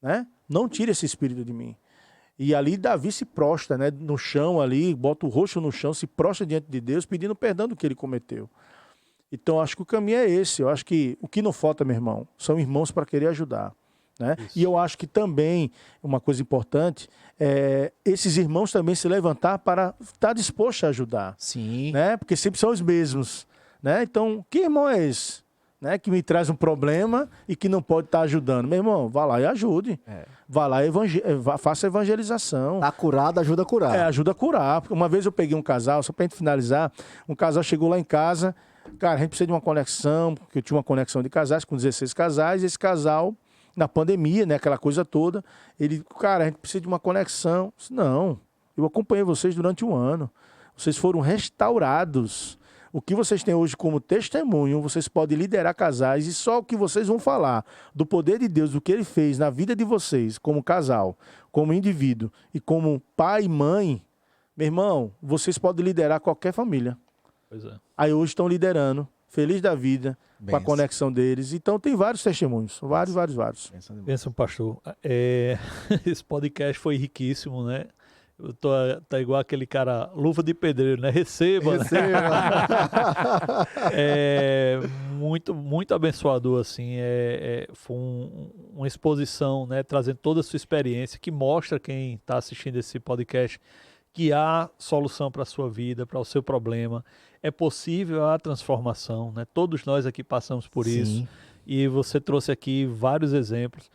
né? Não tire esse espírito de mim. E ali Davi se prostra, né, no chão ali, bota o rosto no chão, se prostra diante de Deus, pedindo perdão do que ele cometeu. Então, acho que o caminho é esse. Eu acho que o que não falta, meu irmão, são irmãos para querer ajudar. Né? E eu acho que também, uma coisa importante, é esses irmãos também se levantar para estar disposto a ajudar. Sim. Né? Porque sempre são os mesmos. Né? Então, que irmão é esse? Né, que me traz um problema e que não pode estar ajudando. Meu irmão, vá lá e ajude. Vá lá e faça evangelização. Tá curado, ajuda a curar. Ajuda a curar. Uma vez eu peguei um casal, só pra gente finalizar, um casal chegou lá em casa, cara, a gente precisa de uma conexão, porque eu tinha uma conexão de casais com 16 casais, e esse casal, na pandemia, né, aquela coisa toda, ele, cara, a gente precisa de uma conexão. Eu disse, não, eu acompanhei vocês durante um ano. Vocês foram restaurados. O que vocês têm hoje como testemunho, vocês podem liderar casais e só o que vocês vão falar do poder de Deus, do que Ele fez na vida de vocês, como casal, como indivíduo e como pai e mãe, meu irmão, vocês podem liderar qualquer família. Pois é. Aí hoje estão liderando, feliz da vida, com a Benção. conexão deles. Então tem vários testemunhos, vários. Benção demais. Pensa, pastor, esse podcast foi riquíssimo, né? Eu tá igual aquele cara, luva de pedreiro, né? Receba, né? Muito, muito abençoador, assim. Foi uma exposição, né? Trazendo toda a sua experiência, que mostra quem está assistindo esse podcast que há solução para a sua vida, para o seu problema. É possível a transformação, né? Todos nós aqui passamos por isso. Sim. E você trouxe aqui vários exemplos.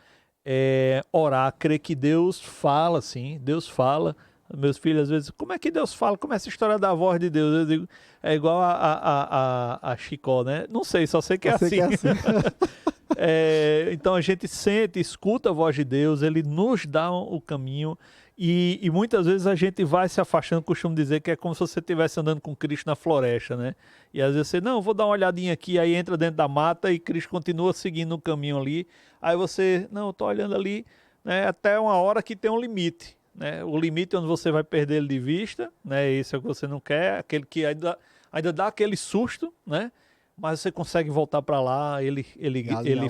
Orar, crer que Deus fala, sim, Deus fala. Meus filhos, às vezes, como é que Deus fala? Como é essa história da voz de Deus? Eu digo, é igual a Chicó, né? Não sei, só sei que é assim. Então a gente sente, escuta a voz de Deus, ele nos dá o caminho e muitas vezes a gente vai se afastando, costumo dizer que é como se você estivesse andando com Cristo na floresta, né? E às vezes você, não, vou dar uma olhadinha aqui, aí entra dentro da mata e Cristo continua seguindo o caminho ali. Aí você, não, eu tô olhando ali, né, até uma hora que tem um limite. Né? O limite onde você vai perder ele de vista, né? Esse é o que você não quer, aquele que ainda dá aquele susto, né? Mas você consegue voltar para lá, ele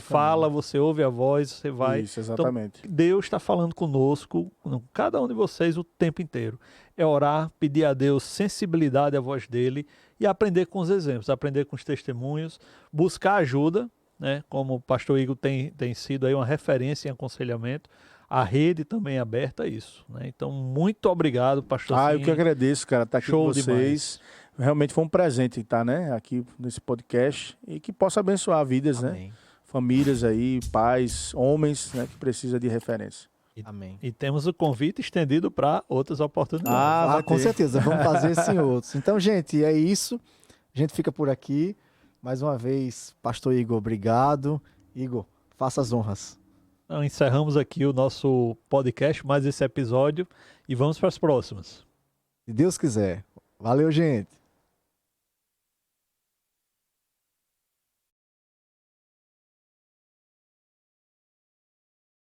fala, você ouve a voz, você vai. Isso, exatamente. Então, Deus está falando conosco, com cada um de vocês o tempo inteiro. É orar, pedir a Deus sensibilidade à voz dele e aprender com os exemplos, aprender com os testemunhos, buscar ajuda, né? Como o pastor Igor tem sido aí uma referência em aconselhamento. A rede também é aberta a isso, né? Então, muito obrigado, pastor. Eu que agradeço, cara, estar aqui com vocês. Demais. Realmente foi um presente estar, né, aqui nesse podcast e que possa abençoar vidas, Amém. né? Famílias aí, pais, homens, né, que precisam de referência. Amém. E temos o convite estendido para outras oportunidades. vai Com ter. certeza, vamos fazer isso em outros. Então, gente, é isso. A gente fica por aqui. Mais uma vez, pastor Igor, obrigado. Igor, faça as honras. Então, encerramos aqui o nosso podcast, mais esse episódio, e vamos para as próximas. Se Deus quiser. Valeu, gente.